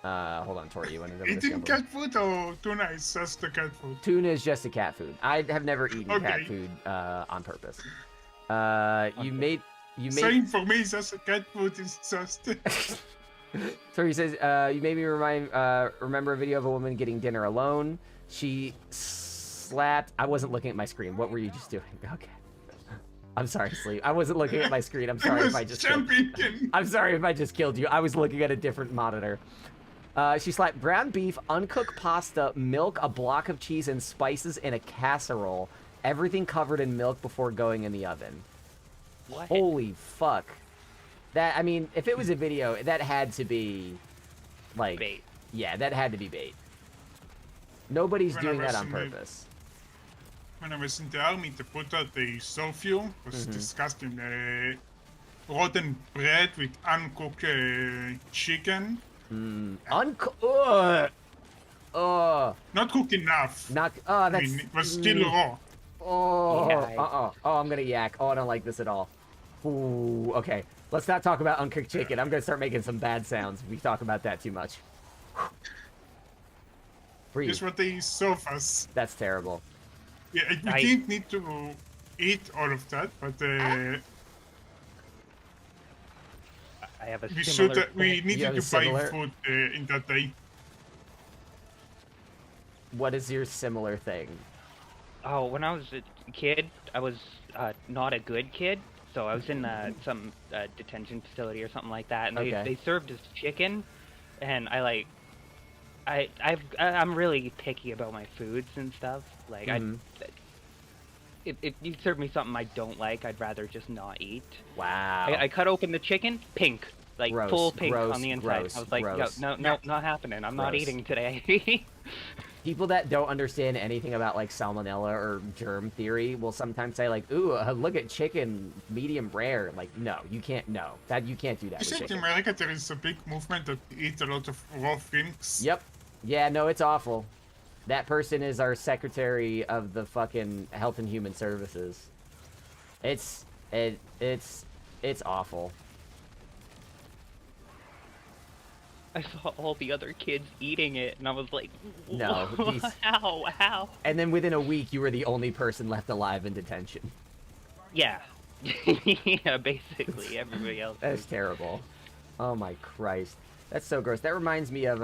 Hold on, Tori, you want to Eating cat food or tuna is just the cat food? Tuna is just a cat food. I have never eaten cat Okay. food on purpose. You made Same for me, just a cat food is just... Tori says, you made me remember a video of a woman getting dinner alone. She slapped... I wasn't looking at my screen. What were you just doing? Okay. I'm sorry, Sleep. I wasn't looking at my screen. I'm sorry if I just killed you. I'm sorry if I just killed you. I was looking at a different monitor. She slapped ground beef, uncooked pasta, milk, a block of cheese, and spices in a casserole. Everything covered in milk before going in the oven. What? Holy fuck. That, I mean, if it was a video, that had to be, like... Bait. Yeah, that had to be bait. Nobody's When I doing that was on in the- purpose. When I was in the army, the put out the sofu was disgusting. Rotten bread with uncooked chicken. Ugh. Oh, Not cooked enough. not. Oh, I that's. mean, it was still raw. Oh, Yeah, Oh, I'm gonna yak. Oh, I don't like this at all. Ooh, okay. Let's not talk about uncooked chicken. I'm gonna start making some bad sounds if we talk about that too much. Breathe. Just what they serve us. That's terrible. Yeah, we didn't need to eat all of that, but I have a we similar. should. We You needed have a to buy similar- food in that day. What is your similar thing? Oh, when I was a kid, I was not a good kid, so I was in some detention facility or something like that, and Okay. they served us chicken, and I'm really picky about my foods and stuff. Like Mhm. if you serve me something I don't like, I'd rather just not eat. Wow. I cut open the chicken, pink, like Gross, full pink gross, on the inside. gross, I was like, gross. no, not happening. I'm not Gross. eating today. People that don't understand anything about like salmonella or germ theory will sometimes say like, "Ooh, look at chicken, medium rare." Like, no, you can't. No, that you can't do that You with think in chicken. America there is a big movement that eat a lot of raw things? Yep. Yeah, no, it's awful. That person is our secretary of the fucking Health and Human Services. It's awful. I saw all the other kids eating it, and I was like, No, these- how? And then within a week, you were the only person left alive in detention. Yeah. Yeah, basically, everybody else. That's terrible. Oh my Christ. That's so gross. That reminds me of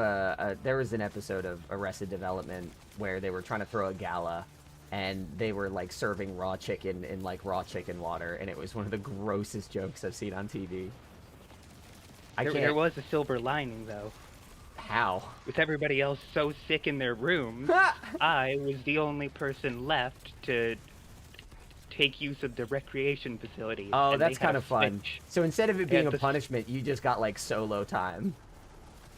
there was an episode of Arrested Development where they were trying to throw a gala and they were like serving raw chicken in like raw chicken water, and it was one of the grossest jokes I've seen on TV. There was a silver lining, though. How? With everybody else so sick in their rooms, I was the only person left to take use of the recreation facilities. Oh, and they that's had kind a of fun. switch. So instead of it They being had a the- punishment, you just got like solo time.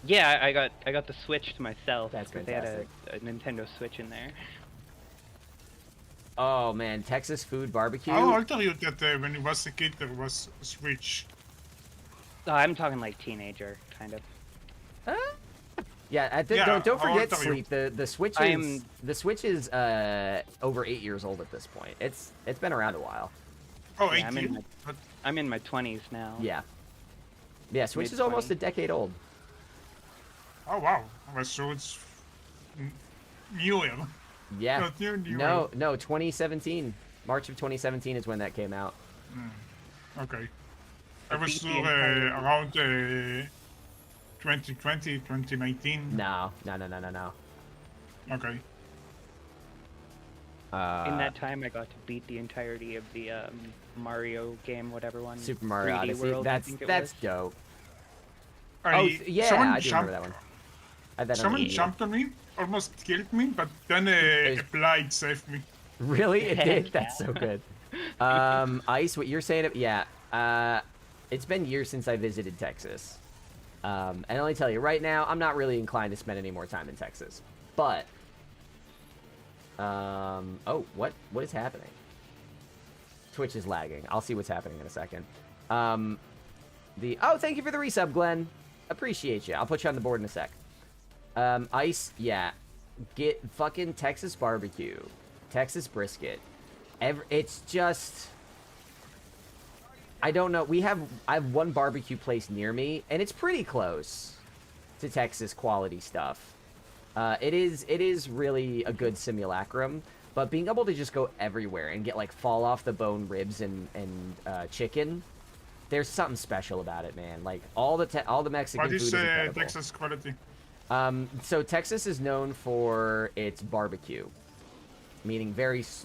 Yeah, I got the Switch to myself. That's 'cause they had fantastic. a Nintendo Switch in there. Oh man, Texas food barbecue. I'll alter you that when you was a kid there was a Switch. Oh, I'm talking like teenager, kind of. Yeah, Yeah, don't how forget old are you? sleep. The Switch is I'm- the Switch is over 8 years old at this point. It's been around a while. Oh, Yeah, 18? But I'm in my 20s now. Yeah. Yeah, Switch is almost a Mid-20s. decade old. oh wow, so it's newer. Yeah. Not newer. No, 2017. March of 2017 is when that came out. Okay. I I was think the sure entire- around 2020, 2019. No. Okay. In that time, I got to beat the entirety of the Mario game, whatever one. Super Mario 3D Odyssey. World, I That's think it that's was. dope. Someone I do jumped, remember that one. I had that on Someone the Wii U. jumped on me, almost killed me, but then was- Applied saved me. Really? It did? Heck That's yeah. so good. Ice, what you're saying, yeah. It's been years since I visited Texas. And let me tell you, right now, I'm not really inclined to spend any more time in Texas. But, oh, what is happening? Twitch is lagging. I'll see what's happening in a second. Oh, thank you for the resub, Glenn. Appreciate you. I'll put you on the board in a sec. Ice, yeah. Get fucking Texas barbecue. Texas brisket. It's just... I don't know. I have one barbecue place near me, and it's pretty close to Texas quality stuff. It is really a good simulacrum, but being able to just go everywhere and get like fall off the bone ribs and chicken, there's something special about it, man. Like all the Mexican What food is is incredible. Texas quality? So Texas is known for its barbecue, meaning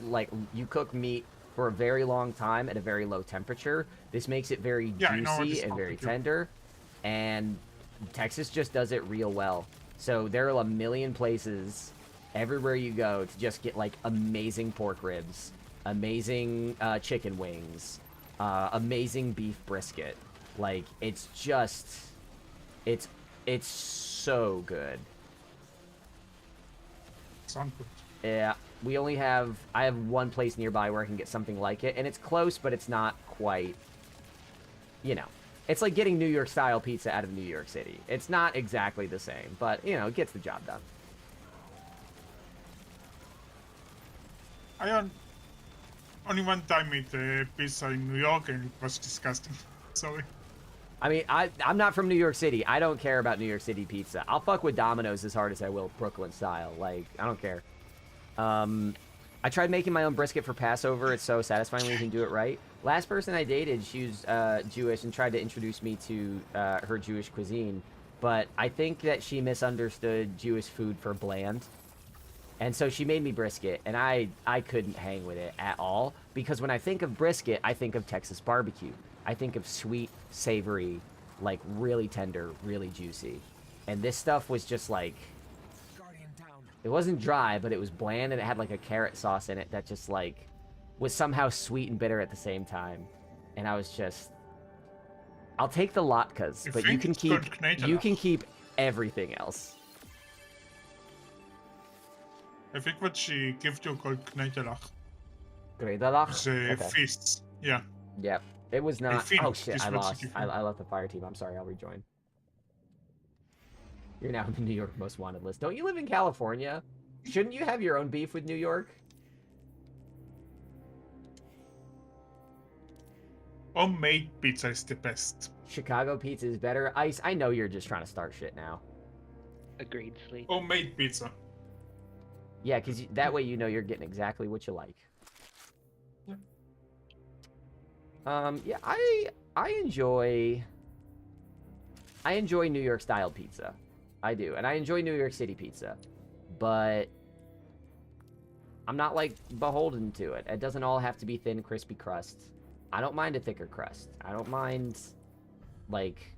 like you cook meat for a very long time at a very low temperature. This makes it very Yeah, I know what juicy this and very barbecue. tender, and Texas just does it real well. So there are a million places everywhere you go to just get like amazing pork ribs, amazing chicken wings, amazing beef brisket. Like it's so good. Sound good. Yeah, I have one place nearby where I can get something like it, and it's close, but it's not quite, it's like getting New York style pizza out of New York City. It's not exactly the same, but it gets the job done. I only one time ate pizza in New York and it was disgusting. Sorry. I mean, I'm not from New York City. I don't care about New York City pizza. I'll fuck with Domino's as hard as I will Brooklyn style. Like, I don't care. I tried making my own brisket for Passover. It's so satisfying when you can do it right. Last person I dated, she was Jewish and tried to introduce me to her Jewish cuisine. But I think that she misunderstood Jewish food for bland. And so she made me brisket, and I couldn't hang with it at all. Because when I think of brisket, I think of Texas barbecue. I think of sweet, savory, like really tender, really juicy. And this stuff was just like... Guardian down. It wasn't dry, but it was bland, and it had like a carrot sauce in it that just like was somehow sweet and bitter at the same time. And I was just... I'll take the latkes, but you can keep everything else. I think what she gives you called kneitelach. Gredalach? It's Okay. fists. Yeah. Yep. It was not... think Oh shit, this I was lost. different. I left the fire team. I'm sorry, I'll rejoin. You're now on the New York most wanted list. Don't you live in California? Shouldn't you have your own beef with New York? Homemade pizza is the best. Chicago pizza is better. Ice, I know you're just trying to start shit now. Agreed, Sleep. Homemade pizza. Yeah, because that way you know you're getting exactly what you like. Yeah, I enjoy New York style pizza. I do, and I enjoy New York City pizza, but I'm not like beholden to it. It doesn't all have to be thin, crispy crust. I don't mind a thicker crust. I don't mind, like,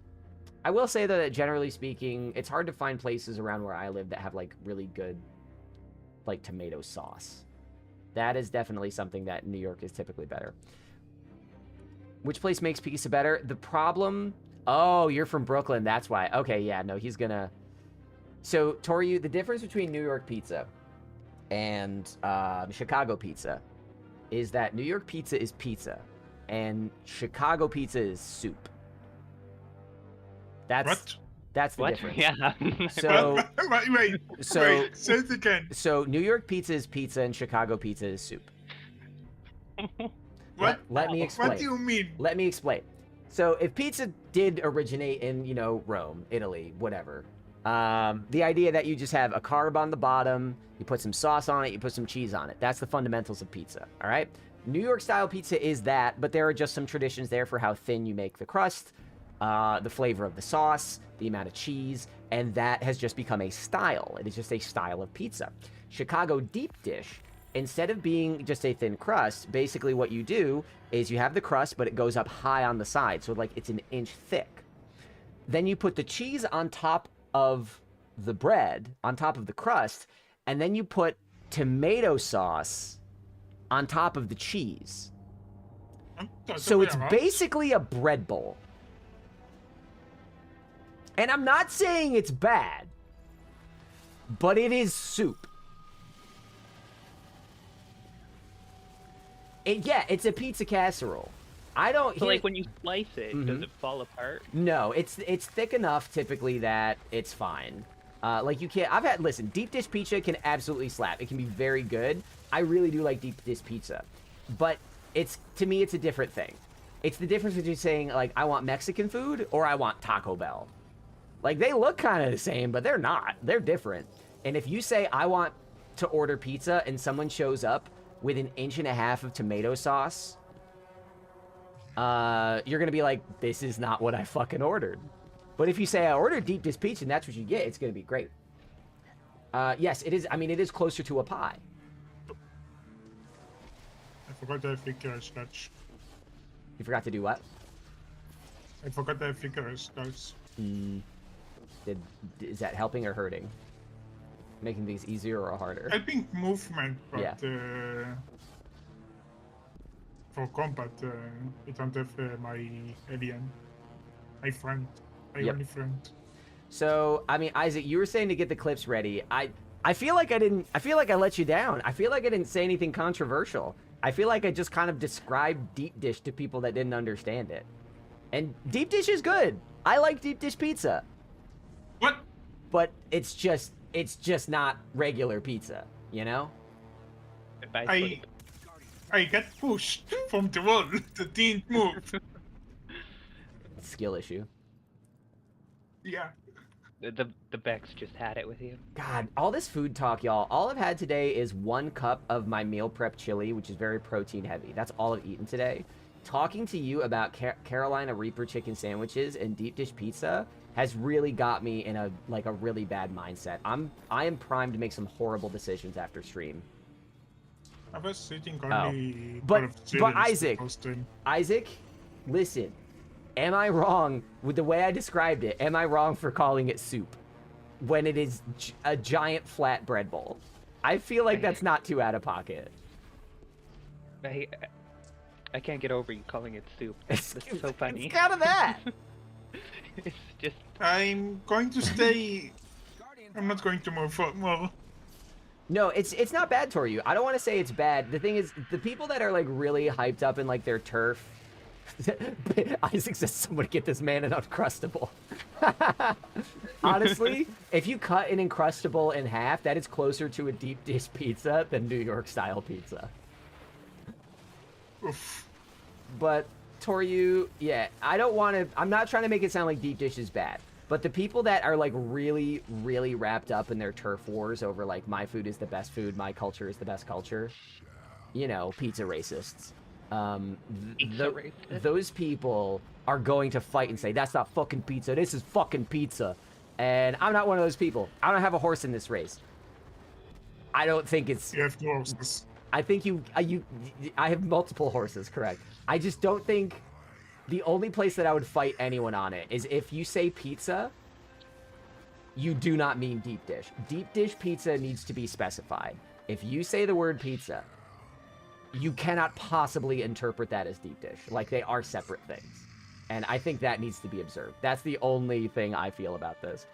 I will say though that generally speaking, it's hard to find places around where I live that have like really good, like tomato sauce. That is definitely something that New York is typically better. Which place makes pizza better? The problem... Oh, you're from Brooklyn. That's why. Okay, yeah, no, he's gonna... So, Toriu, the difference between New York pizza and Chicago pizza is that New York pizza is pizza, and Chicago pizza is soup. That's the What? difference. Yeah. So, wait, say it again. so New York pizza is pizza, and Chicago pizza is soup. What? Let me explain. What do you mean? Let me explain. So if pizza did originate in, you know, Rome, Italy, whatever, the idea that you just have a carb on the bottom, you put some sauce on it, you put some cheese on it. That's the fundamentals of pizza, all right? New York style pizza is that, but there are just some traditions there for how thin you make the crust, the flavor of the sauce, the amount of cheese, and that has just become a style. It is just a style of pizza. Chicago deep dish, instead of being just a thin crust, basically what you do is you have the crust, but it goes up high on the side, so like it's an inch thick. Then you put the cheese on top of the bread, on top of the crust, and then you put tomato sauce on top of the cheese. So it's basically a bread bowl. And I'm not saying it's bad, but it is soup. Yeah, it's a pizza casserole. I don't... So, like, when you slice it, does it fall apart? No, it's thick enough, typically, that it's fine. Like, you can't... Listen, deep dish pizza can absolutely slap. It can be very good. I really do like deep dish pizza. But to me, it's a different thing. It's the difference between saying, like, I want Mexican food or I want Taco Bell. Like, they look kind of the same, but they're not. They're different. And if you say, I want to order pizza, and someone shows up with 1.5 inches of tomato sauce, you're gonna be like, this is not what I fucking ordered. But if you say I ordered deep dish pizza and that's what you get, it's gonna be great. Yes, it is. I mean, it is closer to a pie. I forgot the figure starts. You forgot to do what? I forgot the figure starts. Is that helping or hurting? Making things easier or harder? Helping movement, but Yeah. For combat, I don't have my alien, my friend, my Yep. only friend. So, I mean, Isaac, you were saying to get the clips ready. I feel like I didn't. I feel like I let you down. I feel like I didn't say anything controversial. I feel like I just kind of described deep dish to people that didn't understand it. And deep dish is good. I like deep dish pizza. What? But it's just not regular pizza, you know? Goodbye, I sleep. I got pushed from the wall. The didn't move. Skill issue. Yeah. The Bex just had it with you. God, all this food talk, y'all. All I've had today is 1 cup of my meal prep chili, which is very protein heavy. That's all I've eaten today. Talking to you about Carolina Reaper chicken sandwiches and deep dish pizza has really got me in a really bad mindset. I am primed to make some horrible decisions after stream. I was eating only But- bowl of but chilies Isaac- before stream. Isaac, listen. Am I wrong with the way I described it? Am I wrong for calling it soup when it is a giant flat bread bowl? I feel like that's not too out of pocket. I can't get over you calling it soup. That's so funny. It's kind of that. It's just I'm going to stay. I'm not going to move more. No, it's not bad, Toryu. I don't want to say it's bad. The thing is, the people that are like really hyped up in like their turf. Isaac says, "Someone get this man an Uncrustable." Honestly, if you cut an Uncrustable in half, that is closer to a deep dish pizza than New York style pizza. Oof. But Toryu, yeah, I don't want to. I'm not trying to make it sound like deep dish is bad. But the people that are like really, really wrapped up in their turf wars over like my food is the best food, my culture is the best culture, you know, pizza racists. Those people are going to fight and say, that's not fucking pizza, this is fucking pizza. And I'm not one of those people. I don't have a horse in this race. I don't think it's... You have two horses. I think I have multiple horses, correct. I just don't think the only place that I would fight anyone on it is if you say pizza, you do not mean deep dish. Deep dish pizza needs to be specified. If you say the word pizza, you cannot possibly interpret that as deep dish. Like, they are separate things. And I think that needs to be observed. That's the only thing I feel about this.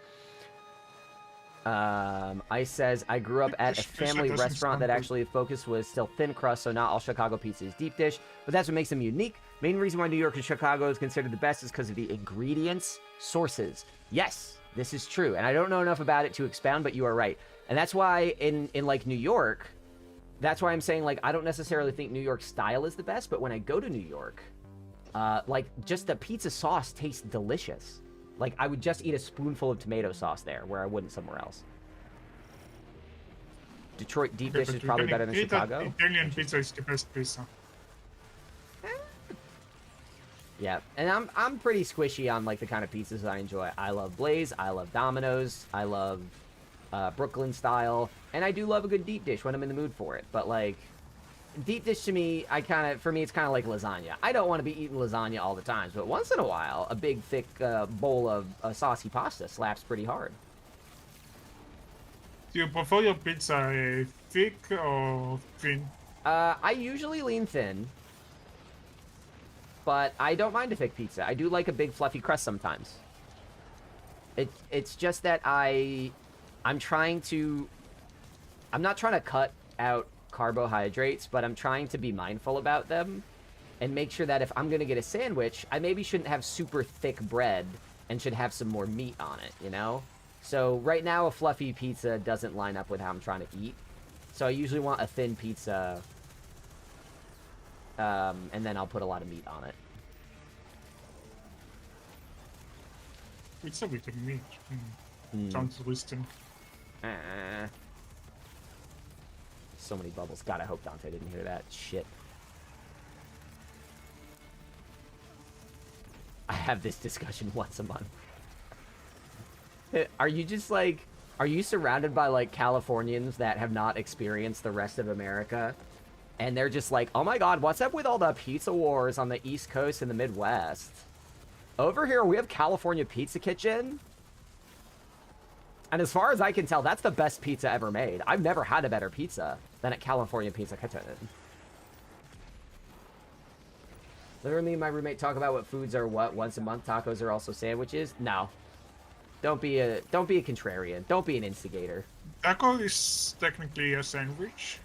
Ice says, I grew up at a family restaurant that actually focused was still thin crust, so not all Chicago pizza is deep dish, but that's what makes them unique. Main reason why New York and Chicago is considered the best is because of the ingredients, sources. Yes, this is true. And I don't know enough about it to expound, but you are right. And that's why in like New York, that's why I'm saying, like, I don't necessarily think New York style is the best, but when I go to New York, like, just the pizza sauce tastes delicious. Like, I would just eat a spoonful of tomato sauce there, where I wouldn't somewhere else. Detroit deep dish is probably better than Chicago. Italian pizza is the best pizza. Yeah, and I'm pretty squishy on, like, the kind of pizzas that I enjoy. I love Blaze, I love Domino's, I love Brooklyn style, and I do love a good deep dish when I'm in the mood for it. But, like, deep dish to me, for me, it's kind of like lasagna. I don't want to be eating lasagna all the time, but once in a while, a big, thick bowl of saucy pasta slaps pretty hard. Do you prefer your pizza thick or thin? I usually lean thin, but I don't mind a thick pizza. I do like a big, fluffy crust sometimes. It's just that I'm not trying to cut out carbohydrates, but I'm trying to be mindful about them and make sure that if I'm going to get a sandwich, I maybe shouldn't have super thick bread and should have some more meat on it, you know? So right now, a fluffy pizza doesn't line up with how I'm trying to eat. So I usually want a thin pizza, and then I'll put a lot of meat on it. Pizza with the meat. Sounds wisdom. So many bubbles. God, I hope Dante didn't hear that. Shit. I have this discussion once a month. Are you just like... Are you surrounded by, like, Californians that have not experienced the rest of America? And they're just like, oh my god, what's up with all the pizza wars on the East Coast and the Midwest? Over here, we have California Pizza Kitchen. And as far as I can tell, that's the best pizza ever made. I've never had a better pizza than at California Pizza Kitchen. Literally, me and my roommate talk about what foods are what once a month. Tacos are also sandwiches. No. Don't be a contrarian. Don't be an instigator. Taco is technically a sandwich.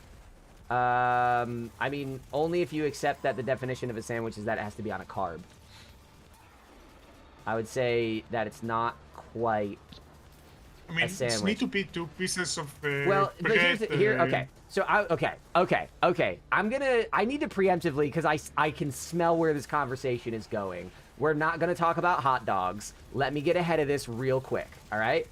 I mean, only if you accept that the definition of a sandwich is that it has to be on a carb. I would say that it's not quite I mean, it's sandwich. need to be 2 pieces of Well, but bread. okay. So okay. I need to preemptively, because I can smell where this conversation is going. We're not gonna talk about hot dogs. Let me get ahead of this real quick. All right.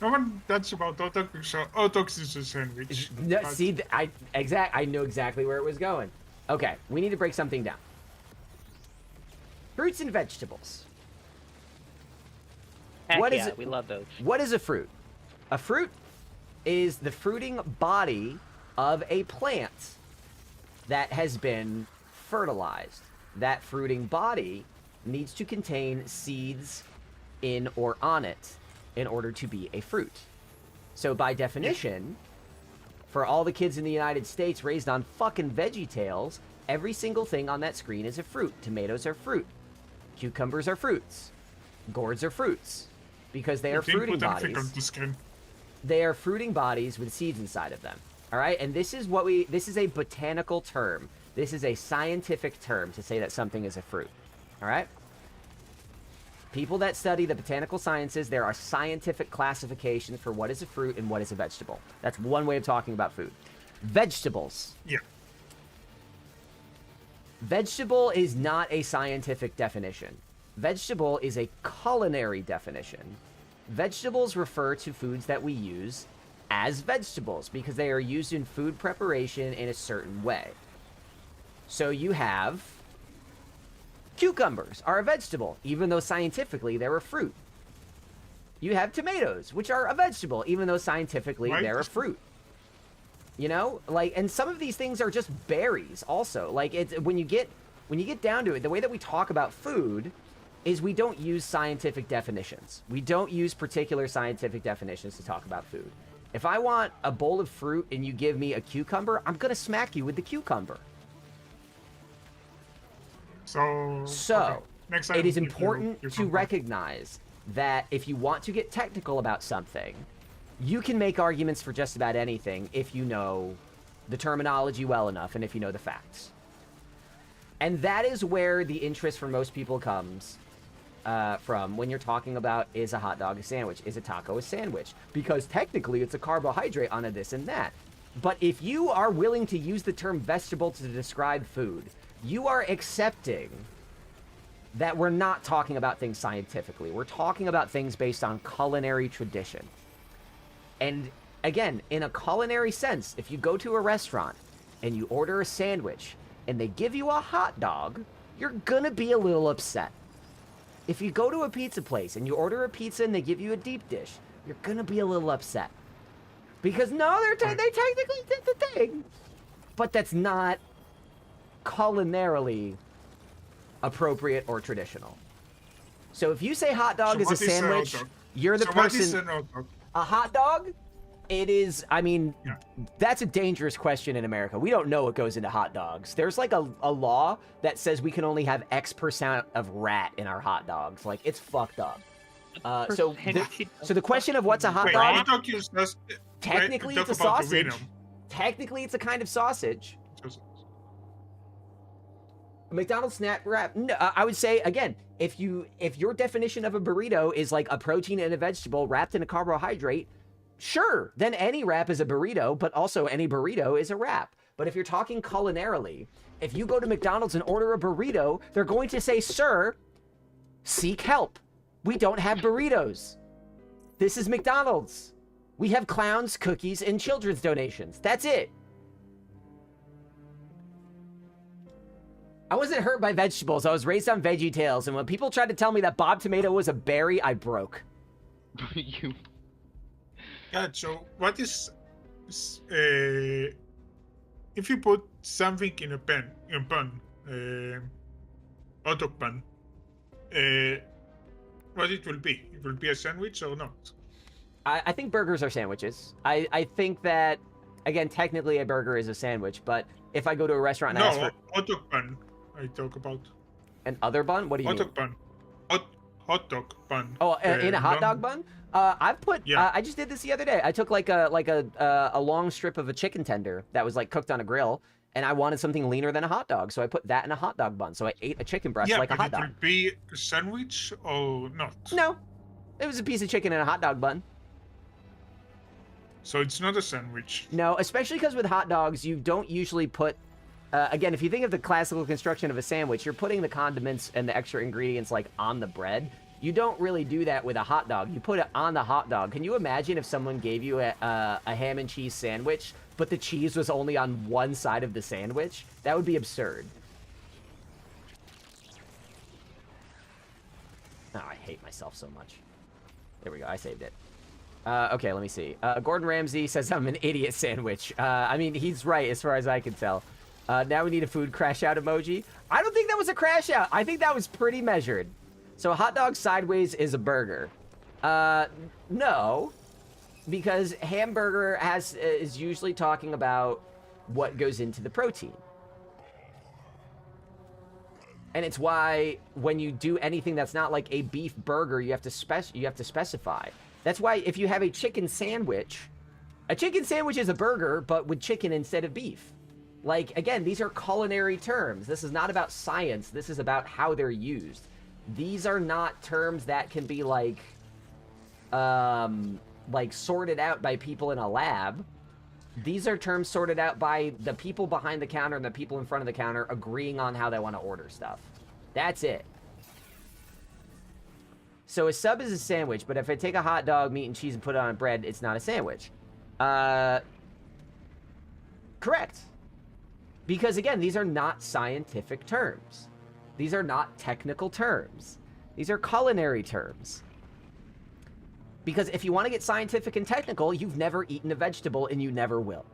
No one talks about hot dogs, so hot dogs is a sandwich. No, But see, I know exactly where it was going. Okay, we need to break something down. Fruits and vegetables. Heck What is yeah, it- we love those. What is a fruit? A fruit is the fruiting body of a plant that has been fertilized. That fruiting body needs to contain seeds in or on it in order to be a fruit. So by definition, for all the kids in the United States raised on fucking VeggieTales, every single thing on that screen is a fruit. Tomatoes are fruit. Cucumbers are fruits. Gourds are fruits. Because they are you didn't fruiting put anything bodies. on the screen. They are fruiting bodies with seeds inside of them. All right? And this is a botanical term. This is a scientific term to say that something is a fruit. All right? People that study the botanical sciences, there are scientific classifications for what is a fruit and what is a vegetable. That's one way of talking about food. Vegetables. Yeah. Vegetable is not a scientific definition. Vegetable is a culinary definition. Vegetables refer to foods that we use as vegetables because they are used in food preparation in a certain way. So you have cucumbers are a vegetable, even though scientifically they're a fruit. You have tomatoes, which are a vegetable, even though scientifically Right. they're a fruit. You know, like, and some of these things are just berries also. Like, it's when you get down to it, the way that we talk about food is we don't use scientific definitions. We don't use particular scientific definitions to talk about food. If I want a bowl of fruit and you give me a cucumber, I'm gonna smack you with the cucumber. So okay. Next time It is you important to compare. recognize that if you want to get technical about something, you can make arguments for just about anything if you know the terminology well enough and if you know the facts. And that is where the interest for most people comes from when you're talking about, is a hot dog a sandwich? Is a taco a sandwich? Because technically it's a carbohydrate on a this and that. But if you are willing to use the term vegetable to describe food, you are accepting that we're not talking about things scientifically. We're talking about things based on culinary tradition. And again, in a culinary sense, if you go to a restaurant and you order a sandwich and they give you a hot dog, you're gonna be a little upset. If you go to a pizza place and you order a pizza and they give you a deep dish, you're gonna be a little upset. Because no, they technically did the thing. But that's not culinarily appropriate or traditional. So if you say hot dog So is a what is a hot sandwich, dog? you're the So what is person. an hot dog? A hot dog? It is, I mean, Yeah. that's a dangerous question in America. We don't know what goes into hot dogs. There's like a law that says we can only have X% of rat in our hot dogs. Like, it's fucked up. So the question of what's a hot Wait, dog? hot dog is just Technically, talk it's a about the sausage. venom. Technically, it's a kind of sausage. Just- A McDonald's snack wrap. No, I would say again, if your definition of a burrito is like a protein and a vegetable wrapped in a carbohydrate, sure, then any wrap is a burrito, but also any burrito is a wrap. But if you're talking culinarily, if you go to McDonald's and order a burrito, they're going to say, "Sir, seek help. We don't have burritos. This is McDonald's. We have clowns, cookies, and children's donations. That's it." I wasn't hurt by vegetables. I was raised on VeggieTales, and when people tried to tell me that Bob Tomato was a berry, I broke. You. Yeah, so what is if you put something in a pan, hot dog pan, what it will be? It will be a sandwich or not? I think burgers are sandwiches. I think that, again, technically a burger is a sandwich, but if I go to a restaurant and I ask No, for hot dog pan. I talk about an other bun, what do you hot mean? dog pan. Hot dog pan. Oh, in a hot dog long- bun? I've put. Yeah. I just did this the other day. I took like a long strip of a chicken tender that was like cooked on a grill, and I wanted something leaner than a hot dog, so I put that in a hot dog bun. So I ate a chicken breast Yeah, like a but hot it dog. will be a sandwich or not? No, It was a piece of chicken and a hot dog bun. So it's not a sandwich. No, especially because with hot dogs, you don't usually put... again, if you think of the classical construction of a sandwich, you're putting the condiments and the extra ingredients, like, on the bread. You don't really do that with a hot dog. You put it on the hot dog. Can you imagine if someone gave you a ham and cheese sandwich, but the cheese was only on one side of the sandwich? That would be absurd. Oh, I hate myself so much. There we go. I saved it. Okay, let me see. Gordon Ramsay says I'm an idiot sandwich. I mean, he's right as far as I can tell. Now we need a food crash out emoji. I don't think that was a crash out. I think that was pretty measured. So a hot dog sideways is a burger. No. Because hamburger is usually talking about what goes into the protein. And it's why when you do anything that's not like a beef burger, you have to specify. That's why if you have a chicken sandwich is a burger, but with chicken instead of beef. Like, again, these are culinary terms. This is not about science. This is about how they're used. These are not terms that can be like sorted out by people in a lab. These are terms sorted out by the people behind the counter and the people in front of the counter agreeing on how they want to order stuff. That's it. So a sub is a sandwich, but if I take a hot dog, meat, and cheese and put it on bread, it's not a sandwich. Correct. Because, again, these are not scientific terms. These are not technical terms. These are culinary terms. Because if you want to get scientific and technical, you've never eaten a vegetable and you never will.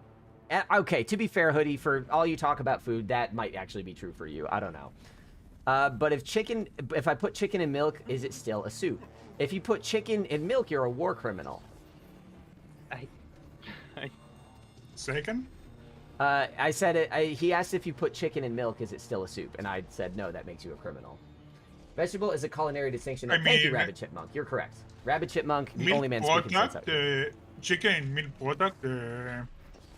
Okay, to be fair, Hoodie, for all you talk about food, that might actually be true for you. I don't know. But if I put chicken in milk, is it still a soup? If you put chicken in milk, you're a war criminal. Second? I said it. He asked if you put chicken in milk, is it still a soup? And I said, no, that makes you a criminal. Vegetable is a culinary distinction. Thank you, Rabbit Chipmunk. You're correct. Rabbit Chipmunk, the only man speaking sense out here. Chicken and milk product, there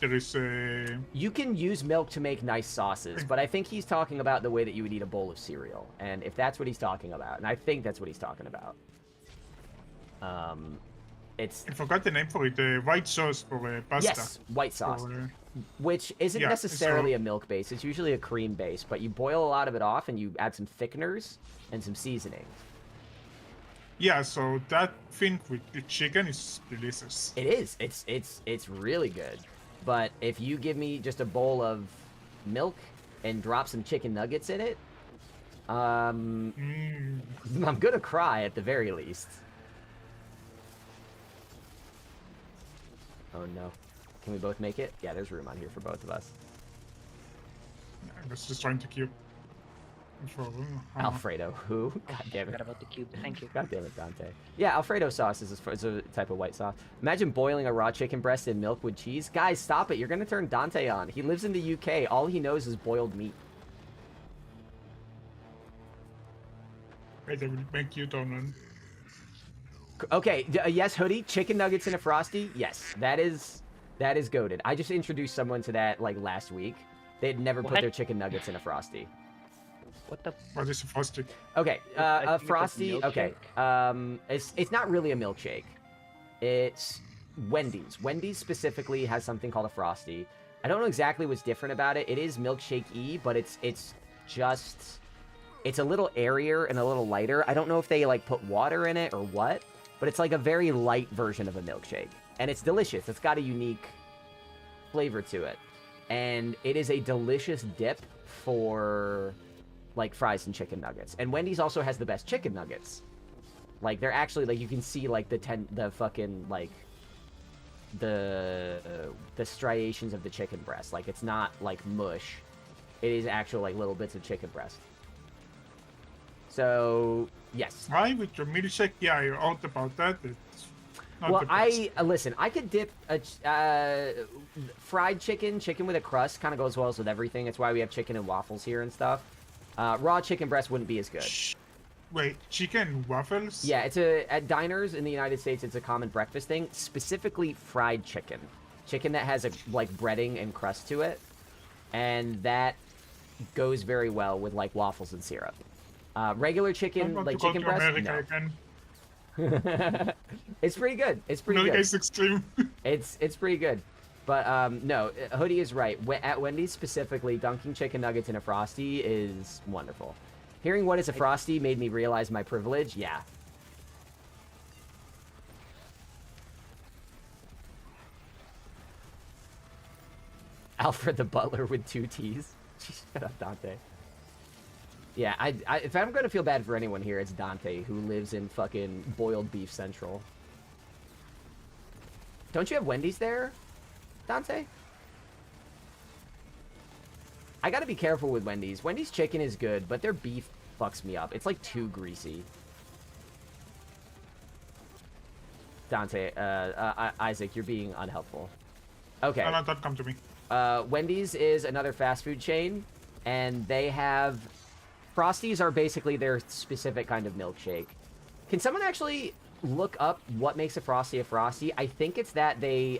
is a... You can use milk to make nice sauces, but I think he's talking about the way that you would eat a bowl of cereal. And if that's what he's talking about, and I think that's what he's talking about. It's... I forgot the name for it, white sauce for pasta. Yes, white sauce. Which isn't necessarily a milk base. It's usually a cream base, but you boil a lot of it off and you add some thickeners and some seasoning. Yeah, so that thing with the chicken is delicious. It is. It's really good. But if you give me just a bowl of milk and drop some chicken nuggets in it, I'm gonna cry at the very least. Oh no. Can we both make it? Yeah, there's room on here for both of us. I was just trying to keep... Alfredo, who? God damn it. Forgot about the cube. Thank you. God damn it, Dante. Yeah, Alfredo sauce is a type of white sauce. Imagine boiling a raw chicken breast in milk with cheese. Guys, stop it. You're going to turn Dante on. He lives in the UK. All he knows is boiled meat. Wait, I will make you turn on. Okay, yes, Hoodie. Chicken nuggets in a Frosty? Yes, that is goated. I just introduced someone to that, like, last week. They had never put their chicken nuggets in a Frosty. What is a Frosty? Okay, a Frosty, okay. It's not really a milkshake. It's Wendy's. Wendy's specifically has something called a Frosty. I don't know exactly what's different about it. It is milkshake-y, but it's a little airier and a little lighter. I don't know if they, like, put water in it or what, but it's like a very light version of a milkshake. And it's delicious. It's got a unique flavor to it. And it is a delicious dip for... like fries and chicken nuggets. And Wendy's also has the best chicken nuggets. Like, they're actually, like, you can see, like, the fucking, like, the striations of the chicken breast. Like, it's not, like, mush. It is actual, like, little bits of chicken breast. So, yes. Why with your milkshake? Yeah, you're out about that. It's not well, the best. listen, I could dip a fried chicken with a crust kind of goes well with everything. It's why we have chicken and waffles here and stuff. Raw chicken breast wouldn't be as good. Wait, chicken waffles? Yeah, at diners in the United States, it's a common breakfast thing. Specifically, fried chicken, that has a like breading and crust to it, and that goes very well with like waffles and syrup. Regular chicken, like chicken breast, no. It's pretty good. It's pretty Milk good. Ice Extreme. It's pretty good. But no, Hoodie is right. At Wendy's specifically, dunking chicken nuggets in a Frosty is wonderful. Hearing what is a Frosty made me realize my privilege. Yeah. Alfred the Butler with 2 T's. Shut up, Dante. Yeah, if I'm gonna feel bad for anyone here, it's Dante, who lives in fucking Boiled Beef Central. Don't you have Wendy's there, Dante? I gotta be careful with Wendy's. Wendy's chicken is good, but their beef fucks me up. It's like too greasy. Dante, Isaac, you're being unhelpful. Okay. Don't come to me. Wendy's is another fast food chain, and they have... Frosties are basically their specific kind of milkshake. Can someone actually look up what makes a Frosty? I think it's that they,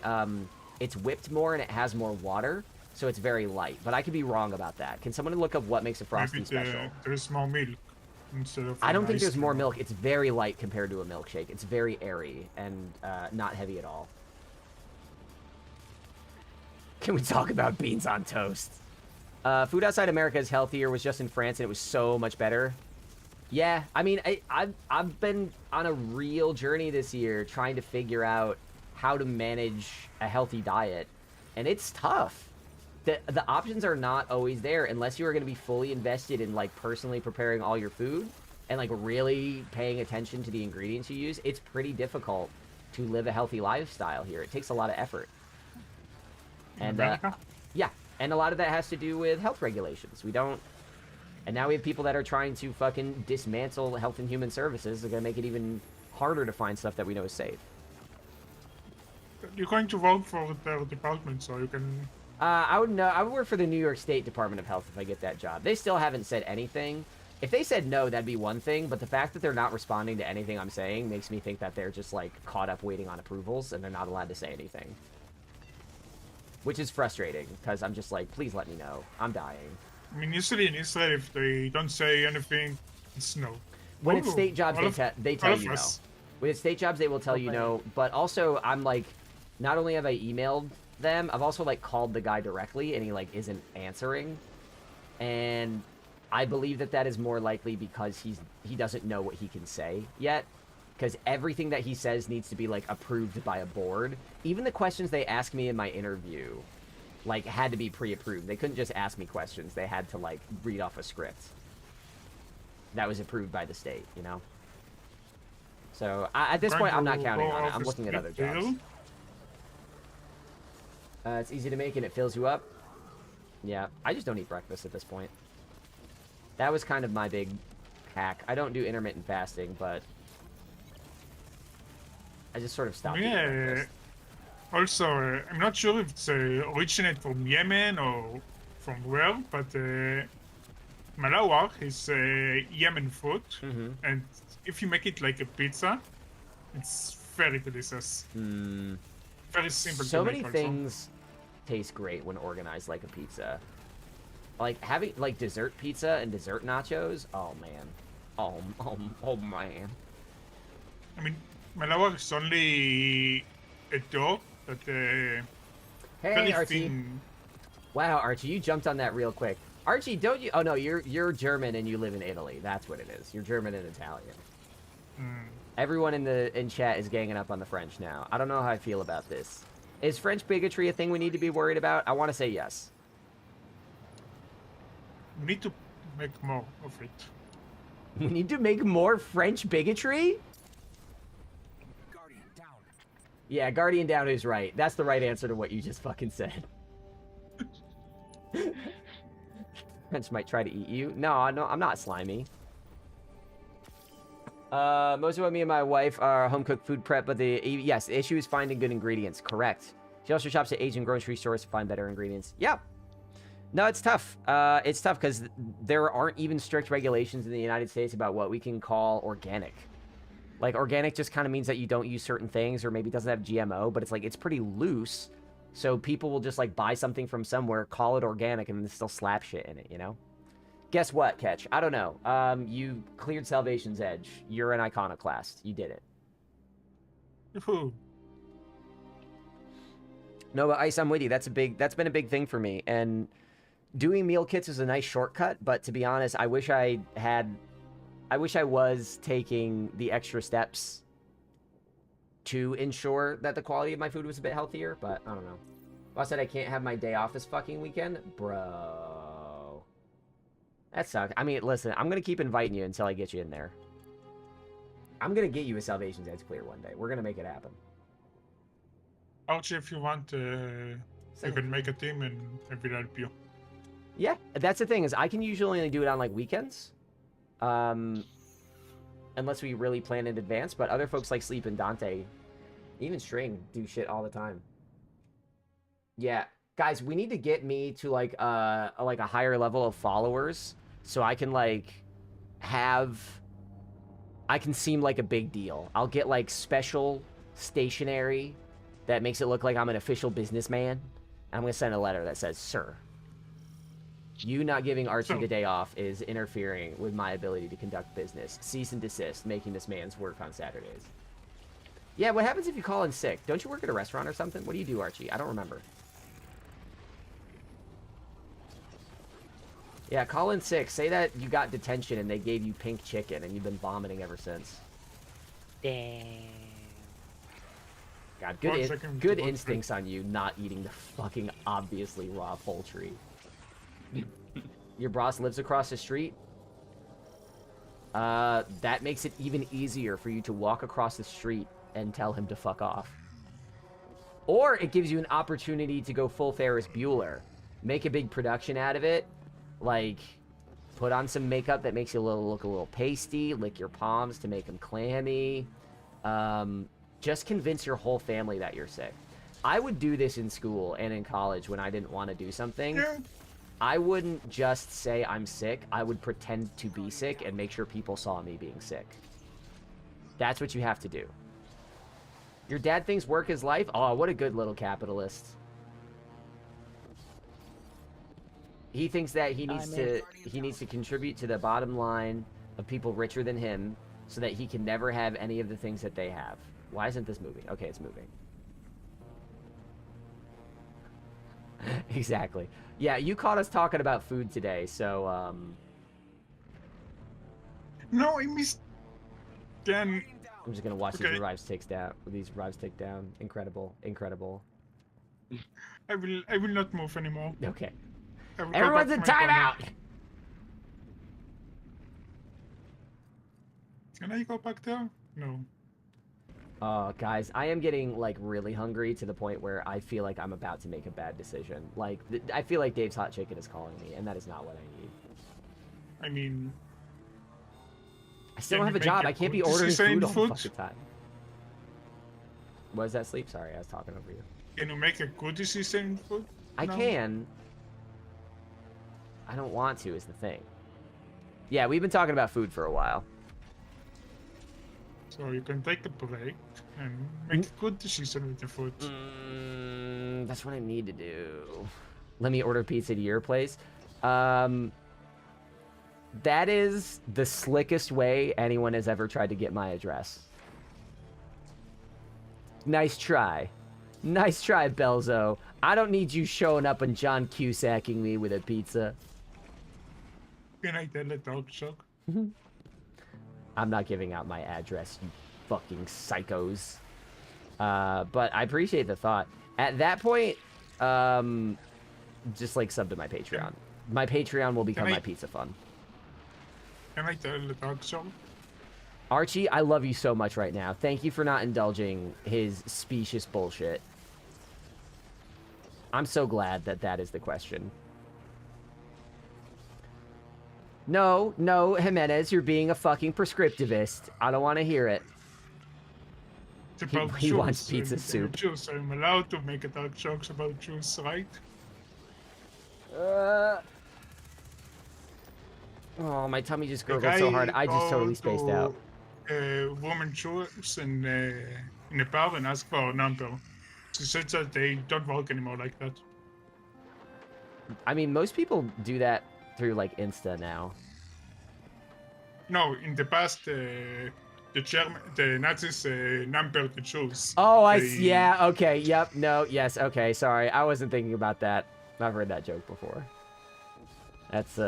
it's whipped more and it has more water, so it's very light. But I could be wrong about that. Can someone look up what makes a Frosty Maybe special? there's more milk instead of. I don't think ice there's more cream. milk. It's very light compared to a milkshake. It's very airy and not heavy at all. Can we talk about beans on toast? Food outside America is healthier. Was just in France and it was so much better. Yeah, I mean, I've been on a real journey this year trying to figure out how to manage a healthy diet, and it's tough. The options are not always there unless you are going to be fully invested in like personally preparing all your food and like really paying attention to the ingredients you use. It's pretty difficult to live a healthy lifestyle here. It takes a lot of effort. And America? yeah, and a lot of that has to do with health regulations. We don't, and now we have people that are trying to fucking dismantle Health and Human Services. They're gonna make it even harder to find stuff that we know is safe. You're going to work for their department, so you can. I would know. I would work for the New York State Department of Health if I get that job. They still haven't said anything. If they said no, that'd be one thing. But the fact that they're not responding to anything I'm saying makes me think that they're just like caught up waiting on approvals and they're not allowed to say anything. Which is frustrating because I'm just like, please let me know. I'm dying. I mean, usually in Israel, if they don't say anything, it's no. When it's Oh, state jobs, all they all tell of you no. us. When it's state jobs, they will tell you no. But also, I'm like, not only have I emailed them, I've also like called the guy directly, and he like isn't answering. And I believe that that is more likely because he doesn't know what he can say yet. Because everything that he says needs to be like approved by a board. Even the questions they asked me in my interview, like had to be pre-approved. They couldn't just ask me questions. They had to like read off a script that was approved by the state, you know? So at this point, I'm not counting on it. I'm looking at other jobs. It's easy to make and it fills you up. Yeah, I just don't eat breakfast at this point. That was kind of my big hack. I don't do intermittent fasting, but I just sort of stopped eating Yeah. breakfast. Also, I'm not sure if it's originated from Yemen or from where, but malawar is Yemen food, and if you make it like a pizza, it's very delicious. Very simple So to many make also. things taste great when organized like a pizza. Like having like dessert pizza and dessert nachos. Oh man. Oh man. I mean, malawar is only a dough, but Hey very Archie. thin. Wow, Archie, you jumped on that real quick. Archie, don't you? Oh no, you're German and you live in Italy. That's what it is. You're German and Italian. Everyone in chat is ganging up on the French now. I don't know how I feel about this. Is French bigotry a thing we need to be worried about? I want to say yes. We need to make more of it. We need to make more French bigotry? Guardian, down. Yeah, Guardian down is right. That's the right answer to what you just fucking said. French might try to eat you. No, I'm not slimy. Most of what me and my wife are home-cooked food prep, but the issue is finding good ingredients. Correct. She also shops at Asian grocery stores to find better ingredients. Yeah. No, it's tough. It's tough because there aren't even strict regulations in the United States about what we can call organic. Like, organic just kind of means that you don't use certain things or maybe doesn't have GMO, but it's like, it's pretty loose. So people will just, like, buy something from somewhere, call it organic, and then still slap shit in it, you know? Guess what, Cketch? I don't know. You cleared Salvation's Edge. You're an iconoclast. You did it. Whew. No, but Ice, I'm with you. That's been a big thing for me. And doing meal kits is a nice shortcut, but to be honest, I wish I was taking the extra steps to ensure that the quality of my food was a bit healthier, but I don't know. I said I can't have my day off this fucking weekend? Bro. That sucks. I mean, listen, I'm going to keep inviting you until I get you in there. I'm going to get you a Salvation's Edge clear one day. We're going to make it happen. Archie, if you want, you can make a team and I will help you. Yeah, that's the thing is I can usually only do it on like weekends. Unless we really plan in advance, but other folks like Sleep and Dante, even String, do shit all the time. Yeah, guys, we need to get me to like a higher level of followers so I can like I can seem like a big deal. I'll get like special stationery that makes it look like I'm an official businessman. And I'm gonna send a letter that says, "Sir, you not giving Archie the day off is interfering with my ability to conduct business. Cease and desist, making this man's work on Saturdays." Yeah, what happens if you call in sick? Don't you work at a restaurant or something? What do you do, Archie? I don't remember. Yeah, call in sick. Say that you got detention and they gave you pink chicken and you've been vomiting ever since. Damn. God, good instincts on you not eating the fucking obviously raw poultry. Your boss lives across the street? That makes it even easier for you to walk across the street and tell him to fuck off. Or it gives you an opportunity to go full Ferris Bueller. Make a big production out of it. Like, put on some makeup that makes you look a little pasty. Lick your palms to make them clammy. Just convince your whole family that you're sick. I would do this in school and in college when I didn't want to do something. Yeah. I wouldn't just say I'm sick. I would pretend to be sick and make sure people saw me being sick. That's what you have to do. Your dad thinks work is life? Oh, what a good little capitalist. He thinks that he needs to contribute to the bottom line of people richer than him so that he can never have any of the things that they have. Why isn't this moving? Okay, it's moving. Exactly. Yeah, you caught us talking about food today, so No, I missed. Then I'm just gonna watch these revives take down. Incredible, incredible. I will not move anymore. Okay. I will go Everyone's back in to my corner. timeout. Can I go back there? No. Guys, I am getting like really hungry to the point where I feel like I'm about to make a bad decision. Like, I feel like Dave's Hot Chicken is calling me, and that is not what I need. I mean, I still don't Can have you a make job. your I can't be food ordering the same food all the food? fucking time. Was that sleep? Sorry, I was talking over you. can you make a good decision food? I now? can. I don't want to is the thing. Yeah, we've been talking about food for a while. So you can take a break and make a good decision with the food. That's what I need to do. Let me order pizza to your place. That is the slickest way anyone has ever tried to get my address. Nice try. Nice try, Belzo. I don't need you showing up and John Cusacking me with a pizza. Can I tell a dog joke? I'm not giving out my address, you fucking psychos. But I appreciate the thought. At that point, just like sub to my Patreon. My Patreon will become my pizza fund. Can I tell a dog joke? Archie, I love you so much right now. Thank you for not indulging his specious bullshit. I'm so glad that that is the question. No, Jimenez, you're being a fucking prescriptivist. I don't want to hear it. It's about He wants juice. pizza soup. Juice. I'm allowed to make dog jokes about juice, right? Oh, my tummy just gurgled so hard. I just totally spaced out. Woman juice in a bar and asked for a number. She said that they don't work anymore like that. I mean, most people do that through like Insta now. No, in the past, the Nazis numbered the Jews. Oh, They- yeah, okay, yep, no, yes, okay, sorry. I wasn't thinking about that. I've heard that joke before. That's,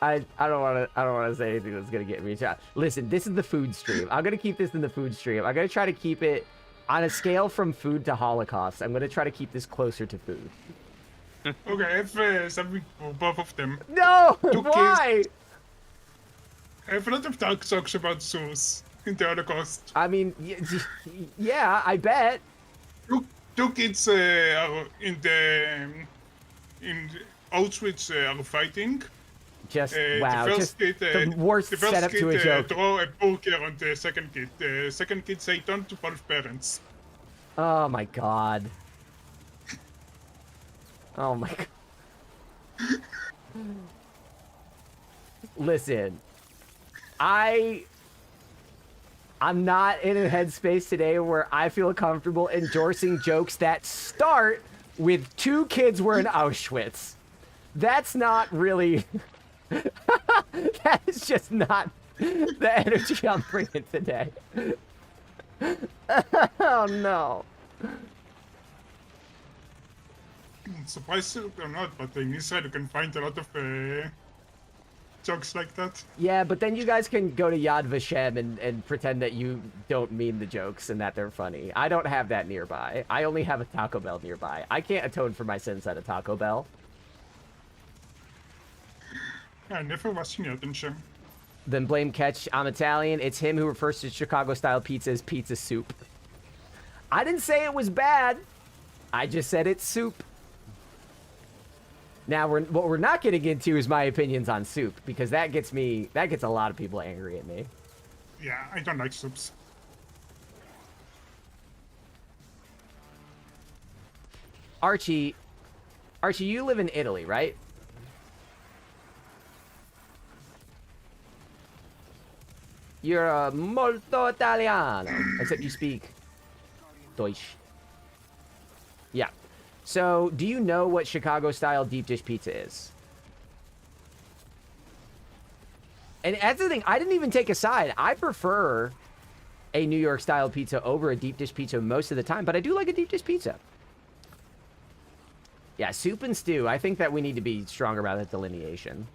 I don't want to say anything that's gonna get me shot. Listen, this is the food stream. I'm gonna keep this in the food stream. I'm gonna try to keep it on a scale from food to Holocaust. I'm gonna try to keep this closer to food. Okay, I have something for both of them. No, Two why? I have a lot of dark jokes about Jews in the Holocaust. I mean, yeah, I bet. Two kids are in Auschwitz are fighting. Just The wow, first just kid, the worst the first setup kid to a joke. throw a poker on the second kid. The second kid say don't to both parents. Oh my god. Oh my god. Listen, I'm not in a headspace today where I feel comfortable endorsing jokes that start with two kids were in Auschwitz. That's not really... That is just not the energy I'm bringing today. Oh no. Surprised or not, but in Israel you can find a lot of jokes like that. Yeah, but then you guys can go to Yad Vashem and pretend that you don't mean the jokes and that they're funny. I don't have that nearby. I only have a Taco Bell nearby. I can't atone for my sins at a Taco Bell. I never was in Jotunheim. Then blame Cketch. I'm Italian. It's him who refers to Chicago-style pizza as pizza soup. I didn't say it was bad. I just said it's soup. Now, what we're not getting into is my opinions on soup, because that gets a lot of people angry at me. Yeah, I don't like soups. Archie, you live in Italy, right? You're molto italiano, except you speak Deutsch. Yeah. So, do you know what Chicago-style deep dish pizza is? And that's the thing, I didn't even take a side. I prefer a New York-style pizza over a deep dish pizza most of the time, but I do like a deep dish pizza. Yeah, soup and stew. I think that we need to be stronger about that delineation.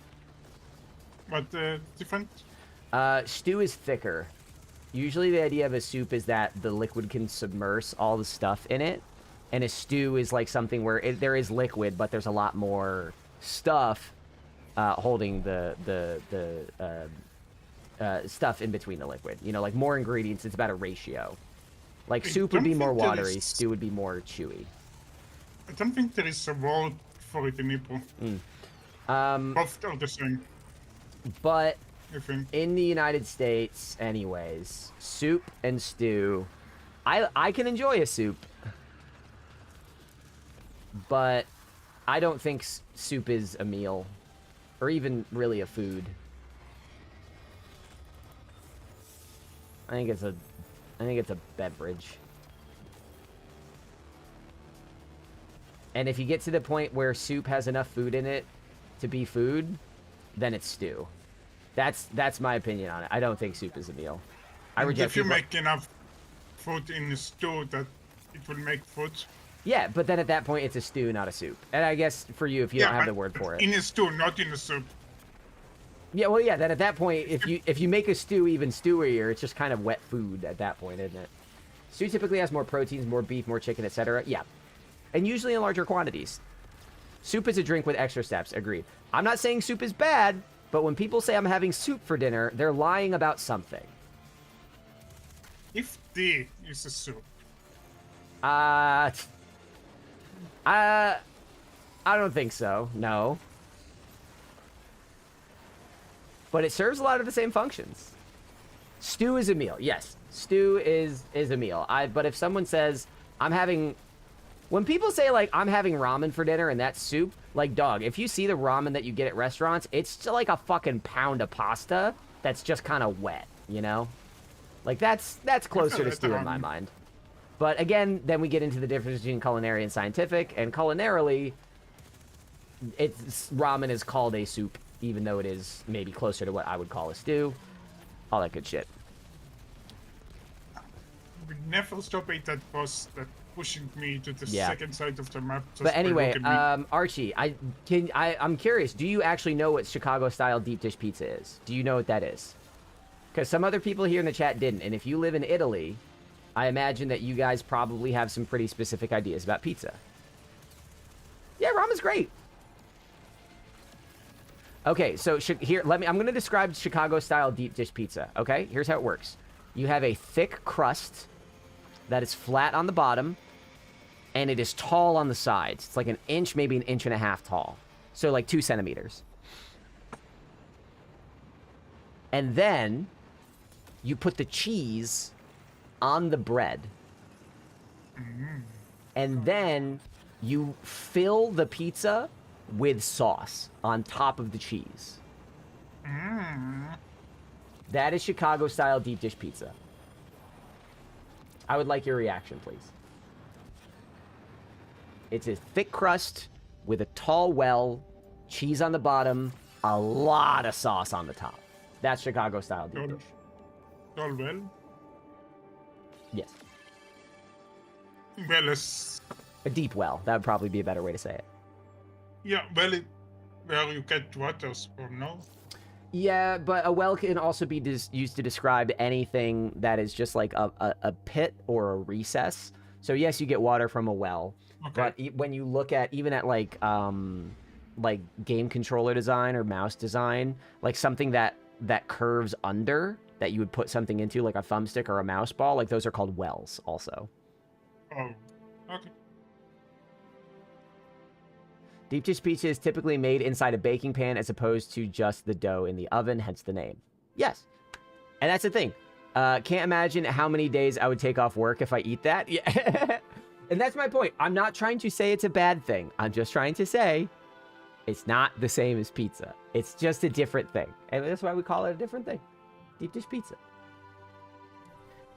But different? Stew is thicker. Usually the idea of a soup is that the liquid can submerge all the stuff in it. And a stew is like something where there is liquid, but there's a lot more stuff holding the stuff in between the liquid. You know, like more ingredients. It's about a ratio. Like soup would be more watery, stew would be more chewy. I don't think there is a word for it in Hebrew. Both are the same. But I think. in the United States, anyways, soup and stew, I can enjoy a soup. But I don't think soup is a meal, or even really a food. I think it's a beverage. And if you get to the point where soup has enough food in it to be food, then it's stew. That's my opinion on it. I don't think soup is a meal. I reject if you people... make enough food in a stew, that it will make food. Yeah, but then at that point, it's a stew, not a soup. And I guess for you, if you don't have the word for it. In a stew, not in a soup. Yeah, well, yeah, then at that point, if you make a stew even stewier, it's just kind of wet food at that point, isn't it? Stew typically has more proteins, more beef, more chicken, etc. Yeah. And usually in larger quantities. Soup is a drink with extra steps, agreed. I'm not saying soup is bad, but when people say I'm having soup for dinner, they're lying about something. If tea is a soup. I don't think so, no. But it serves a lot of the same functions. Stew is a meal, yes. Stew is a meal. But if someone says, when people say, like, I'm having ramen for dinner and that's soup, like, dog, if you see the ramen that you get at restaurants, it's still like a fucking pound of pasta that's just kind of wet, you know? Like, that's closer to stew in my mind. But again, then we get into the difference between culinary and scientific, and culinarily, ramen is called a soup, even though it is maybe closer to what I would call a stew. All that good shit. We never stop at that boss that pushing me to the Yeah. second side of the map. Just But by anyway, looking at me. Archie, I'm curious. Do you actually know what Chicago-style deep dish pizza is? Do you know what that is? Because some other people here in the chat didn't. And if you live in Italy, I imagine that you guys probably have some pretty specific ideas about pizza. Yeah, ramen's great. Okay, so here, I'm going to describe Chicago-style deep dish pizza. Okay, here's how it works. You have a thick crust that is flat on the bottom, and it is tall on the sides. It's like an inch, maybe an inch and a half tall. So like 2 centimeters. And then you put the cheese on the bread. And then you fill the pizza with sauce on top of the cheese. That is Chicago-style deep dish pizza. I would like your reaction, please. It's a thick crust with a tall well, cheese on the bottom, a lot of sauce on the top. That's Chicago-style deep dish. All well. Yes. Well, it's... A deep well. That would probably be a better way to say it. Yeah, well, where you get waters from, no? Yeah, but a well can also be used to describe anything that is just like a pit or a recess. So yes, you get water from a well. Okay. But when you look at, even at like game controller design or mouse design, like something that curves under, that you would put something into, like a thumbstick or a mouse ball, like those are called wells also. Oh, okay. Deep dish pizza is typically made inside a baking pan as opposed to just the dough in the oven, hence the name. Yes. And that's the thing. Can't imagine how many days I would take off work if I eat that. Yeah. And that's my point. I'm not trying to say it's a bad thing. I'm just trying to say it's not the same as pizza. It's just a different thing. And that's why we call it a different thing. Deep dish pizza.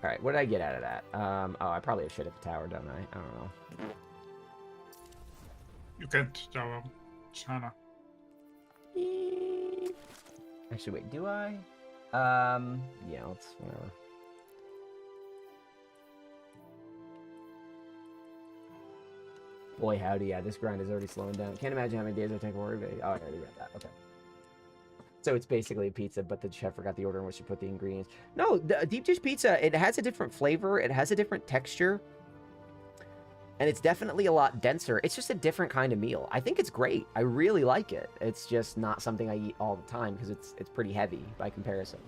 All right, what did I get out of that? Oh, I probably have shit at the tower, don't I? I don't know. You can't tower, China. Actually, wait, do I? Yeah, let's, whatever. Boy, howdy, yeah, this grind is already slowing down. Can't imagine how many days I take work. Oh, I already read that, okay. So it's basically a pizza, but the chef forgot the order in which to put the ingredients. No, the deep dish pizza, it has a different flavor, it has a different texture, and it's definitely a lot denser. It's just a different kind of meal. I think it's great. I really like it. It's just not something I eat all the time because it's pretty heavy by comparison.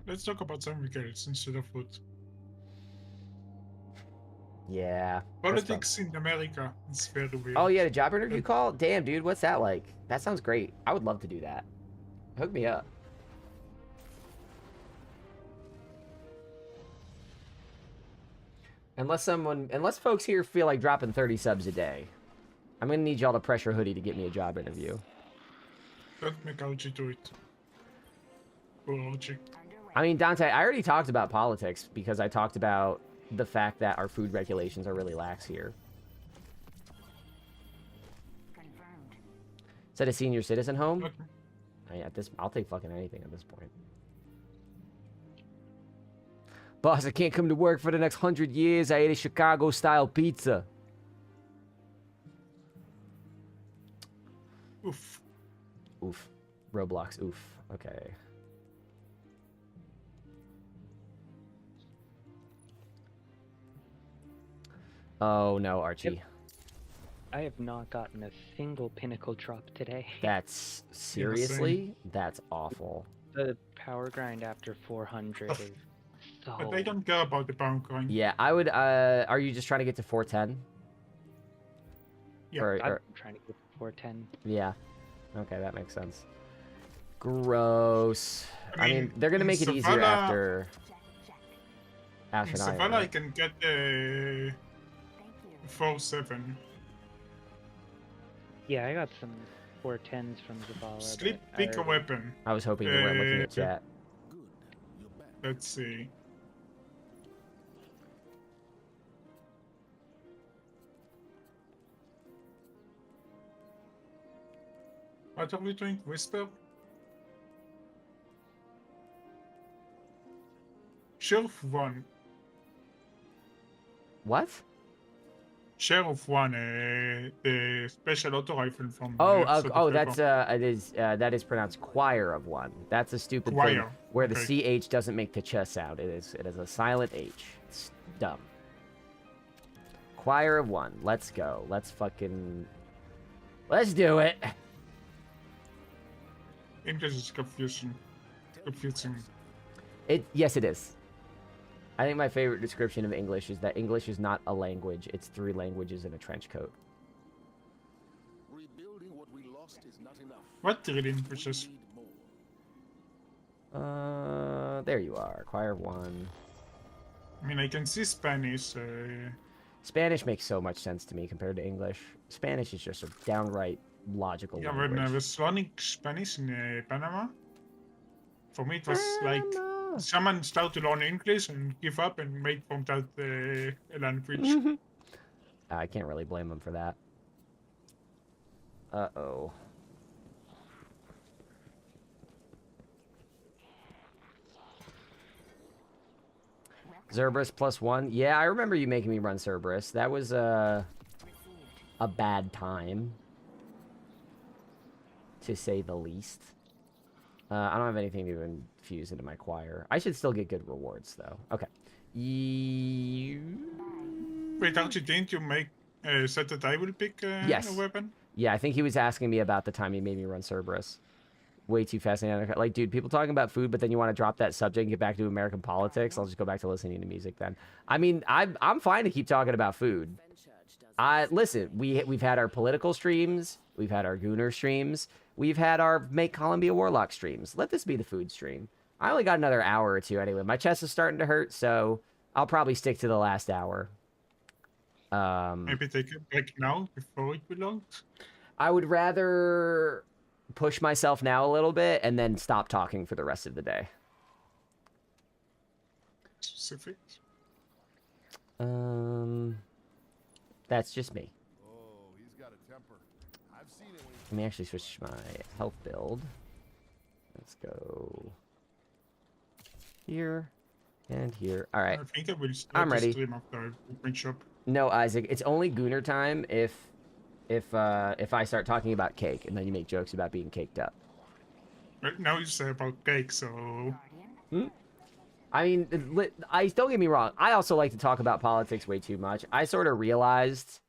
Let's talk about something else instead of food. Yeah. Politics in America is very weird. Oh, yeah, the job interview call? Damn, dude, what's that like? That sounds great. I would love to do that. Hook me up. Unless folks here feel like dropping 30 subs a day, I'm gonna need y'all to pressure Hoodie to get me a job interview. Don't make Algie do it. Poor Algie. I mean, Dante, I already talked about politics because I talked about the fact that our food regulations are really lax here. Is that a senior citizen home? Okay. I'll take fucking anything at this point. Boss, I can't come to work for the next 100 years. I ate a Chicago-style pizza. Oof. Oof. Roblox, oof. Okay. Oh, no, Archie. Yep. I have not gotten a single pinnacle drop today. That's... Seriously? That's awful. The power grind after 400 is so... But I don't care about the pound coin. Yeah, I would, are you just trying to get to 410? Yeah, I'm trying to get to 410. Yeah. Okay, that makes sense. Gross. I mean, they're gonna in make it easier Savannah- after In Nine, Savannah, I right? can get a 4-7. Yeah, I got some 410s from Zavala. Sleep, but pick a I- weapon. I was hoping you weren't looking at Uh, chat. Let's see. What are we doing? Whisper? Sheriff 1. What? Sheriff 1, the special auto rifle from episode Oh, of that's Echo. that is pronounced choir of one. That's a stupid thing Choir, where the okay. ch doesn't make the ch sound. It is a silent h. It's dumb. Choir of one. Let's go. Let's do it. English is confusing. Yes, it is. I think my favorite description of English is that English is not a language. It's 3 languages in a trench coat. Rebuilding what we lost is not enough. What 3 languages? There you are. Choir of one. I mean, I can see Spanish. Spanish makes so much sense to me compared to English. Spanish is just a downright logical Yeah, language. when I was learning Spanish in Panama, for me it was like someone started to learn English and give up and made from that a language. I can't really blame them for that. Uh-oh. Cerberus +1. Yeah, I remember you making me run Cerberus. That was a bad time, to say the least. I don't have anything to infuse into my choir. I should still get good rewards, though. Okay. Wait, didn't you make said that I will pick Yes. a weapon? Yeah, I think he was asking me about the time he made me run Cerberus. Way too fascinating. Like, dude, people talking about food, but then you want to drop that subject and get back to American politics. I'll just go back to listening to music then. I mean, I'm fine to keep talking about food. Listen, we've had our political streams, we've had our Gooner streams, we've had our Make Columbia Warlock streams. Let this be the food stream. I only got another hour or two anyway. My chest is starting to hurt, so I'll probably stick to the last hour. Maybe take a break now before it belongs. I would rather push myself now a little bit and then stop talking for the rest of the day. Specific. That's just me. Oh, he's got a temper. I've seen it when Let me actually switch my health build. Let's go here and here. All right. I think I will start I'm the ready. stream after I finish up. No, Isaac, it's only Gooner time if I start talking about cake and then you make jokes about being caked up. Right now you say about cake, so I mean, don't get me wrong. I also like to talk about politics way too much. I sort of realized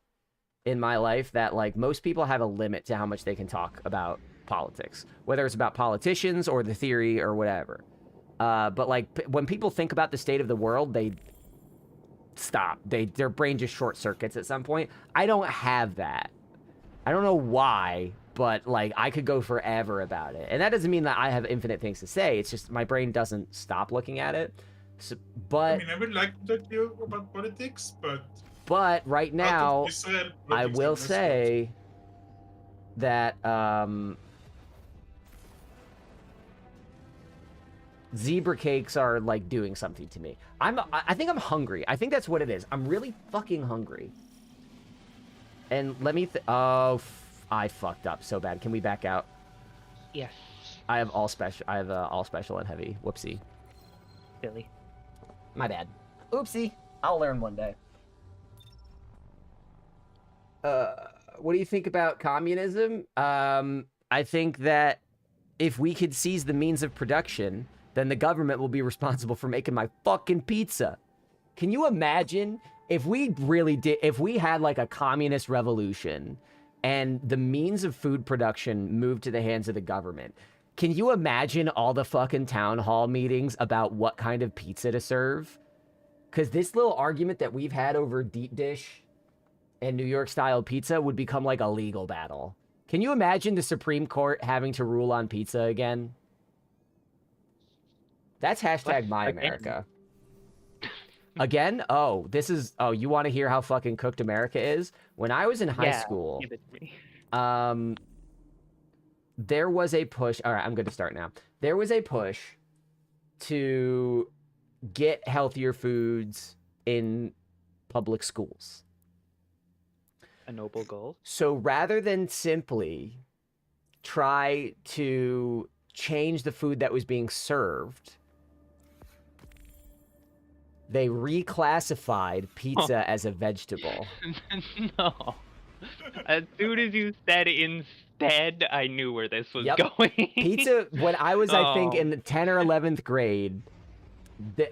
in my life that, like, most people have a limit to how much they can talk about politics, whether it's about politicians or the theory or whatever. But, like, when people think about the state of the world, they stop. Their brain just short circuits at some point. I don't have that. I don't know why, but, like, I could go forever about it. And that doesn't mean that I have infinite things to say. It's just my brain doesn't stop looking at it. So, but I mean, I would like to talk to you about politics, but right now, Israel, I politics will and say that zebra cakes are, like, doing something to me. I think I'm hungry. I think that's what it is. I'm really fucking hungry. And let me I fucked up so bad. Can we back out? Yes, I have all special and heavy. Whoopsie. Billy. My bad. Oopsie. I'll learn one day. What do you think about communism? I think that if we could seize the means of production, then the government will be responsible for making my fucking pizza. Can you imagine if we had like a communist revolution and the means of food production moved to the hands of the government? Can you imagine all the fucking town hall meetings about what kind of pizza to serve? Because this little argument that we've had over deep dish and New York style pizza would become like a legal battle. Can you imagine the Supreme Court having to rule on pizza again? That's hashtag my America. Again? Oh, you want to hear how fucking cooked America is? When I was in high school, give it to me. there was a push. All right, I'm going to start now. There was a push to get healthier foods in public schools. A noble goal. So rather than simply try to change the food that was being served, they reclassified pizza as a vegetable. No. As soon as you said instead, I knew where this was Yep. going. Pizza, when I was, I think, Oh. in the 10th or 11th grade,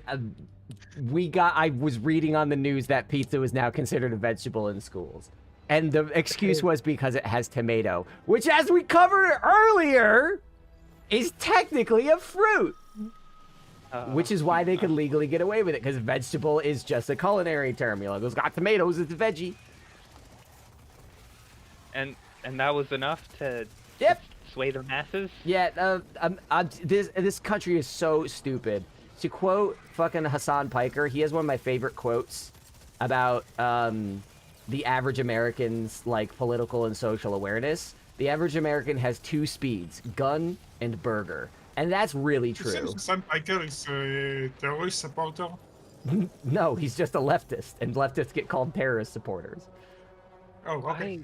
I was reading on the news that pizza was now considered a vegetable in schools. And the excuse was because it has tomato, which, as we covered earlier, is technically a fruit. Which is why they could legally get away with it, because vegetable is just a culinary term. You're like, it's got tomatoes, it's a veggie. And that was enough to Yep. sway the masses? Yeah, this country is so stupid. To quote fucking Hassan Piker, he has one of my favorite quotes about the average American's like political and social awareness. The average American has two speeds, gun and burger. And that's really true. Sam Piker is a terrorist supporter. No, he's just a leftist, and leftists get called terrorist supporters. Oh, okay.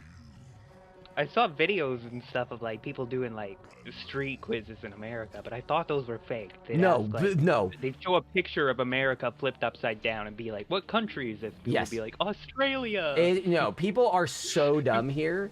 I saw videos and stuff of like people doing like street quizzes in America, but I thought those were fake. They'd No, ask, like, no. They'd show a picture of America flipped upside down and be like, "What country is this?" People Yes. would be like, "Australia." No, people are so dumb here.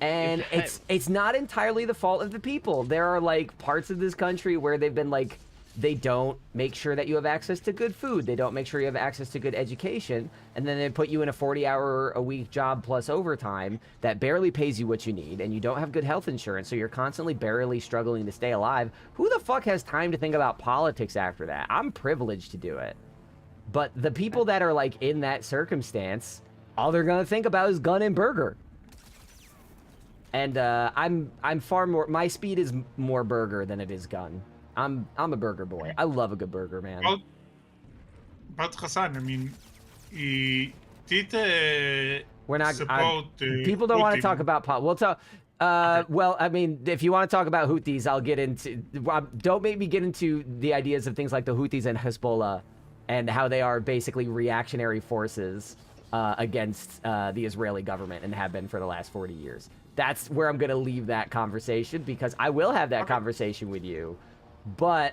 And it's not entirely the fault of the people. There are like parts of this country where they've been like, they don't make sure that you have access to good food. They don't make sure you have access to good education. And then they put you in a 40-hour-a-week job plus overtime that barely pays you what you need. And you don't have good health insurance. So you're constantly barely struggling to stay alive. Who the fuck has time to think about politics after that? I'm privileged to do it. But the people that are like in that circumstance, all they're going to think about is gun and burger. And I'm far more. My speed is more burger than it is gun. I'm a burger boy. I love a good burger, man. But Hassan, I mean, he did We're not. support. People don't want to Putin. talk about We'll talk. Well, I mean, if you want to talk about Houthis, I'll get into. Don't make me get into the ideas of things like the Houthis and Hezbollah, and how they are basically reactionary forces against the Israeli government and have been for the last 40 years. That's where I'm going to leave that conversation, because I will have that conversation with you, but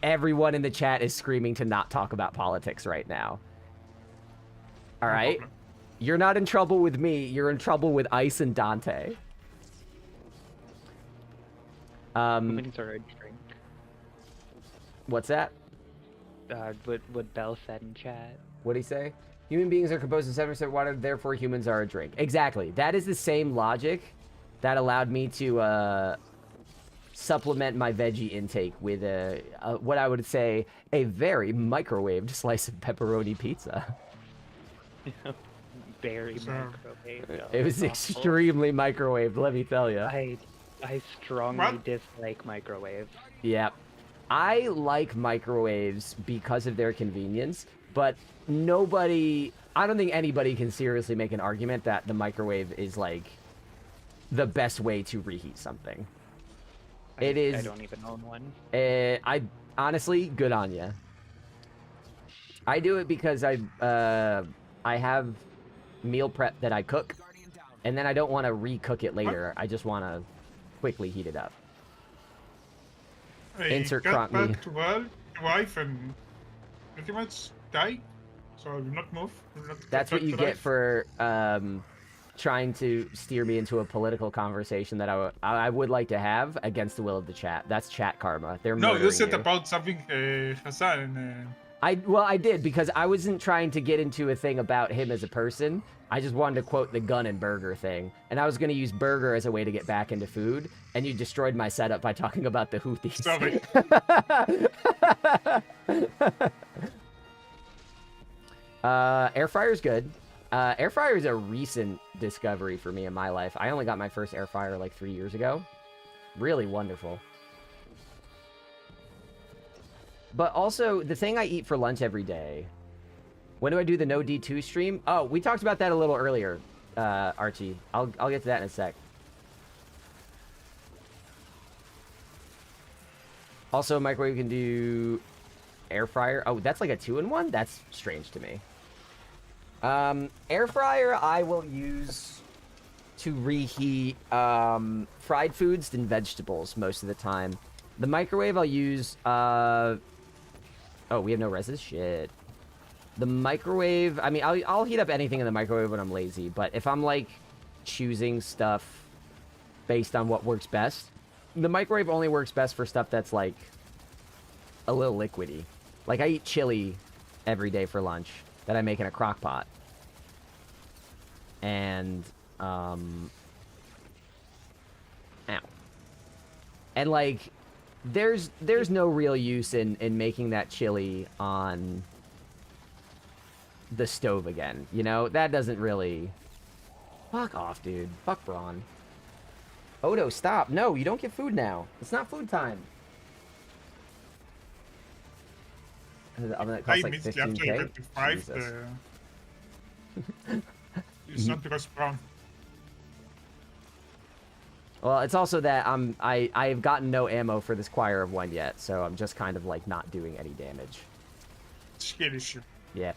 everyone in the chat is screaming to not talk about politics right now. All right? You're not in trouble with me. You're in trouble with Ice and Dante. Humans are a drink. What's that? What Bell said in chat. What'd he say? Human beings are composed of 7% water, therefore humans are a drink. Exactly. That is the same logic that allowed me to supplement my veggie intake with what I would say a very microwaved slice of pepperoni pizza. Very microwave. It was extremely microwaved, let me tell you. I strongly dislike microwaves. Yeah. I like microwaves because of their convenience, but I don't think anybody can seriously make an argument that the microwave is like the best way to reheat something. I don't even own one. I honestly, good on you. I do it because I have meal prep that I cook, and then I don't want to recook it later. I just want to quickly heat it up. Insert got crop me. back to wife and pretty much die. So I will not move. That's what you get for trying to steer me into a political conversation that I would like to have against the will of the chat. That's chat karma. They're No, you murdering said you. about something, Hassan. I did, because I wasn't trying to get into a thing about him as a person. I just wanted to quote the gun and burger thing. And I was going to use burger as a way to get back into food. And you destroyed my setup by talking about the Houthis. Sorry. Air fryer's good. Air fryer is a recent discovery for me in my life. I only got my first air fryer like 3 years ago. Really wonderful. But also, the thing I eat for lunch every day. When do I do the No D2 stream? Oh, we talked about that a little earlier, Archie. I'll get to that in a sec. Also, microwave can do air fryer. Oh, that's like a 2-in-1? That's strange to me. Air fryer I will use to reheat fried foods than vegetables most of the time. The microwave I'll use... Oh, we have no reses? Shit. The microwave... I mean, I'll heat up anything in the microwave when I'm lazy, but if I'm, like, choosing stuff based on what works best, the microwave only works best for stuff that's, like, a little liquidy. Like, I eat chili every day for lunch that I make in a crock pot. And, ow. And, like, there's no real use in making that chili on the stove again, you know? That doesn't really... Fuck off, dude. Fuck Braun. Odo, stop. No, you don't get food now. It's not food time. The oven that costs like immediately 15K? after you get to 5, Jesus. it's not because Brown. Well, it's also that I've gotten no ammo for this Choir of One yet, so I'm just kind of like not doing any damage. Skill issue. Yeah.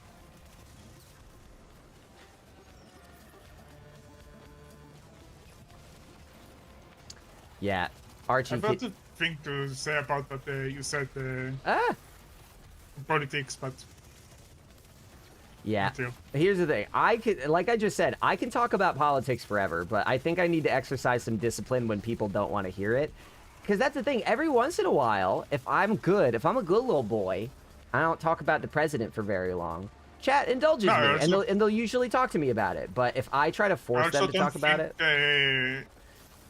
Yeah. Archie. I've got a thing to say about what you said politics, but Yeah. Too. Here's the thing. I could, like I just said, I can talk about politics forever, but I think I need to exercise some discipline when people don't want to hear it. Because that's the thing. Every once in a while, if I'm a good little boy, I don't talk about the president for very long. Chat indulges me, and they'll usually talk to me about it. But if I try to force them to talk about it,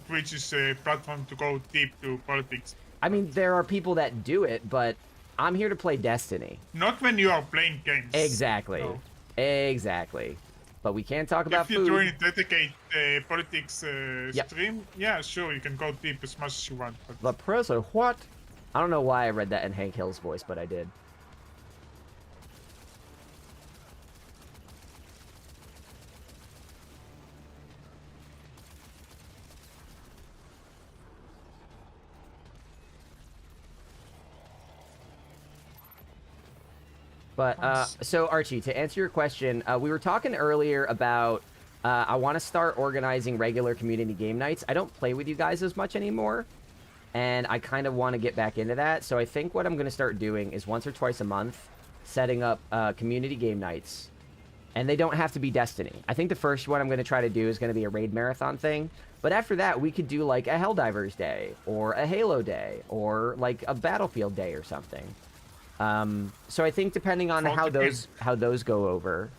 Twitch is a platform to go deep to politics. I mean, there are people that do it, but I'm here to play Destiny. Not when you are playing games. Exactly. No. Exactly. But we can't talk about if you're food. doing a dedicated politics stream, yeah, sure, you can go deep as much as you want. But... The president, what? I don't know why I read that in Hank Hill's voice, but I did. But, so Archie, to answer your question, we were talking earlier about, I want to start organizing regular community game nights. I don't play with you guys as much anymore, and I kind of want to get back into that. So I think what I'm going to start doing is once or twice a month, setting up community game nights. And they don't have to be Destiny. I think the first one I'm going to try to do is going to be a raid marathon thing. But after that, we could do like a Helldivers Day, or a Halo Day, or like a Battlefield Day or something. So I think depending on how those go over,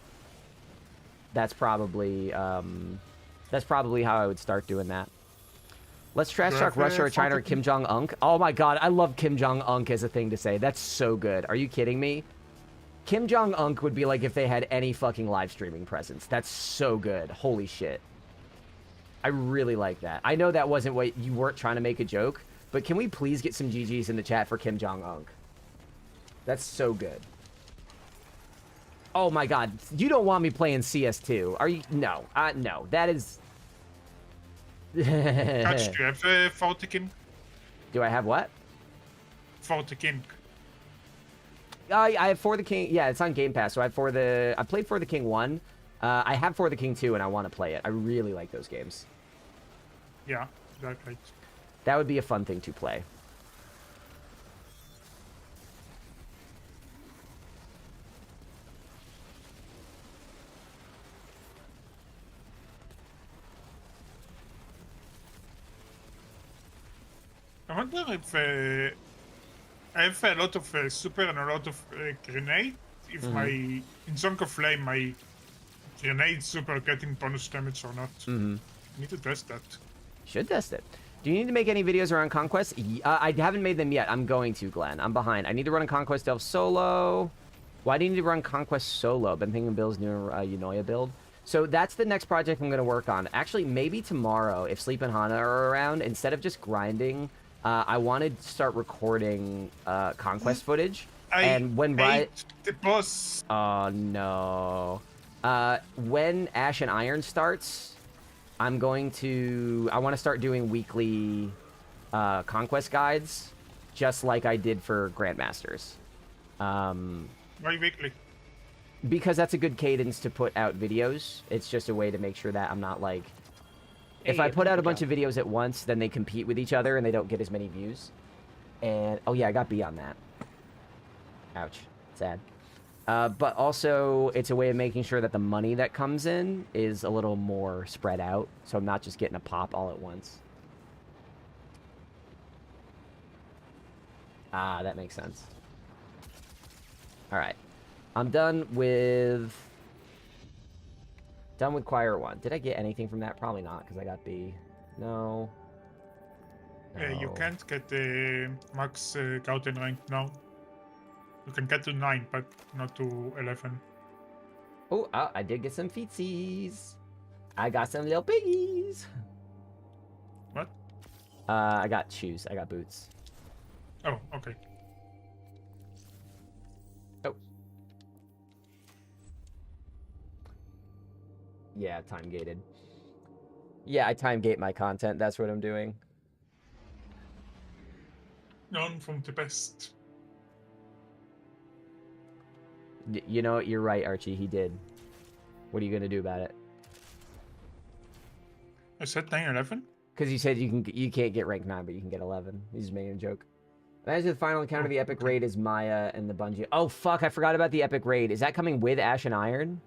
that's probably how I would start doing that. Let's trash talk Russia or China or Kim Jong-un. Oh my god, I love Kim Jong-un as a thing to say. That's so good. Are you kidding me? Kim Jong-un would be like if they had any fucking live streaming presence. That's so good. Holy shit. I really like that. I know that wasn't what you weren't trying to make a joke, but can we please get some GGs in the chat for Kim Jong-un? That's so good. Oh my god. You don't want me playing CS2. Are you? No. No. That is... Cketch, do you have For the King? Do I have what? For the King. I have For the King. Yeah, it's on Game Pass. So I played For the King 1. I have For the King 2, and I want to play it. I really like those games. Yeah, exactly. That would be a fun thing to play. I wonder if I have a lot of super and a lot of grenade. If in Zone of Flame my grenade super getting bonus damage or not. Need to test that. Should test it. Do you need to make any videos around Conquest? I haven't made them yet. I'm going to, Glenn. I'm behind. I need to run a Conquest Delve solo. Why do you need to run Conquest solo? Been thinking Bill's new Unoya build. So that's the next project I'm going to work on. Actually, maybe tomorrow, if Sleep and Hana are around, instead of just grinding, I wanted to start recording Conquest footage. And when the boss. Oh no. When Ash and Iron starts, I want to start doing weekly Conquest guides, just like I did for Grandmasters. Why weekly? Because that's a good cadence to put out videos. It's just a way to make sure that I'm not like If I put out a bunch of videos at once, then they compete with each other and they don't get as many views. And, oh yeah, I got B on that. Ouch. Sad. But also, it's a way of making sure that the money that comes in is a little more spread out. So I'm not just getting a pop all at once. Ah, that makes sense. Alright. I'm done with... Done with Choir 1. Did I get anything from that? Probably not, because I got B. No. You No. can't get the max Gauten rank now. You can get to 9, but not to 11. Oh, I did get some feetsies. I got some little piggies. What? I got shoes. I got boots. Oh, okay. Oh. Yeah, time gated. Yeah, I time gate my content. That's what I'm doing. None from the best. You know what? You're right, Archie. He did. What are you gonna do about it? I said 9-11? Because you said you can't get rank 9, but you can get 11. He's just making a joke. Imagine the final encounter of the epic raid is Maya and the Bungie. Oh fuck! I forgot about the epic raid. Is that coming with Ash and Iron?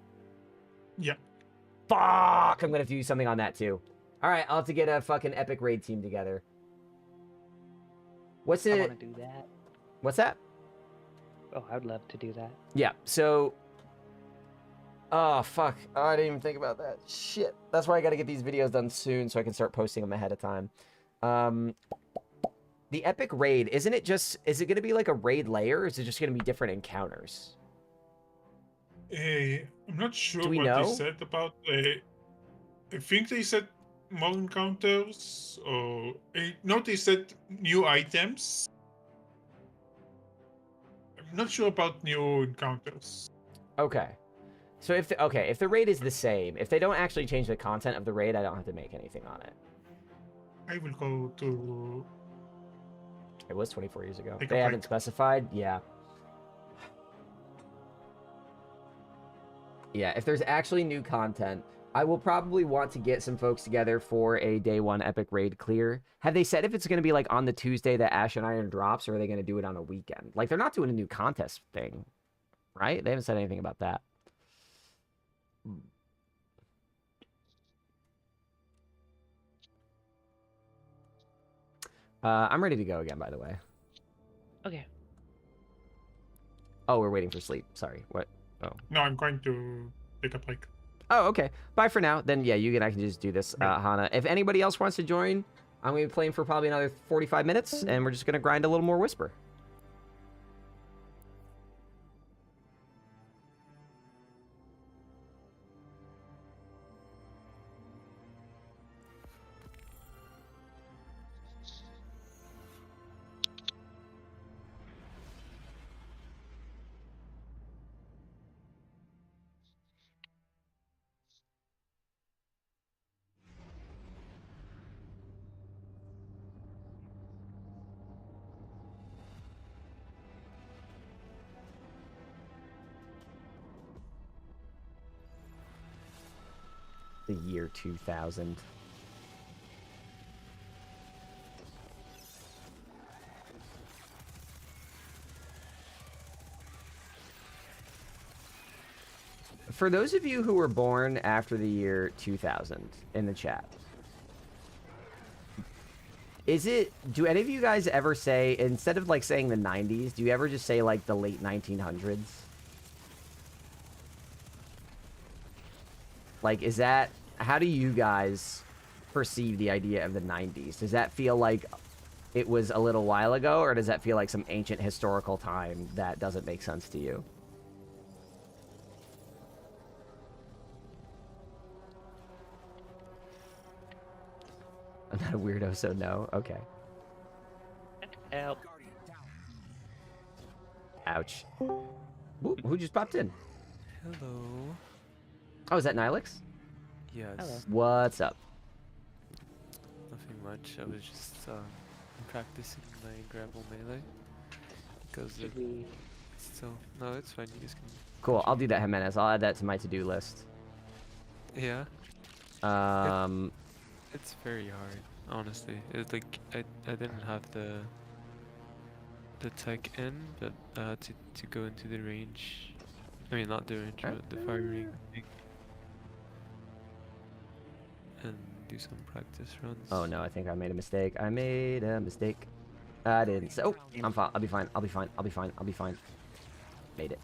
Yeah. Fuck! I'm gonna have to do something on that too. All right, I'll have to get a fucking epic raid team together. What's it? I want to do that. What's that? Oh, I would love to do that. Yeah. So. Oh fuck! Oh, I didn't even think about that. Shit. That's why I got to get these videos done soon so I can start posting them ahead of time. The epic raid, isn't it just... Is it going to be like a raid layer, or is it just going to be different encounters? I'm not sure Do we what know? they said about... I think they said more encounters, or... no, they said new items. I'm not sure about new encounters. Okay. So if the raid is the same, if they don't actually change the content of the raid, I don't have to make anything on it. I will go to... It was 24 years ago. Take a They break. haven't specified? Yeah. Yeah, if there's actually new content, I will probably want to get some folks together for a day 1 epic raid clear. Have they said if it's going to be like on the Tuesday that Ash and Iron drops, or are they going to do it on a weekend? Like, they're not doing a new contest thing, right? They haven't said anything about that. I'm ready to go again, by the way. Okay. Oh, we're waiting for sleep. Sorry. What? Oh. No, I'm going to take a break. Oh, okay. Bye for now. Then, yeah, you and I can just do this, Hana. If anybody else wants to join, I'm going to be playing for probably another 45 minutes, and we're just going to grind a little more Whisper. The year 2000. For those of you who were born after the year 2000 in the chat, do any of you guys ever say, instead of like saying the 90s, do you ever just say like the late 1900s? Like, is that, how do you guys perceive the idea of the 90s? Does that feel like it was a little while ago, or does that feel like some ancient historical time that doesn't make sense to you? I'm not a weirdo, so no. Okay. Help. Ouch. Ooh, who just popped in? Hello. Oh, is that Nihilix? Yes. Hello. What's up? Nothing much. I was just practicing my grapple melee because Should we... still no, it's fine. You guys can. Cool. I'll do that, Jimenez. I'll add that to my to-do list. Yeah. It's very hard, honestly. It's like I didn't have the tech in, but I had to go into the range. I mean, not the range, but the firing thing, and do some practice runs. Oh no, I think I made a mistake. I made a mistake. I didn't. Oh, I'm fine. I'll be fine. I'll be fine. I'll be fine. I'll be fine. Made it.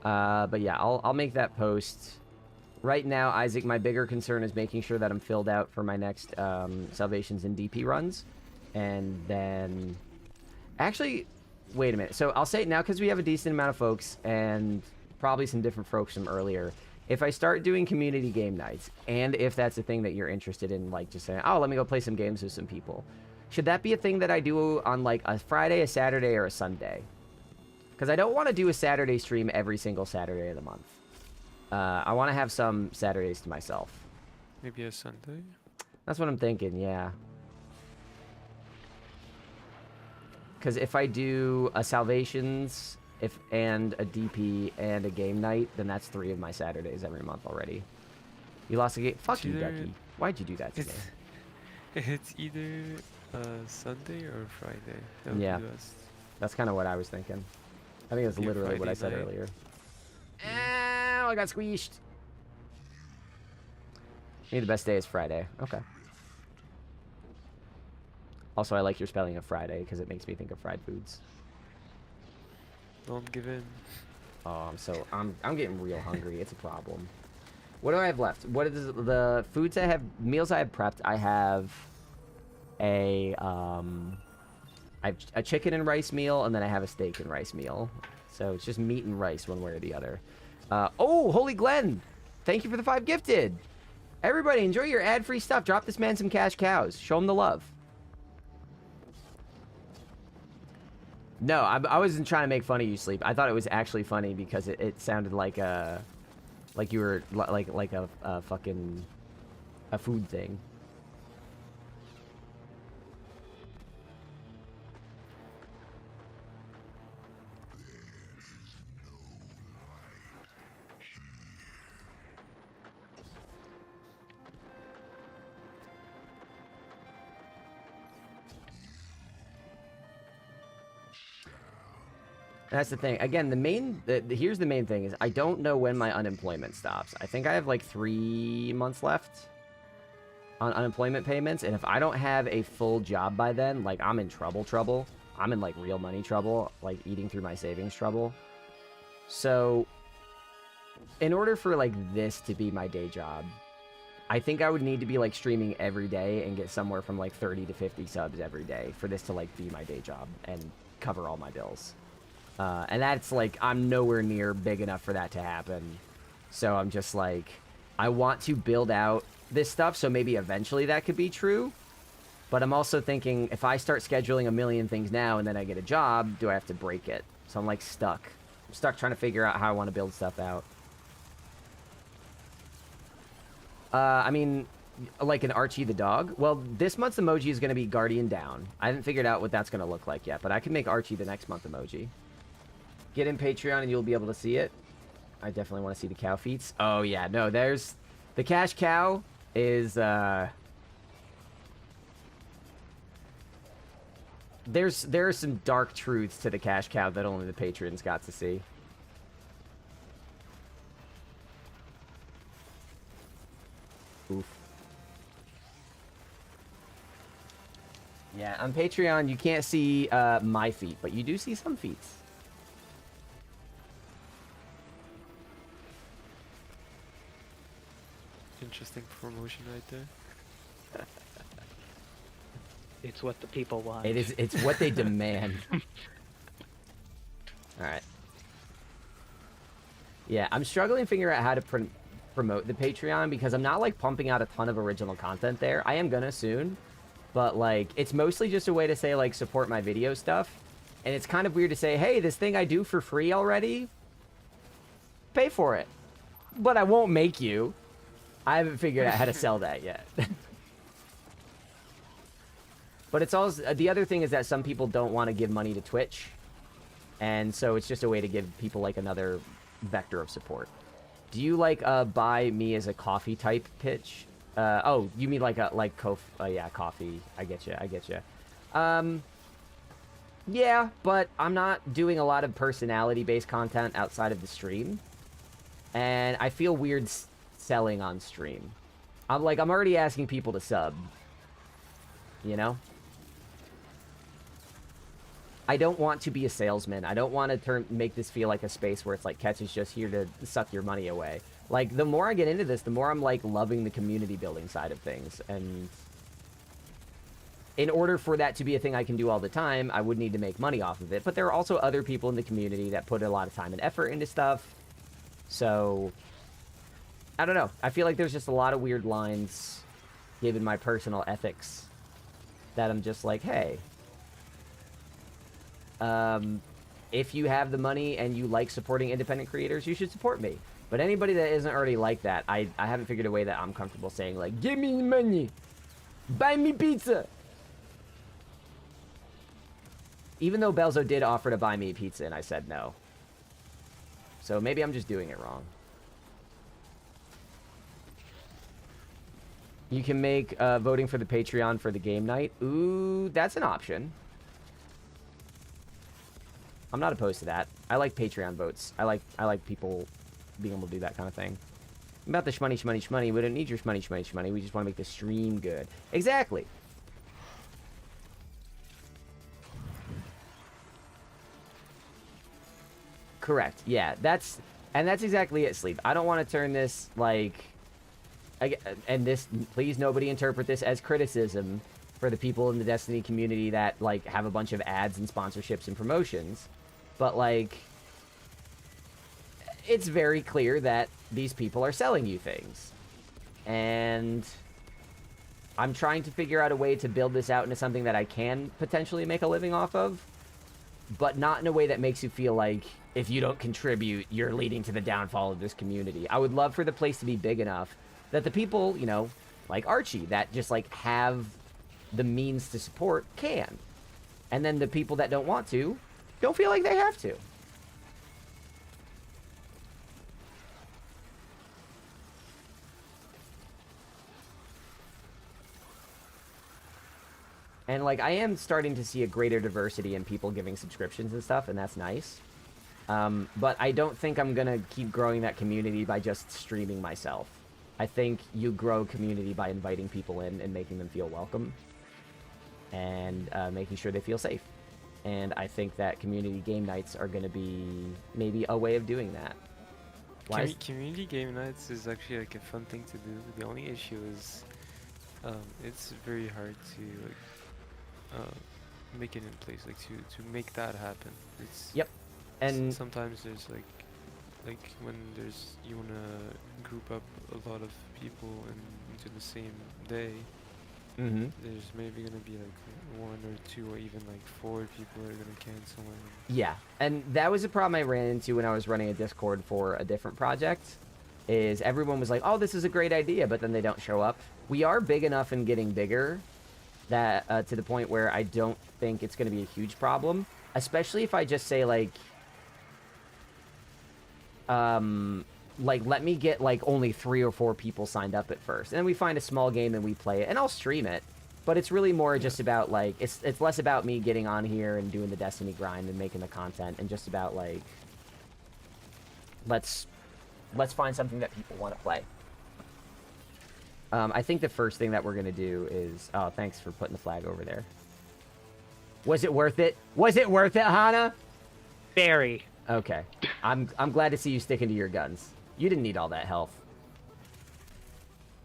But yeah, I'll make that post. Right now, Isaac, my bigger concern is making sure that I'm filled out for my next Salvations and DP runs. And then... Actually, wait a minute. So I'll say it now because we have a decent amount of folks and probably some different folks from earlier. If I start doing community game nights, and if that's a thing that you're interested in, like just saying, oh, let me go play some games with some people, should that be a thing that I do on like a Friday, a Saturday, or a Sunday? Because I don't want to do a Saturday stream every single Saturday of the month. I want to have some Saturdays to myself. Maybe a Sunday? That's what I'm thinking, yeah. Because if I do a Salvations and a DP and a game night, then that's 3 of my Saturdays every month already. You lost a game? Fuck you, Ducky. Why'd you do that to me? It's either Sunday or Friday. That would Yeah, be best. that's kind of what I was thinking. I think that's Yeah, literally what I Friday said night. earlier. Ow, I got squeezed. Maybe the best day is Friday. Okay. Also, I like your spelling of Friday because it makes me think of fried foods. Don't give in. Oh, I'm getting real hungry. It's a problem. What do I have left? What is the foods I have? Meals I have prepped. I have a chicken and rice meal, and then I have a steak and rice meal. So it's just meat and rice, one way or the other. Oh, Holy Glenn! Thank you for the 5 gifted. Everybody, enjoy your ad-free stuff. Drop this man some cash cows. Show him the love. No, I wasn't trying to make fun of you, Sleep. I thought it was actually funny because it sounded like you were like a fucking a food thing. That's the thing. Again, here's the main thing is I don't know when my unemployment stops. I think I have like 3 months left on unemployment payments, and if I don't have a full job by then, like I'm in trouble. I'm in like real money trouble, like eating through my savings trouble. So in order for like this to be my day job, I think I would need to be like streaming every day and get somewhere from like 30 to 50 subs every day for this to like be my day job and cover all my bills. And that's like, I'm nowhere near big enough for that to happen. So I'm just like, I want to build out this stuff, so maybe eventually that could be true. But I'm also thinking, if I start scheduling a million things now and then I get a job, do I have to break it? So I'm like stuck. I'm stuck trying to figure out how I want to build stuff out. I mean, like an Archie the dog? Well, this month's emoji is going to be Guardian Down. I haven't figured out what that's going to look like yet, but I can make Archie the next month emoji. Get in Patreon and you'll be able to see it. I definitely want to see the cow feats. Oh yeah, no, there's... The cash cow is, there are some dark truths to the cash cow that only the patrons got to see. Oof. Yeah, on Patreon you can't see my feet, but you do see some feats. Interesting promotion right there. It's what the people want. It's what they demand. Alright. Yeah, I'm struggling to figure out how to promote the Patreon because I'm not like pumping out a ton of original content there. I am gonna soon, but like it's mostly just a way to say like support my video stuff. And it's kind of weird to say, hey, this thing I do for free already, pay for it. But I won't make you. I haven't figured out how to sell that yet. But it's also, the other thing is that some people don't want to give money to Twitch. And so it's just a way to give people like another vector of support. Do you like buy me as a coffee type pitch? Oh, you mean like yeah, coffee. I get you. I get you. Yeah, but I'm not doing a lot of personality-based content outside of the stream, and I feel weird selling on stream. I'm already asking people to sub. You know? I don't want to be a salesman. I don't want to make this feel like a space where it's like Cketch is just here to suck your money away. Like, the more I get into this, the more I'm, like, loving the community building side of things. And in order for that to be a thing I can do all the time, I would need to make money off of it. But there are also other people in the community that put a lot of time and effort into stuff. So, I don't know. I feel like there's just a lot of weird lines, given my personal ethics, that I'm just like, hey, if you have the money and you like supporting independent creators, you should support me. But anybody that isn't already like that, I haven't figured a way that I'm comfortable saying, like, give me money, buy me pizza. Even though Belzo did offer to buy me pizza and I said no. So maybe I'm just doing it wrong. You can make voting for the Patreon for the game night. Ooh, that's an option. I'm not opposed to that. I like Patreon votes. I like people being able to do that kind of thing. About the shmoney, shmoney, shmoney. We don't need your shmoney, shmoney, shmoney. We just want to make the stream good. Exactly. Correct. Yeah, that's exactly it, Sleep. I don't want to turn this, like... and this, please nobody interpret this as criticism for the people in the Destiny community that, like, have a bunch of ads and sponsorships and promotions. But, like, it's very clear that these people are selling you things. And I'm trying to figure out a way to build this out into something that I can potentially make a living off of, but not in a way that makes you feel like if you don't contribute, you're leading to the downfall of this community. I would love for the place to be big enough that the people, you know, like Archie, that just, like, have the means to support can. And then the people that don't want to don't feel like they have to. And, like, I am starting to see a greater diversity in people giving subscriptions and stuff, and that's nice. But I don't think I'm gonna keep growing that community by just streaming myself. I think you grow community by inviting people in and making them feel welcome. And making sure they feel safe. And I think that community game nights are going to be maybe a way of doing that. Community game nights is actually like a fun thing to do. The only issue is it's very hard to make it in place, like to make that happen. It's yep. And sometimes there's like when you want to group up a lot of people into the same day. Mm-hmm. There's maybe gonna be like 1 or 2 or even like 4 people are gonna cancel. Yeah, and that was a problem I ran into when I was running a Discord for a different project. Is everyone was like, "Oh, this is a great idea," but then they don't show up. We are big enough and getting bigger that to the point where I don't think it's gonna be a huge problem. Especially if I just say like, let me get, like, only 3 or 4 people signed up at first. And then we find a small game and we play it. And I'll stream it. But it's really more just about, like... It's less about me getting on here and doing the Destiny grind and making the content. And just about, like... Let's find something that people want to play. I think the first thing that we're going to do is... Oh, thanks for putting the flag over there. Was it worth it? Was it worth it, Hana? Very. Okay. I'm glad to see you sticking to your guns. You didn't need all that health.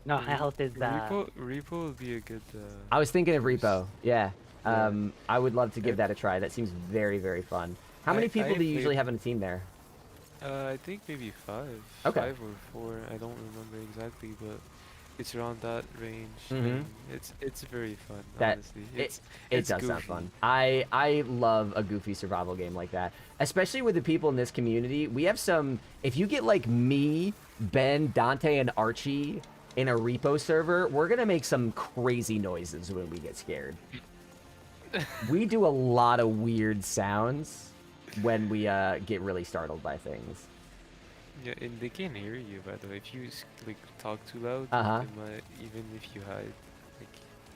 No, health is Repo would be a good I was thinking of Repo. Yeah. I would love to give that a try. That seems very, very fun. How many people do you usually have in a team there? I think maybe 5. Okay. 5 or 4. I don't remember exactly, but it's around that range. Mm-hmm. It's very fun, honestly. It it's does goofy. sound fun. I love a goofy survival game like that. Especially with the people in this community. We have some... If you get, like, me, Ben, Dante, and Archie in a repo server, we're going to make some crazy noises when we get scared. We do a lot of weird sounds when we get really startled by things. Yeah, and they can hear you, by the way. If you like talk too loud, they might, even if you hide, like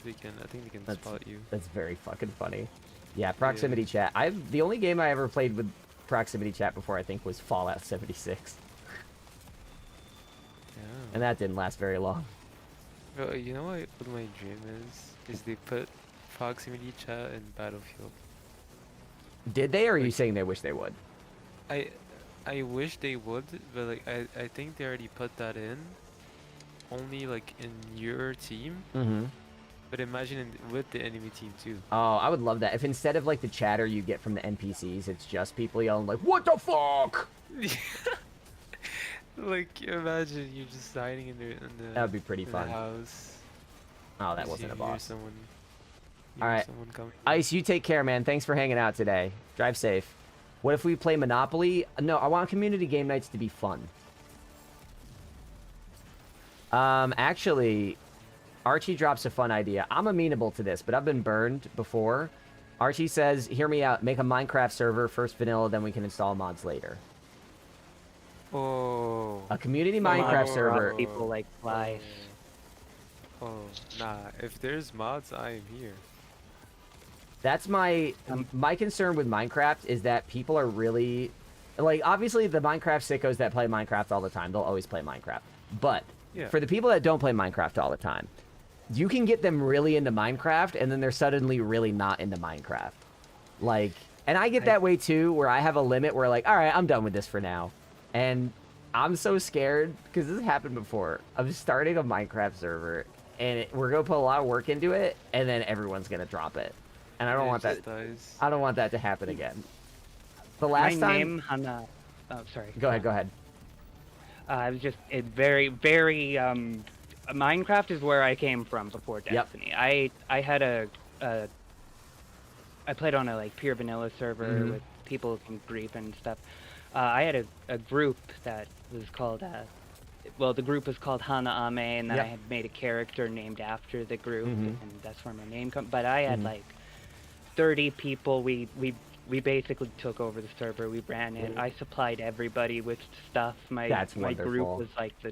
they can. I think they can spot you. That's very fucking funny. Yeah, proximity chat. The only game I ever played with proximity chat before, I think, was Fallout 76. Yeah. And that didn't last very long. Well, you know what my dream is they put proximity chat in Battlefield. Did they, or are you Like- saying they wish they would? I wish they would, but like I think they already put that in. Only like in your team. Mm-hmm. But imagine with the enemy team too. Oh, I would love that. If instead of like the chatter you get from the NPCs, it's just people yelling like, "What the fuck?" Like imagine you're just hiding in the That would be pretty in fun. the house. Oh, that Just wasn't a you hear boss. Someone, All right, someone coming. Ice, you take care, man. Thanks for hanging out today. Drive safe. What if we play Monopoly? No, I want community game nights to be fun. Actually, Archie drops a fun idea. I'm amenable to this, but I've been burned before. Archie says, hear me out, make a Minecraft server, first vanilla, then we can install mods later. Oh. A community Minecraft server. People like flies. Oh, nah. If there's mods, I am here. That's my concern with Minecraft is that people are really, like, obviously the Minecraft sickos that play Minecraft all the time, they'll always play Minecraft. But for the people that don't play Minecraft all the time, you can get them really into Minecraft and then they're suddenly really not into Minecraft. Like, and I get that way too, where I have a limit where like, all right, I'm done with this for now. And I'm so scared because this happened before of starting a Minecraft server and we're going to put a lot of work into it and then everyone's going to drop it. And I don't want that. I don't want that to happen again. The last My time. name, Hannah. Oh, sorry. Go ahead. Go ahead. I was just very. Minecraft is where I came from before Destiny. I had I played on a like pure vanilla server with people from grief and stuff. I had a group that was called. Well, the group was called Hana Ame, and then I had made a character named after the group, and that's where my name comes. But I had like 30 people. We basically took over the server. We ran it. I supplied everybody with stuff. My group was like the.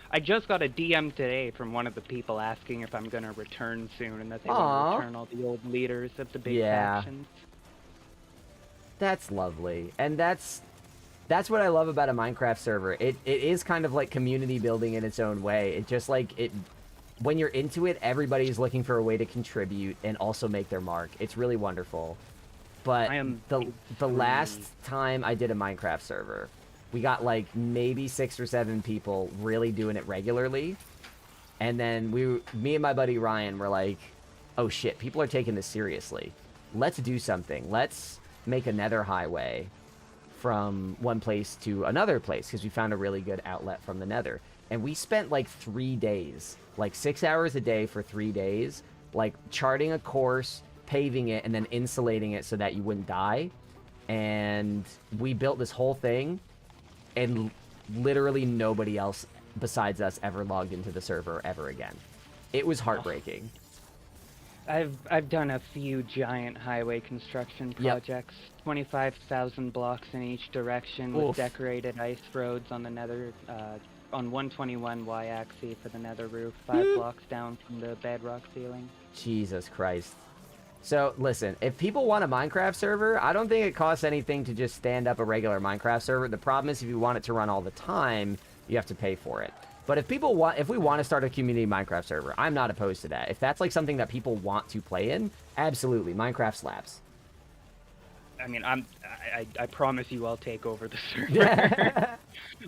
I just got a DM today from one of the people asking if I'm gonna return soon, and that they want to return all the old leaders of the big factions. That's lovely, and that's what I love about a Minecraft server. It is kind of like community building in its own way. It just like it. When you're into it, everybody's looking for a way to contribute and also make their mark. It's really wonderful. But the last time I did a Minecraft server, we got like maybe 6 or 7 people really doing it regularly. And then me and my buddy Ryan were like, oh shit, people are taking this seriously. Let's do something. Let's make a nether highway from one place to another place because we found a really good outlet from the nether. And we spent like 3 days, like 6 hours a day for 3 days, like charting a course, paving it, and then insulating it so that you wouldn't die. And we built this whole thing, and literally nobody else besides us ever logged into the server ever again. It was heartbreaking. I've done a few giant highway construction projects, 25,000 blocks in each direction with decorated ice roads on the nether, on 121 y-axis for the nether roof, 5 blocks down from the bedrock ceiling. Jesus Christ. So, listen, if people want a Minecraft server, I don't think it costs anything to just stand up a regular Minecraft server. The problem is if you want it to run all the time, you have to pay for it. But if we want to start a community Minecraft server, I'm not opposed to that. If that's like something that people want to play in, absolutely, Minecraft slaps. I mean, I promise you I'll take over the server.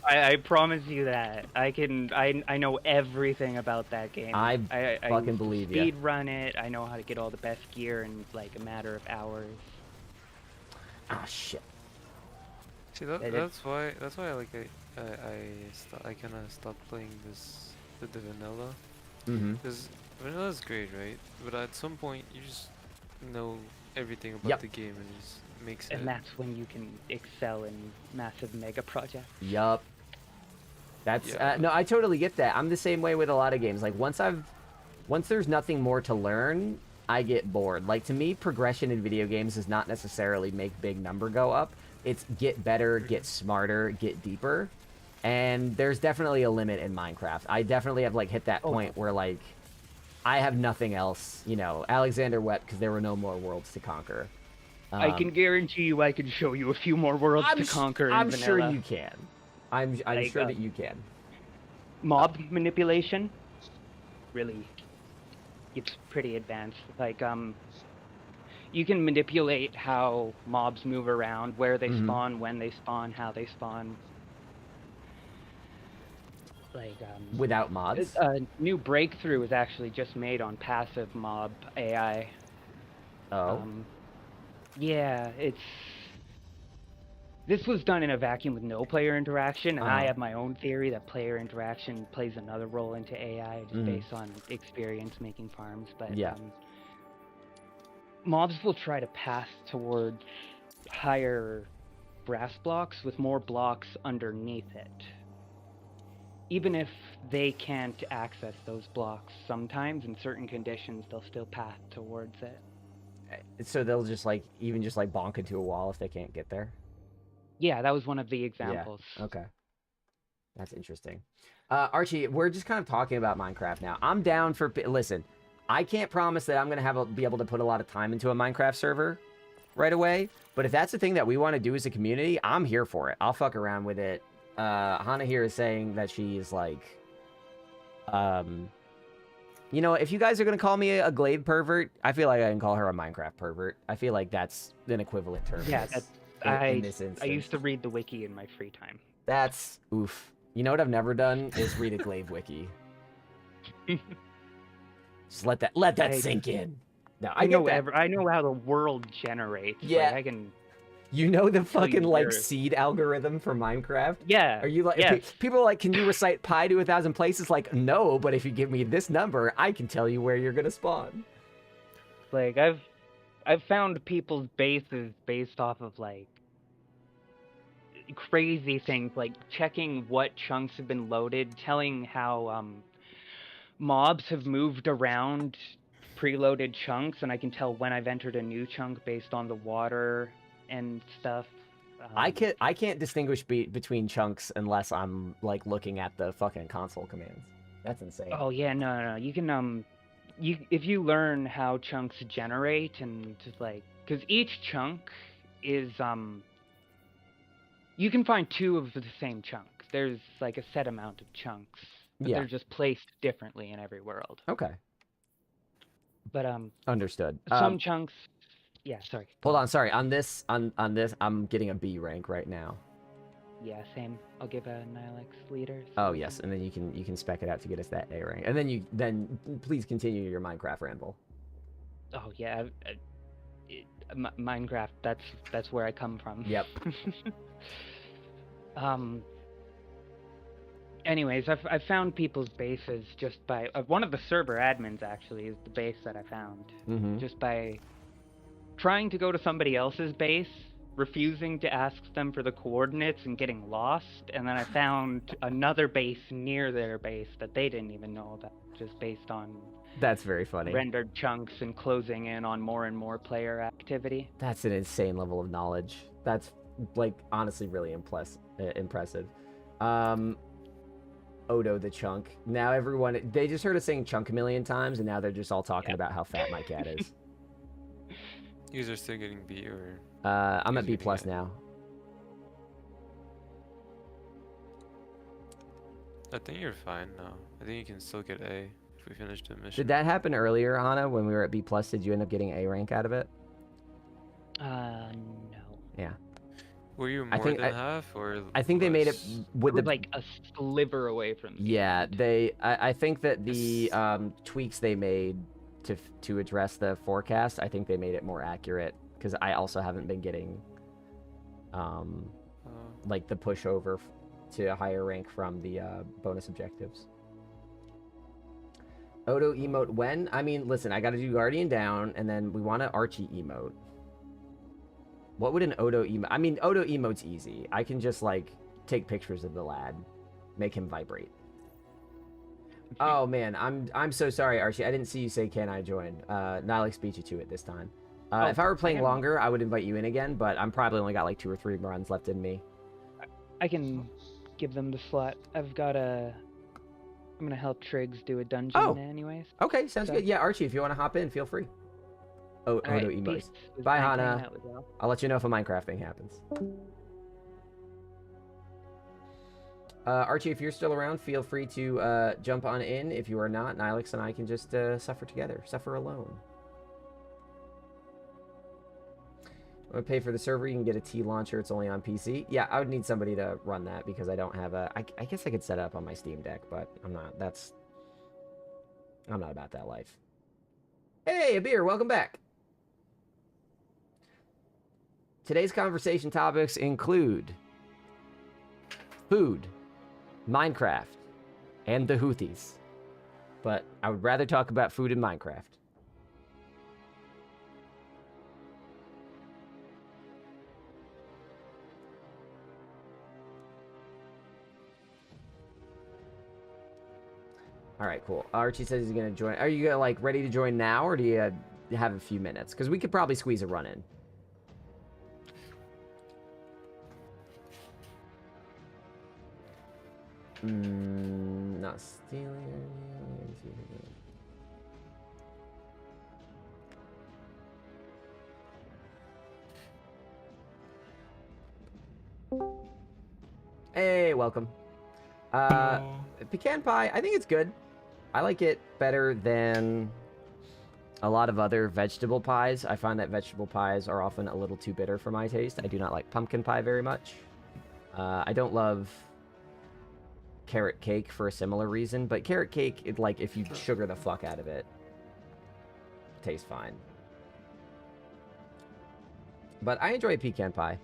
I promise you that. I know everything about that game. I fucking believe you. Speed run it. I know how to get all the best gear in like a matter of hours. Ah, shit. See, that's why I kind of stopped playing the vanilla. Because vanilla's great, right? But at some point, you just know everything about the game and just makes it. And that's when you can excel in massive mega projects. Yup. That's no, I totally get that. I'm the same way with a lot of games. Like once there's nothing more to learn, I get bored. Like to me, progression in video games is not necessarily make big number go up. It's get better, get smarter, get deeper. And there's definitely a limit in Minecraft. I definitely have like hit that point where like I have nothing else. You know, Alexander wept because there were no more worlds to conquer. I can guarantee you I can show you a few more worlds to conquer in I'm vanilla. sure you can. I'm Like, sure that you can. Mob manipulation, really, it's pretty advanced. Like, you can manipulate how mobs move around, where they spawn, when they spawn, how they spawn. Like, without mods? A new breakthrough was actually just made on passive mob AI. Oh. Yeah, this was done in a vacuum with no player interaction, and I have my own theory that player interaction plays another role into AI, just based on experience making farms. But yeah. Mobs will try to pass towards higher brass blocks with more blocks underneath it. Even if they can't access those blocks, sometimes in certain conditions they'll still path towards it. So they'll just like even just like bonk into a wall if they can't get there? Yeah, that was one of the examples. Yeah. Okay. That's interesting. Archie, we're just kind of talking about Minecraft now. I'm down for... Listen, I can't promise that I'm going to be able to put a lot of time into a Minecraft server right away. But if that's the thing that we want to do as a community, I'm here for it. I'll fuck around with it. Hana here is saying that she's like... You know, if you guys are going to call me a Glade pervert, I feel like I can call her a Minecraft pervert. I feel like that's an equivalent term. Yeah, in this instance. I used to read the wiki in my free time. That's oof. You know what I've never done is read a Glaive wiki. Just let that sink in. No, I know I know how the world generates. Yeah, like, I can. You know the fucking like seed algorithm for Minecraft? Yeah. Are you like people are like, can you recite pi to 1,000 places? Like, no, but if you give me this number, I can tell you where you're gonna spawn. Like I've found people's bases based off of like crazy things, like checking what chunks have been loaded, telling how mobs have moved around preloaded chunks, and I can tell when I've entered a new chunk based on the water and stuff. I can't distinguish between chunks unless I'm like looking at the fucking console commands. That's insane. Oh yeah, no. You can if you learn how chunks generate and just like, because each chunk is you can find two of the same chunk. There's like a set amount of chunks, but they're just placed differently in every world. Okay. But understood. Some chunks. Yeah, sorry. Hold on, sorry. On this, I'm getting a B rank right now. Yeah, same. I'll give a Nihilix leader. So oh yes, and then you can spec it out to get us that A rank, and then please continue your Minecraft ramble. Oh yeah, Minecraft. That's where I come from. Yep. Anyways, I've found people's bases just by one of the server admins actually is the base that I found just by trying to go to somebody else's base, refusing to ask them for the coordinates and getting lost, and then I found another base near their base that they didn't even know about, just based on that's very funny rendered chunks and closing in on more and more player activity. That's an insane level of knowledge. That's like honestly really impressive. Odo the chunk. Now everyone, they just heard us saying chunk a million times, and now they're just all talking about how fat my cat is. You guys are still getting B or? I'm at B+ now. I think you're fine now. I think you can still get A if we finish the mission. Did that happen earlier, Hana, when we were at B+? Did you end up getting A rank out of it? No. Yeah. Were you more than half, or? I think they made it with the like a sliver away from. Yeah, I think that the tweaks they made to address the forecast, I think they made it more accurate, because I also haven't been getting like the pushover to a higher rank from the bonus objectives. Odo emote when? I mean, listen, I got to do Guardian down, and then we want to Archie emote. What would an Odo emote? I mean, Odo emote's easy. I can just like take pictures of the lad, make him vibrate. Oh man, I'm so sorry, Archie. I didn't see you say can I join. Nihilix beat you to it this time. If I were playing longer, I would invite you in again, but I'm probably only got like 2 or 3 runs left in me. I can give them the slot. I've got a. I'm gonna help Triggs do a dungeon Oh. anyways. Okay, sounds So- good. Yeah, Archie, if you want to hop in, feel free. Oh, All right, no emotes. peace. It was Bye, nice hanging Hana. out with y'all. I'll let you know if a Minecraft thing happens. Archie, if you're still around, feel free to jump on in. If you are not, Nihilix and I can just suffer together. Suffer alone. I'm going to pay for the server. You can get a T launcher. It's only on PC. Yeah, I would need somebody to run that because I don't have a... I guess I could set it up on my Steam Deck, but I'm not. I'm not about that life. Hey, a beer. Welcome back. Today's conversation topics include food, Minecraft, and the Houthis. But I would rather talk about food and Minecraft. All right, cool. Archie says he's going to join. Are you gonna, like, ready to join now, or do you have a few minutes? Because we could probably squeeze a run in. Not stealing. Hey, welcome. Pecan pie, I think it's good. I like it better than a lot of other vegetable pies. I find that vegetable pies are often a little too bitter for my taste. I do not like pumpkin pie very much. I don't love carrot cake for a similar reason, but carrot cake, like, if you sugar the fuck out of it, tastes fine. But I enjoy pecan pie.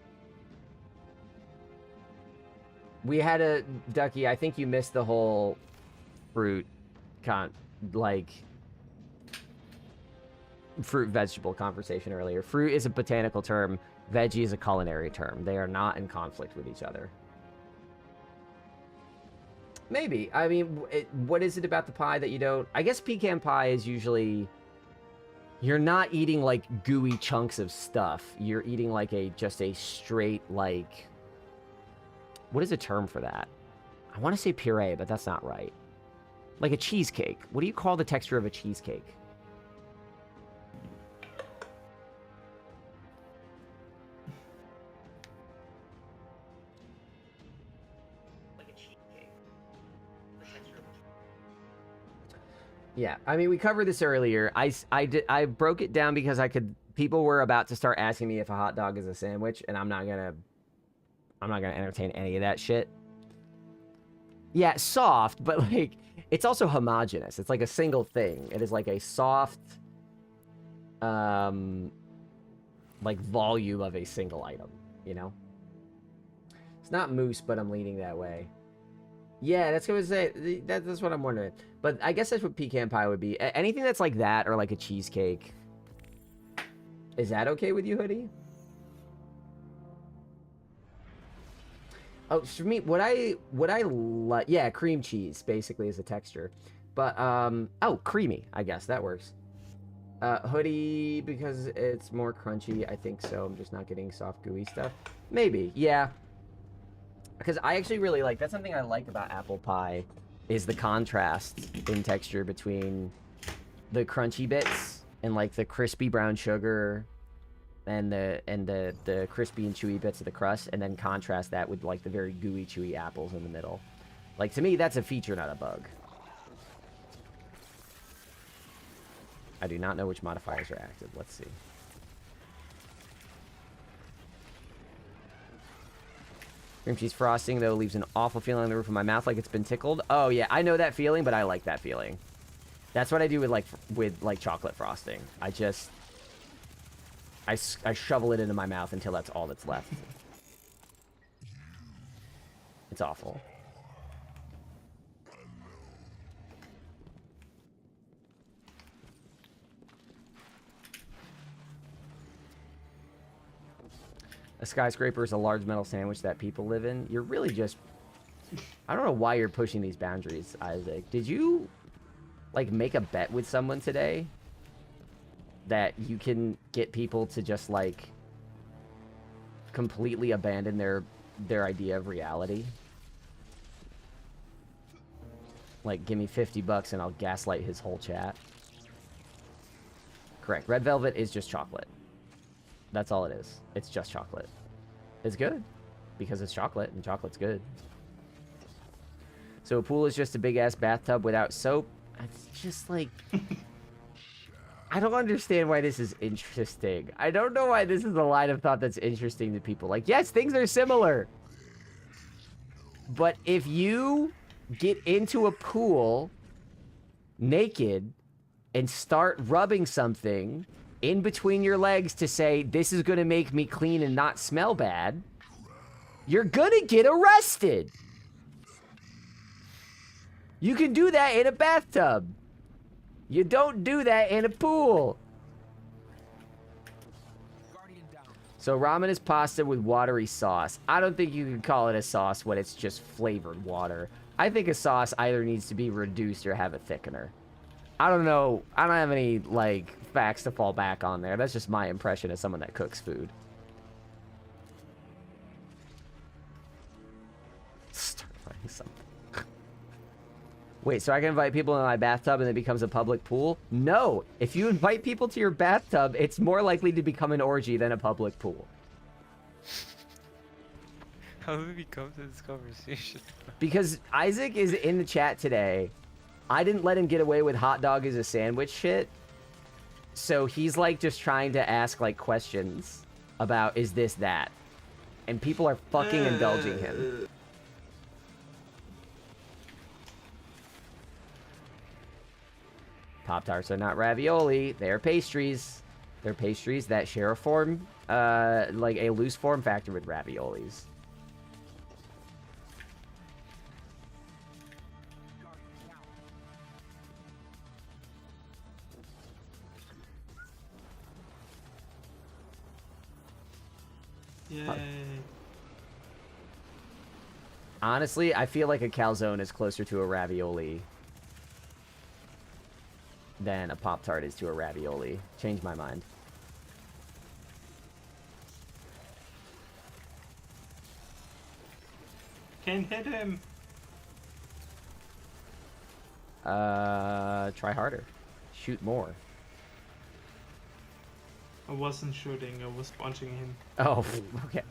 We had a... Ducky, I think you missed the whole fruit fruit-vegetable conversation earlier. Fruit is a botanical term. Veggie is a culinary term. They are not in conflict with each other. Maybe. I mean, what is it about the pie that you don't... I guess pecan pie is usually... You're not eating, like, gooey chunks of stuff. You're eating, like, just a straight, like... What is a term for that? I want to say puree, but that's not right. Like a cheesecake. What do you call the texture of a cheesecake? Like a cheesecake. The texture of a... Yeah, I mean, we covered this earlier. I broke it down because people were about to start asking me if a hot dog is a sandwich, and I'm not gonna entertain any of that shit. Yeah, soft, but, like, it's also homogenous. It's like a single thing. It is like a soft, like, volume of a single item, you know? It's not mousse, but I'm leaning that way. Yeah, that's what I was saying. That's what I'm wondering. But I guess that's what pecan pie would be. Anything that's like that or like a cheesecake. Is that okay with you, Hoodie? Oh, for me, what I like, yeah, cream cheese basically is a texture, but oh, creamy, I guess that works. Hoodie because it's more crunchy, I think so. I'm just not getting soft gooey stuff. Maybe, yeah. Because I actually really like, that's something I like about apple pie, is the contrast in texture between the crunchy bits and like the crispy brown sugar. And the crispy and chewy bits of the crust, and then contrast that with, like, the very gooey, chewy apples in the middle. Like, to me, that's a feature, not a bug. I do not know which modifiers are active. Let's see. Cream cheese frosting, though, leaves an awful feeling on the roof of my mouth like it's been tickled. Oh, yeah, I know that feeling, but I like that feeling. That's what I do with chocolate frosting. I shovel it into my mouth until that's all that's left. It's awful. A skyscraper is a large metal sandwich that people live in. You're really just... I don't know why you're pushing these boundaries, Isaac. Did you, like, make a bet with someone today? That you can get people to just, like, completely abandon their idea of reality. Like, give me $50 and I'll gaslight his whole chat. Correct. Red velvet is just chocolate. That's all it is. It's just chocolate. It's good. Because it's chocolate, and chocolate's good. So a pool is just a big-ass bathtub without soap? It's just like... I don't understand why this is interesting. I don't know why this is a line of thought that's interesting to people. Like, yes, things are similar. But if you get into a pool naked and start rubbing something in between your legs to say, this is going to make me clean and not smell bad, you're going to get arrested. You can do that in a bathtub. You don't do that in a pool. So ramen is pasta with watery sauce. I don't think you can call it a sauce when it's just flavored water. I think a sauce either needs to be reduced or have a thickener. I don't know. I don't have any, like, facts to fall back on there. That's just my impression as someone that cooks food. Start writing something. Wait, so I can invite people in my bathtub and it becomes a public pool? No! If you invite people to your bathtub, it's more likely to become an orgy than a public pool. How did we come to this conversation? Because Isaac is in the chat today. I didn't let him get away with hot dog as a sandwich shit. So he's like just trying to ask like questions about is this that? And people are fucking indulging him. Pop-Tarts are not ravioli. They're pastries. They're pastries that share a form, like a loose form factor with raviolis. Yay. Honestly, I feel like a calzone is closer to a ravioli than a Pop-Tart is to a ravioli. Changed my mind. Can't hit him. Try harder. Shoot more. I wasn't shooting, I was punching him. Oh, okay.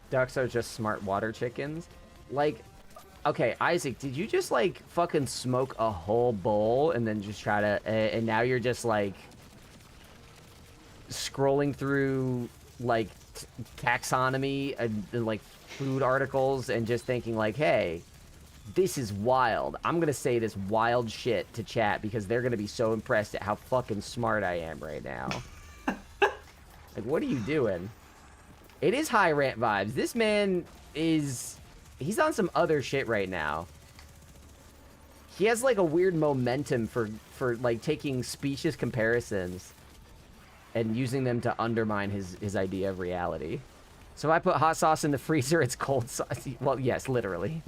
Ducks are just smart water chickens. Like, okay, Isaac, did you just, like, fucking smoke a whole bowl and then just try to... and now you're just, like, scrolling through, like, taxonomy and, like, food articles and just thinking, like, hey, this is wild. I'm gonna say this wild shit to chat because they're gonna be so impressed at how fucking smart I am right now. Like, what are you doing? It is high rant vibes. This man is... he's on some other shit right now. He has, like, a weird momentum for like, taking specious comparisons and using them to undermine his idea of reality. So if I put hot sauce in the freezer, it's cold sauce. Well, yes, literally.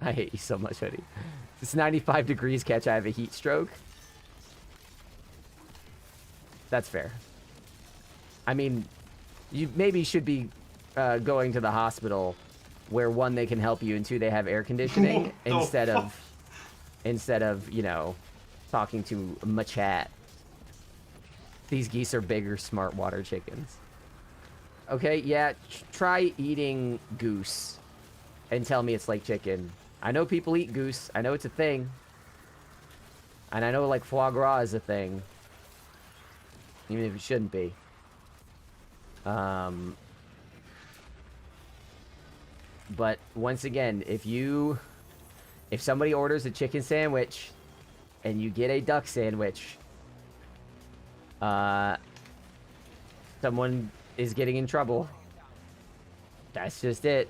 I hate you so much, Hoodie. It's 95 degrees, Catch. I have a heat stroke. That's fair. I mean, you maybe should be going to the hospital where, one, they can help you, and two, they have air conditioning instead of, you know, talking to Machat. These geese are bigger, smart water chickens. Okay, yeah, try eating goose and tell me it's like chicken. I know people eat goose. I know it's a thing. And I know, like, foie gras is a thing. Even if it shouldn't be. But once again, if somebody orders a chicken sandwich and you get a duck sandwich, someone is getting in trouble. That's just it.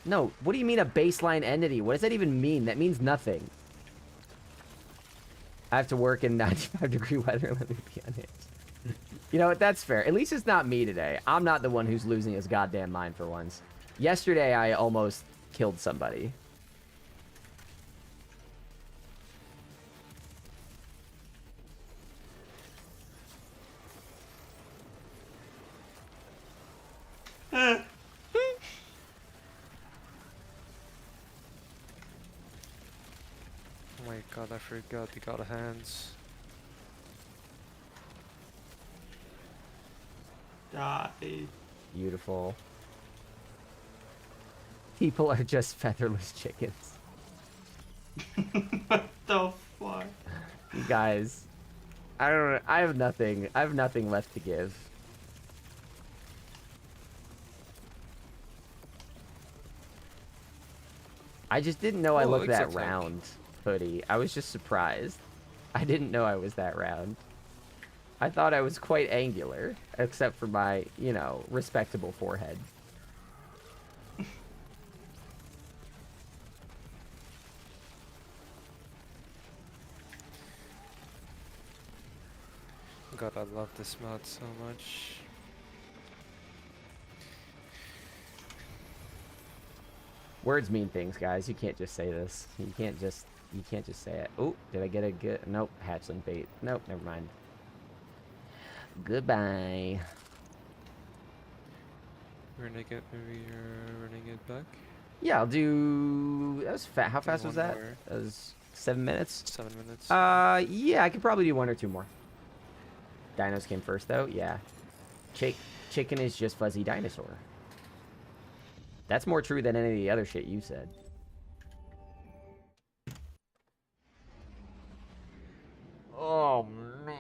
No, what do you mean a baseline entity? What does that even mean? That means nothing. I have to work in 95-degree weather. Let me be honest. You know what? That's fair. At least it's not me today. I'm not the one who's losing his goddamn mind for once. Yesterday, I almost killed somebody. Oh my god, I forgot they got hands. Die. Beautiful. People are just featherless chickens. What the fuck? You guys, I don't know. I have nothing. I have nothing left to give. I just didn't know I Oh, looked that exotank. round, Hoodie. I was just surprised. I didn't know I was that round. I thought I was quite angular, except for my, you know, respectable forehead. God, I love this mod so much. Words mean things, guys. You can't just say this. You can't just say it. Oh, did I get a good? Nope, hatchling bait. Nope, never mind. Goodbye. Renegade, maybe you're running it back? Yeah, I'll do. That was fat. How Do fast was one that? more. That was 7 minutes. 7 minutes. Yeah, I could probably do 1 or 2 more. Dinos came first, though. Yeah. Chicken is just fuzzy dinosaur. That's more true than any of the other shit you said. Oh man,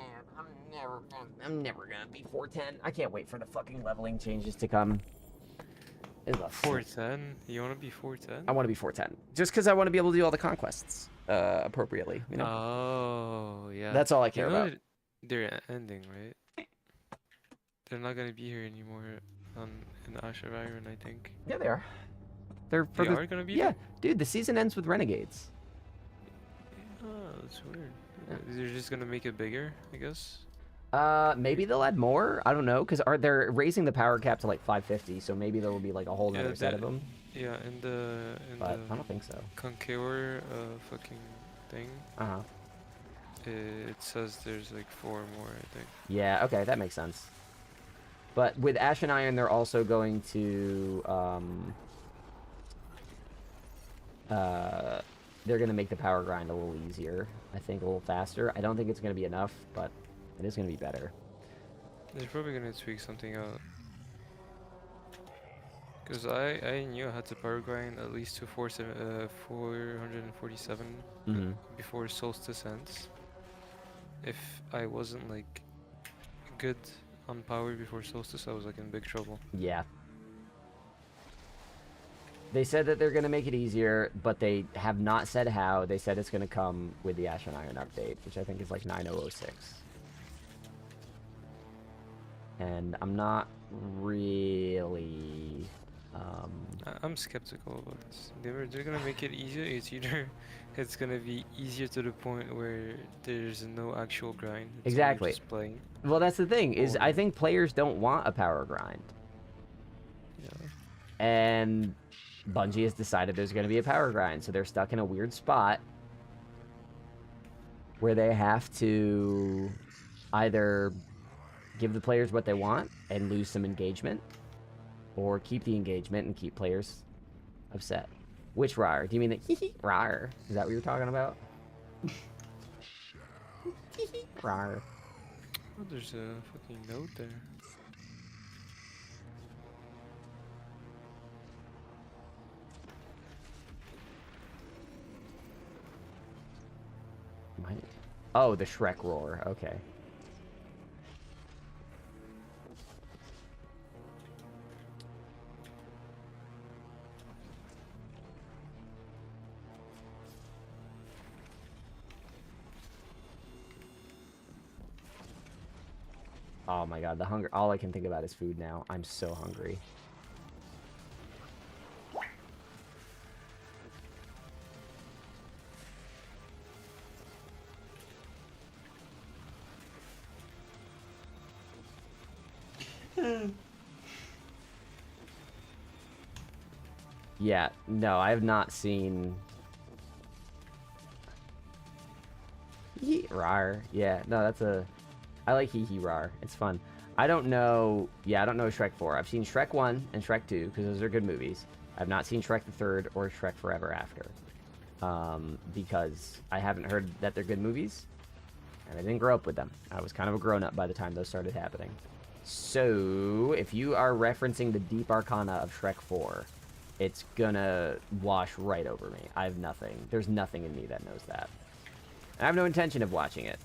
I'm never gonna be 410. I can't wait for the fucking leveling changes to come. It's a 410? You want to be 410? I want to be 410, just because I want to be able to do all the conquests appropriately. You know. Oh, yeah. That's all I care about. that they're ending, right? They're not gonna be here anymore in Ash of Iron, I think. Yeah, they are. They're They are gonna be Yeah, there? dude. The season ends with Renegades. Oh, that's weird. They're just gonna make it bigger, I guess. Maybe they'll add more. I don't know, because they're raising the power cap to like 550, so maybe there will be like a whole nother set of them. Yeah, in the But I don't think so. Conqueror fucking thing. Uh-huh. It says there's like 4 more, I think. Yeah, okay, that makes sense. But with Ash and Iron, they're also going to they're gonna make the power grind a little easier. I think a little faster. I don't think it's gonna be enough, but it is gonna be better. They're probably gonna tweak something out. Because I knew I had to power grind at least to 447 Mhm. before Solstice ends. If I wasn't like good on power before Solstice, I was like in big trouble. Yeah. They said that they're gonna make it easier, but they have not said how. They said it's gonna come with the Ash and Iron update, which I think is like 9006. And I'm not really I'm skeptical about this. They're gonna make it easier. It's either it's gonna be easier to the point where there's no actual grind. It's Exactly. Just playing. Well, that's the thing, is Or- I think players don't want a power grind. Yeah. And Bungie has decided there's going to be a power grind, so they're stuck in a weird spot where they have to either give the players what they want and lose some engagement, or keep the engagement and keep players upset. Which rar? Do you mean the hee rar? Is that what you're talking about? Rar. Oh, there's a fucking note there. Might... Oh, the Shrek roar. Okay. Oh my god, the hunger. All I can think about is food now. I'm so hungry. Yeah, no, I have not seen... Rar. Yeah, no, that's a... I like Hee Hee Rar. It's fun. I don't know. Yeah, I don't know Shrek 4. I've seen Shrek 1 and Shrek 2 because those are good movies. I've not seen Shrek the Third or Shrek Forever After because I haven't heard that they're good movies, and I didn't grow up with them. I was kind of a grown-up by the time those started happening. So, if you are referencing the deep arcana of Shrek 4, it's gonna wash right over me. I have nothing. There's nothing in me that knows that. I have no intention of watching it.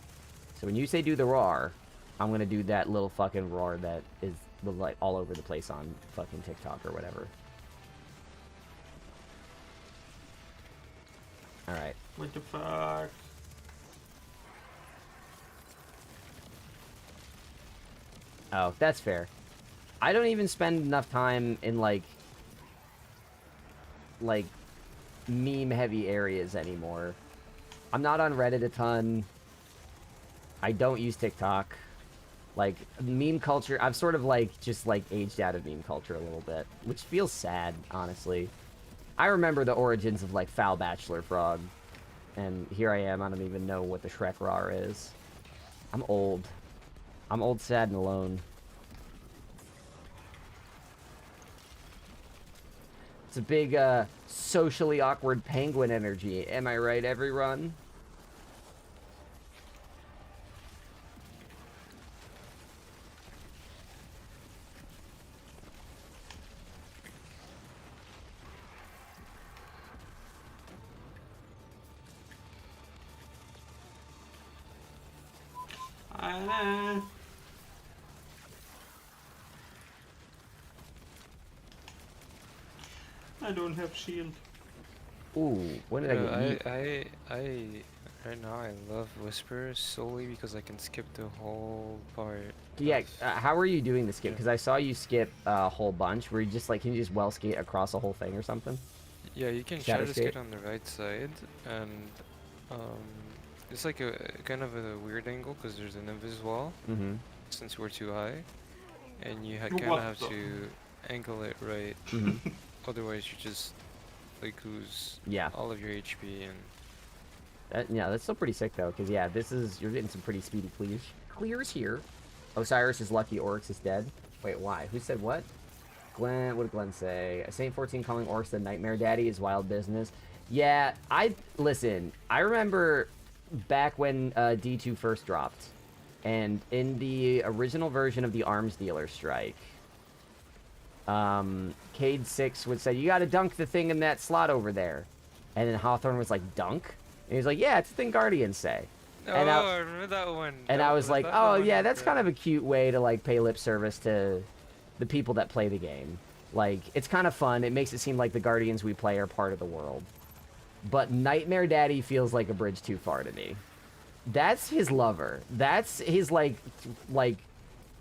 So when you say do the roar, I'm gonna do that little fucking roar that is like all over the place on fucking TikTok or whatever. Alright. What the fuck? Oh, that's fair. I don't even spend enough time in like meme-heavy areas anymore. I'm not on Reddit a ton. I don't use TikTok. Like, meme culture, I've sort of like, just like aged out of meme culture a little bit, which feels sad, honestly. I remember the origins of like Foul Bachelor Frog, and here I am, I don't even know what the Shrek Rar is. I'm old. I'm old, sad, and alone. It's a big, socially awkward penguin energy. Am I right, everyone? I don't have shield. Ooh, when did I get yeet? Right now I love Whisper solely because I can skip the whole part. Yeah, how are you doing the skip? Because I saw you skip a whole bunch. Where you just like, can you just well skate across a whole thing or something? Yeah, you can Shadow shadow skate? skate on the right side, and it's like a kind of a weird angle because there's an invis wall since we're too high, and you kind of What have the- to angle it right. Otherwise, you just like lose all of your HP and. Yeah, that's still pretty sick though. Because yeah, you're getting some pretty speedy clears here. Osiris is lucky. Oryx is dead. Wait, why? Who said what? Glenn, what did Glenn say? Saint 14 calling Oryx the Nightmare Daddy is wild business. Yeah, listen. I remember back when D2 first dropped, and in the original version of the Arms Dealer Strike, Cade 6 would say, "You got to dunk the thing in that slot over there," and then Hawthorne was like, "Dunk?" And he was like, "Yeah, it's the thing Guardians say." Oh, And I remember that one. And I was like, that oh one yeah, was that's good. kind of a cute way to like pay lip service to the people that play the game. Like, it's kind of fun. It makes it seem like the Guardians we play are part of the world. But Nightmare Daddy feels like a bridge too far to me. That's his lover. That's his like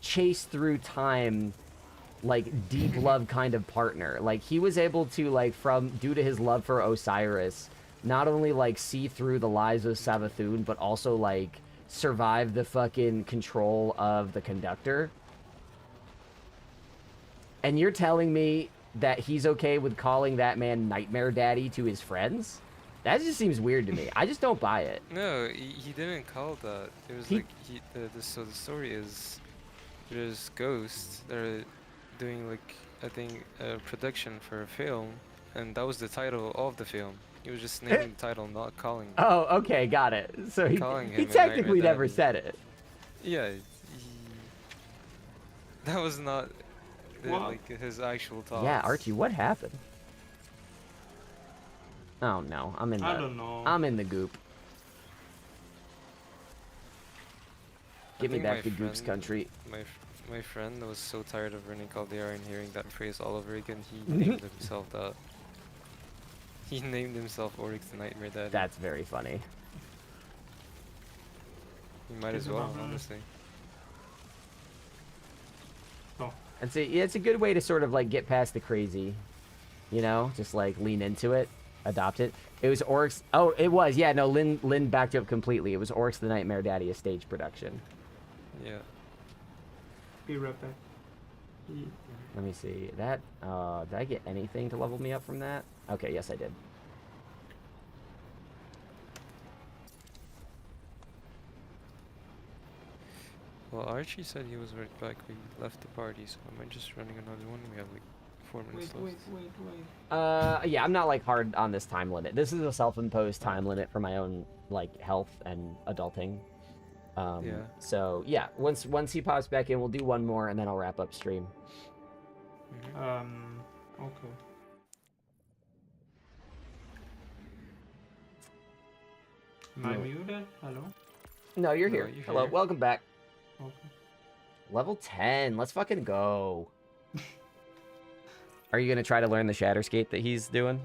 chase through time, like deep love kind of partner. Like, he was able to like due to his love for Osiris, not only like see through the lies of Savathun, but also like survive the fucking control of the conductor. And you're telling me that he's okay with calling that man Nightmare Daddy to his friends? That just seems weird to me. I just don't buy it. No, he didn't call that. It was so the story is there's ghosts that are doing like I think a production for a film, and that was the title of the film. He was just naming the title, not calling. Oh, okay, got it. So he him technically Nightmare never Daddy. said it. Yeah, that was not What? like his actual thoughts. Yeah, Archie, what happened? Oh no, I'm in I don't know. I'm in the goop. I Give me think back my to Goop's friend- country. My friend was so tired of running Caldera and hearing that phrase all over again, he named himself that. He named himself Oryx the Nightmare Daddy. That's very funny. He might as well, honestly. Oh. And see, it's a good way to sort of like get past the crazy, you know, just like lean into it, adopt it. It was Oryx. Oh, it was. Yeah, no, Lynn backed you up completely. It was Oryx the Nightmare Daddy, a stage production. Yeah. Be right back. Let me see. That, did I get anything to level me up from that? Okay, yes I did. Well, Well, Archie said he was right back. We left the party, so am I just running another one? We have like 4 minutes Wait, left. wait. Yeah, I'm not like hard on this time limit. This is a self-imposed time limit for my own like health and adulting. Yeah. So yeah, once he pops back in, we'll do one more and then I'll wrap up stream. Okay. Am I No. muted? Hello? No, you're No, here. you're Hello, here. welcome back. Okay. Level 10. Let's fucking go. Are you gonna try to learn the Shatterscape that he's doing?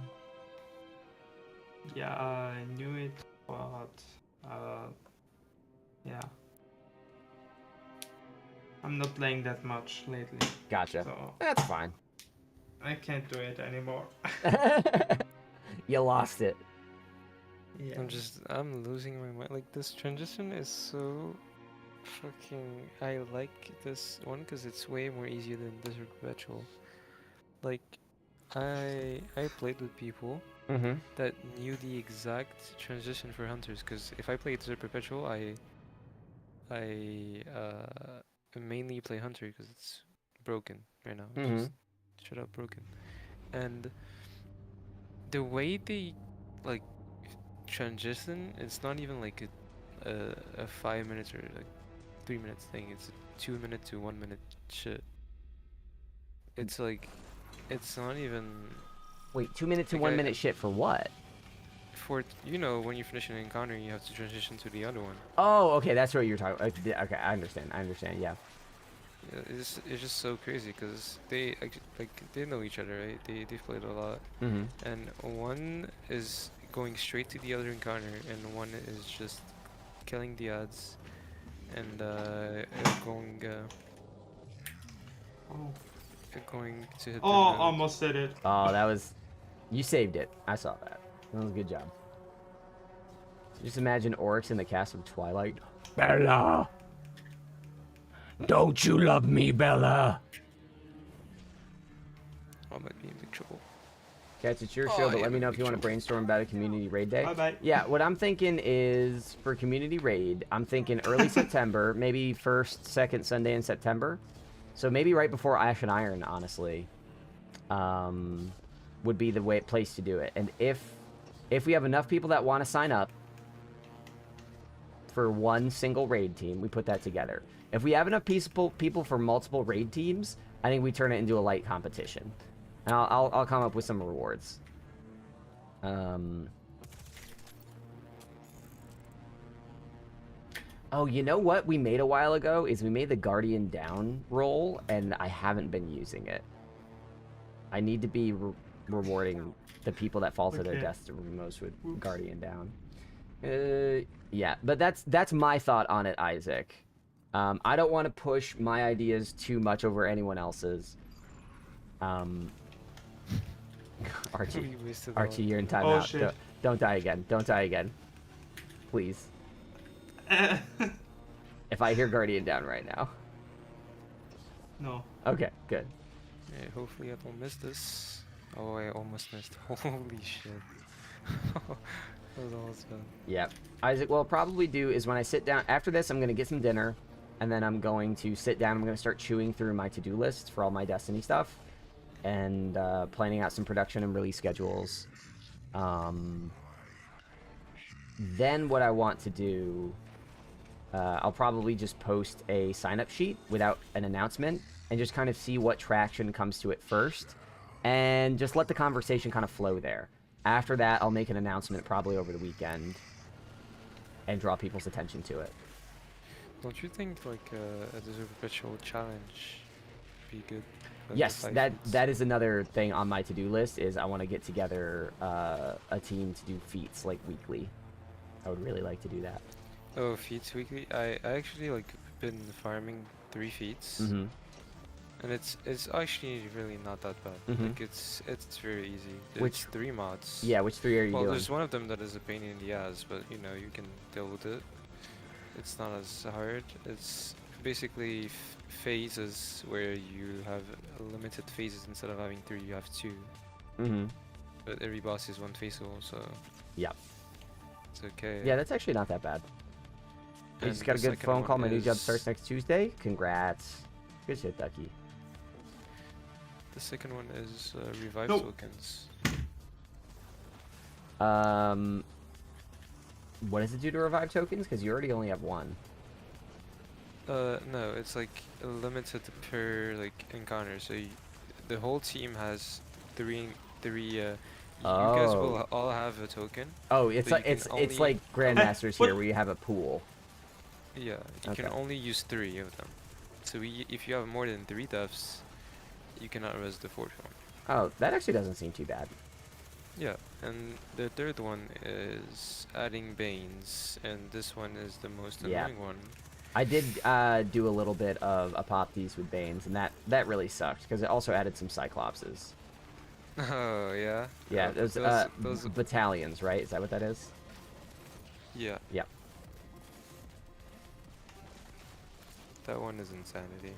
Yeah, I knew it, but yeah. I'm not playing that much lately, Gotcha. so That's fine. I can't do it anymore. You lost it. Yeah. I'm losing my mind. Like, this transition is so fucking. I like this one because it's way more easier than Desert Perpetual. Like, I played with people Mm-hmm. that knew the exact transition for hunters. Because if I play Desert Perpetual, I mainly play hunter because it's broken right now. Mm-hmm. Just shut up, broken. And the way they like transition, it's not even like a 5 minutes or like 3 minutes thing. It's a 2 minute to 1 minute shit. It's like, it's not even Wait, 2 minute to Like 1 I- minute shit for what? for when you finish an encounter, you have to transition to the other one. Oh, okay, that's what you're talking about. Okay, I understand, yeah. Yeah, it's just so crazy because they know each other, right? They've played a lot, Mm-hmm. and one is going straight to the other encounter, and one is just killing the odds, and going Oh, going to hit. oh, their node. almost did it. Oh, that was... You saved it. I saw that. That was a good job. Just imagine Oryx in the cast of Twilight. Bella! Don't you love me, Bella? I might be in big trouble. Cats, it's your Oh, show, but yeah, let me know if big you want to trouble. brainstorm about a community raid day. Bye-bye. Yeah, what I'm thinking is for community raid, I'm thinking early September, maybe first, second Sunday in September. So maybe right before Ash and Iron, honestly, would be the place to do it. And if we have enough people that want to sign up for one single raid team, we put that together. If we have enough people for multiple raid teams, I think we turn it into a light competition. And I'll come up with some rewards. Oh, you know what we made a while ago is we made the Guardian Down roll, and I haven't been using it. I need to be rewarding the people that fall to their Okay. deaths the most with Oops. Guardian Down. Yeah, but that's my thought on it, Isaac. I don't want to push my ideas too much over anyone else's. Archie, We wasted all Archie, of you're in it. timeout. Oh, shit. Don't die again. Don't die again. Please. If I hear Guardian Down right now. No. Okay, good. Yeah, hopefully I don't miss this. Oh, I almost missed. Holy shit. That was almost fun. Yeah. Isaac, what I'll probably do is when I sit down, after this, I'm going to get some dinner, and then I'm going to sit down, I'm going to start chewing through my to-do list for all my Destiny stuff, and planning out some production and release schedules. Then what I want to do, I'll probably just post a sign-up sheet without an announcement, and just kind of see what traction comes to it first, and just let the conversation kind of flow there. After that, I'll make an announcement probably over the weekend and draw people's attention to it. Don't you think like a Desert Perpetual challenge would be good? Like the Yes, 5 that feats? that is another thing on my to-do list is I want to get together a team to do feats like weekly. I would really like to do that. Oh, feats weekly. I actually like been farming 3 feats, Mm-hmm. and it's actually really not that bad. Mhm. Like it's very easy. Which- It's 3 mods. Yeah, which 3 are you Well, doing? there's one of them that is a pain in the ass, but you know you can deal with it. It's not as hard. It's basically phases where you have limited phases instead of having 3, you have 2. Mm-hmm. But every boss is 1 phase, so Yeah. it's okay. Yeah, that's actually not that bad. You And just got a the good second phone one call. My new job is- starts next Tuesday. Congrats. Good shit, Ducky. The second one is revive No. tokens. What does it do to revive tokens? Because you already only have one. No, it's like limited per like encounter. So the whole team has three. You guys will Oh. all have a token. Oh, it's but like you it's can it's only- like Grandmasters What? here, where you have a pool. Yeah, you can Okay. only use 3 of them. So if you have more than 3 deaths, you cannot res the fourth one. Oh, that actually doesn't seem too bad. Yeah, and the third one is adding Banes, and this one is the most Yeah. annoying one. I did do a little bit of Apopties with Banes, and that really sucked because it also added some Cyclopses. Oh, yeah? Yeah, those, those battalions, right? Is that what that is? yeah, Yeah. that one is insanity.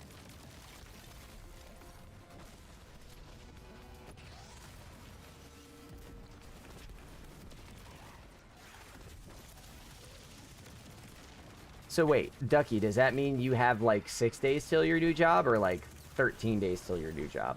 So wait, Ducky, does that mean you have like 6 days till your new job, or like 13 days till your new job?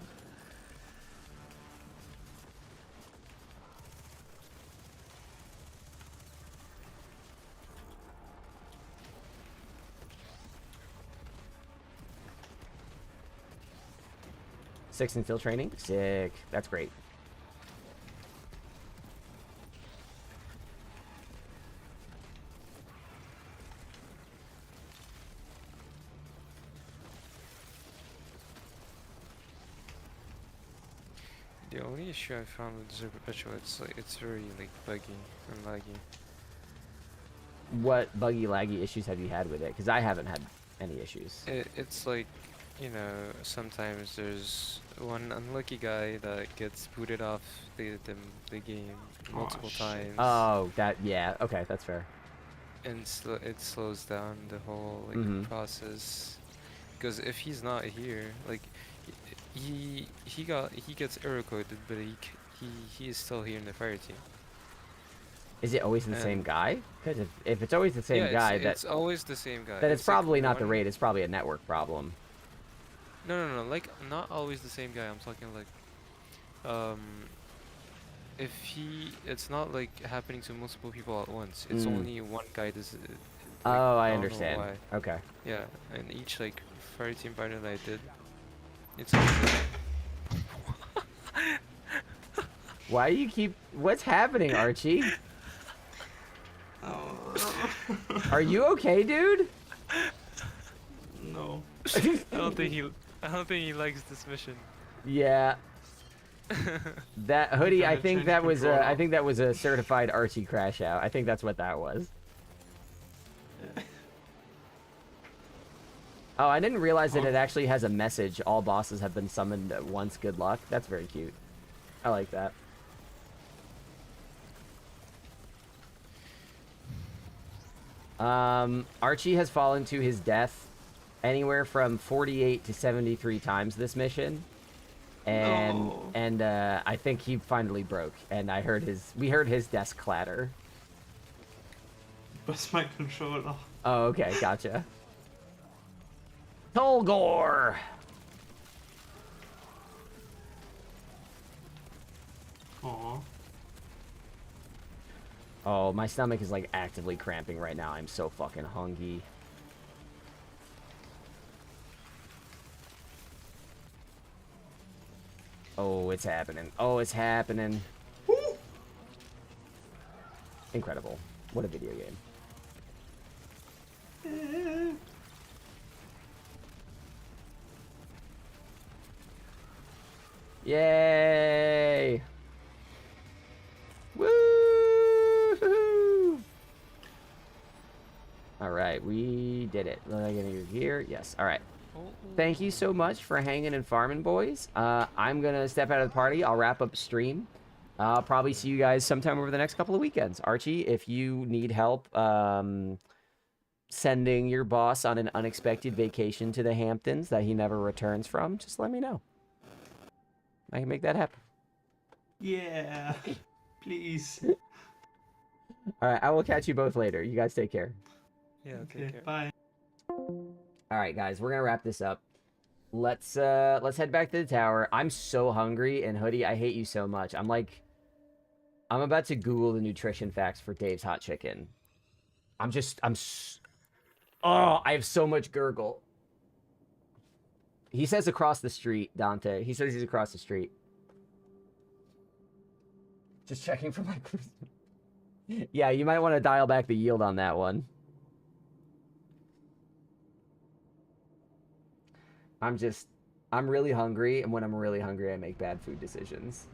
Six until training? Sick. That's great. The only issue I found with Zero Perpetual, it's very like buggy and laggy. What buggy, laggy issues have you had with it? Because I haven't had any issues. It's like, you know, sometimes there's one unlucky guy that gets booted off the game multiple shit. times. Oh, yeah, okay, that's fair. And it slows down the whole like Mhm. process. Because if he's not here, like he gets error coded, but he is still here in the fire team. Is it always the same And- guy? Because if it's always the same yeah, guy, it's always the same guy. then it's like probably not the one- raid, it's probably a network problem. No, like not always the same guy. I'm talking like, if it's not like happening to multiple people at once. It's Mm. only one guy. Oh, I don't know understand. why. Okay. Yeah, and each like fire team partner that I did, it's always like, Why do you keep... What's happening, Archie? Oh. Are you okay, dude? No. I don't think he likes this mission. Yeah. That hoodie, I Gonna think change that was control. I think that was a certified Archie crash out. I think that's what that was. Oh, I didn't realize that it actually has a message. All bosses have been summoned at once. Good luck. That's very cute. I like that. Archie has fallen to his death anywhere from 48 to 73 times this mission. And No. and I think he finally broke, and we heard his desk clatter. Where's my controller? Oh, okay, gotcha. Tolgor! Aw. Oh, my stomach is like actively cramping right now. I'm so fucking hungry. Oh, it's happening. Oh, it's happening. Incredible. What a video game. Yay! Woo! Alright, we did it. Am I getting your gear? Yes. Alright. Thank you so much for hanging and farming, boys. I'm gonna step out of the party. I'll wrap up stream. I'll probably see you guys sometime over the next couple of weekends. Archie, if you need help sending your boss on an unexpected vacation to the Hamptons that he never returns from, just let me know. I can make that happen. Yeah. Please. All right, I will catch you both later. You guys take care. Yeah, Okay, take care. bye. All right, guys, we're gonna wrap this up. Let's head back to the tower. I'm so hungry, and Hoodie, I hate you so much. I'm about to Google the nutrition facts for Dave's Hot Chicken. Oh, I have so much gurgle. He says across the street, Dante. He says he's across the street. Just checking for my... Yeah, you might want to dial back the yield on that one. I'm really hungry, and when I'm really hungry, I make bad food decisions.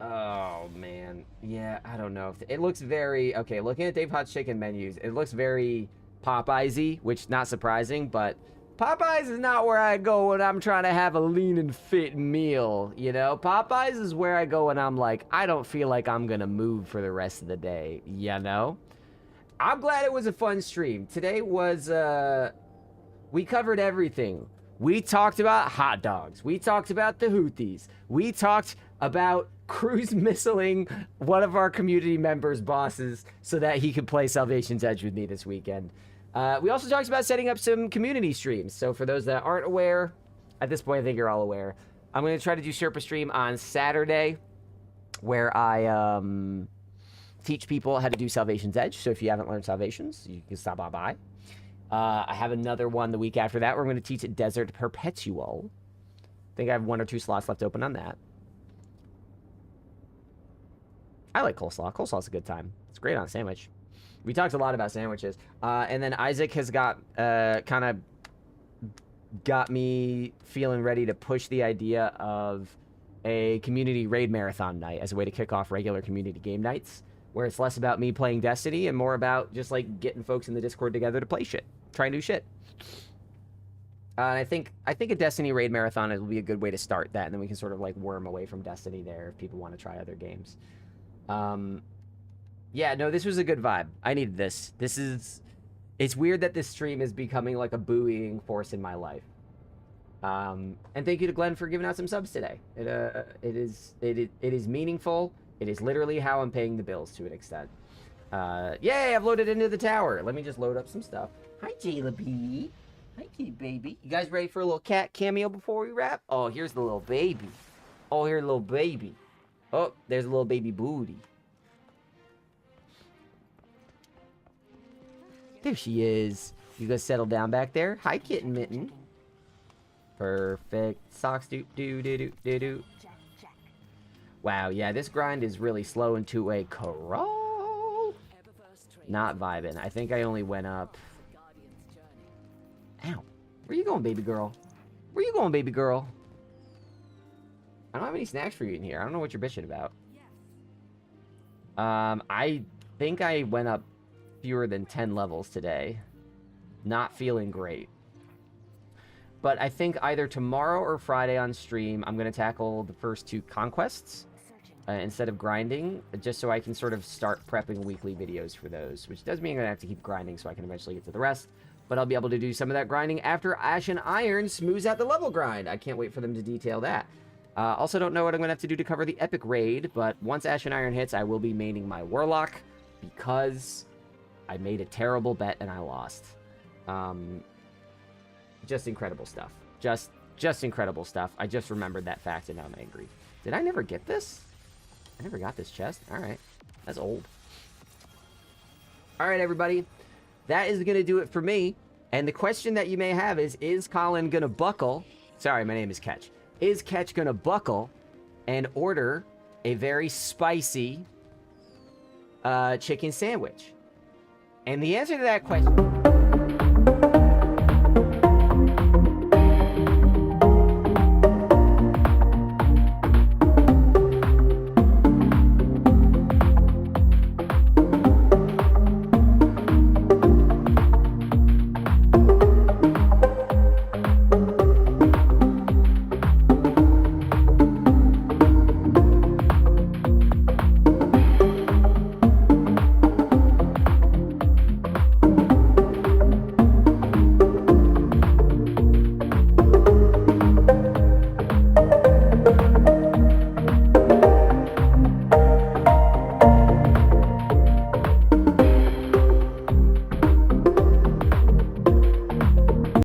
Oh, man. Yeah, I don't know. It looks very... Okay, looking at Dave Hot's Chicken menus, it looks very Popeyes-y, which not surprising, but Popeyes is not where I go when I'm trying to have a lean and fit meal, you know? Popeyes is where I go when I'm like, I don't feel like I'm gonna move for the rest of the day, you know? I'm glad it was a fun stream. Today was, we covered everything. We talked about hot dogs. We talked about the Houthis. We talked about cruise missiling one of our community members' bosses so that he could play Salvation's Edge with me this weekend. We also talked about setting up some community streams. So for those that aren't aware, at this point I think you're all aware, I'm going to try to do Sherpa stream on Saturday where I teach people how to do Salvation's Edge. So if you haven't learned Salvations, you can stop on by. I have another one the week after that where I'm going to teach Desert Perpetual. I think I have 1 or 2 slots left open on that. I like coleslaw. Coleslaw's a good time. It's great on a sandwich. We talked a lot about sandwiches. And then Isaac has got kind of got me feeling ready to push the idea of a community raid marathon night as a way to kick off regular community game nights, where it's less about me playing Destiny and more about just like getting folks in the Discord together to play shit, try new shit. And I think a Destiny raid marathon will be a good way to start that, and then we can sort of like worm away from Destiny there if people want to try other games. Yeah, no, this was a good vibe. I needed this. It's weird that this stream is becoming like a buoying force in my life. And thank you to Glenn for giving out some subs today. It is meaningful. It is literally how I'm paying the bills to an extent. Yay, I've loaded into the tower. Let me just load up some stuff. Hi, Jayla B. Hi, kitty baby. You guys ready for a little cat cameo before we wrap? Oh, here's the little baby. Oh, here's a little baby. Oh, there's a little baby booty. There she is. You guys settle down back there. Hi, kitten mitten. Perfect. Socks do do do do do do. Wow, yeah, this grind is really slow into a crawl. Not vibing. I think I only went up. Ow. Where you going, baby girl? Where you going, baby girl? I don't have any snacks for you in here. I don't know what you're bitching about. I think I went up fewer than 10 levels today. Not feeling great. But I think either tomorrow or Friday on stream, I'm going to tackle the first 2 conquests instead of grinding, just so I can sort of start prepping weekly videos for those, which does mean I'm going to have to keep grinding so I can eventually get to the rest. But I'll be able to do some of that grinding after Ash and Iron smooths out the level grind. I can't wait for them to detail that. Also don't know what I'm going to have to do to cover the epic raid, but once Ash and Iron hits, I will be maining my Warlock because I made a terrible bet and I lost. Just incredible stuff. Just incredible stuff. I just remembered that fact and now I'm angry. Did I never get this? I never got this chest. Alright. That's old. Alright, everybody. That is going to do it for me. And the question that you may have is Colin going to buckle? Sorry, my name is Cketch. Is Cketch going to buckle and order a very spicy chicken sandwich? And the answer to that question...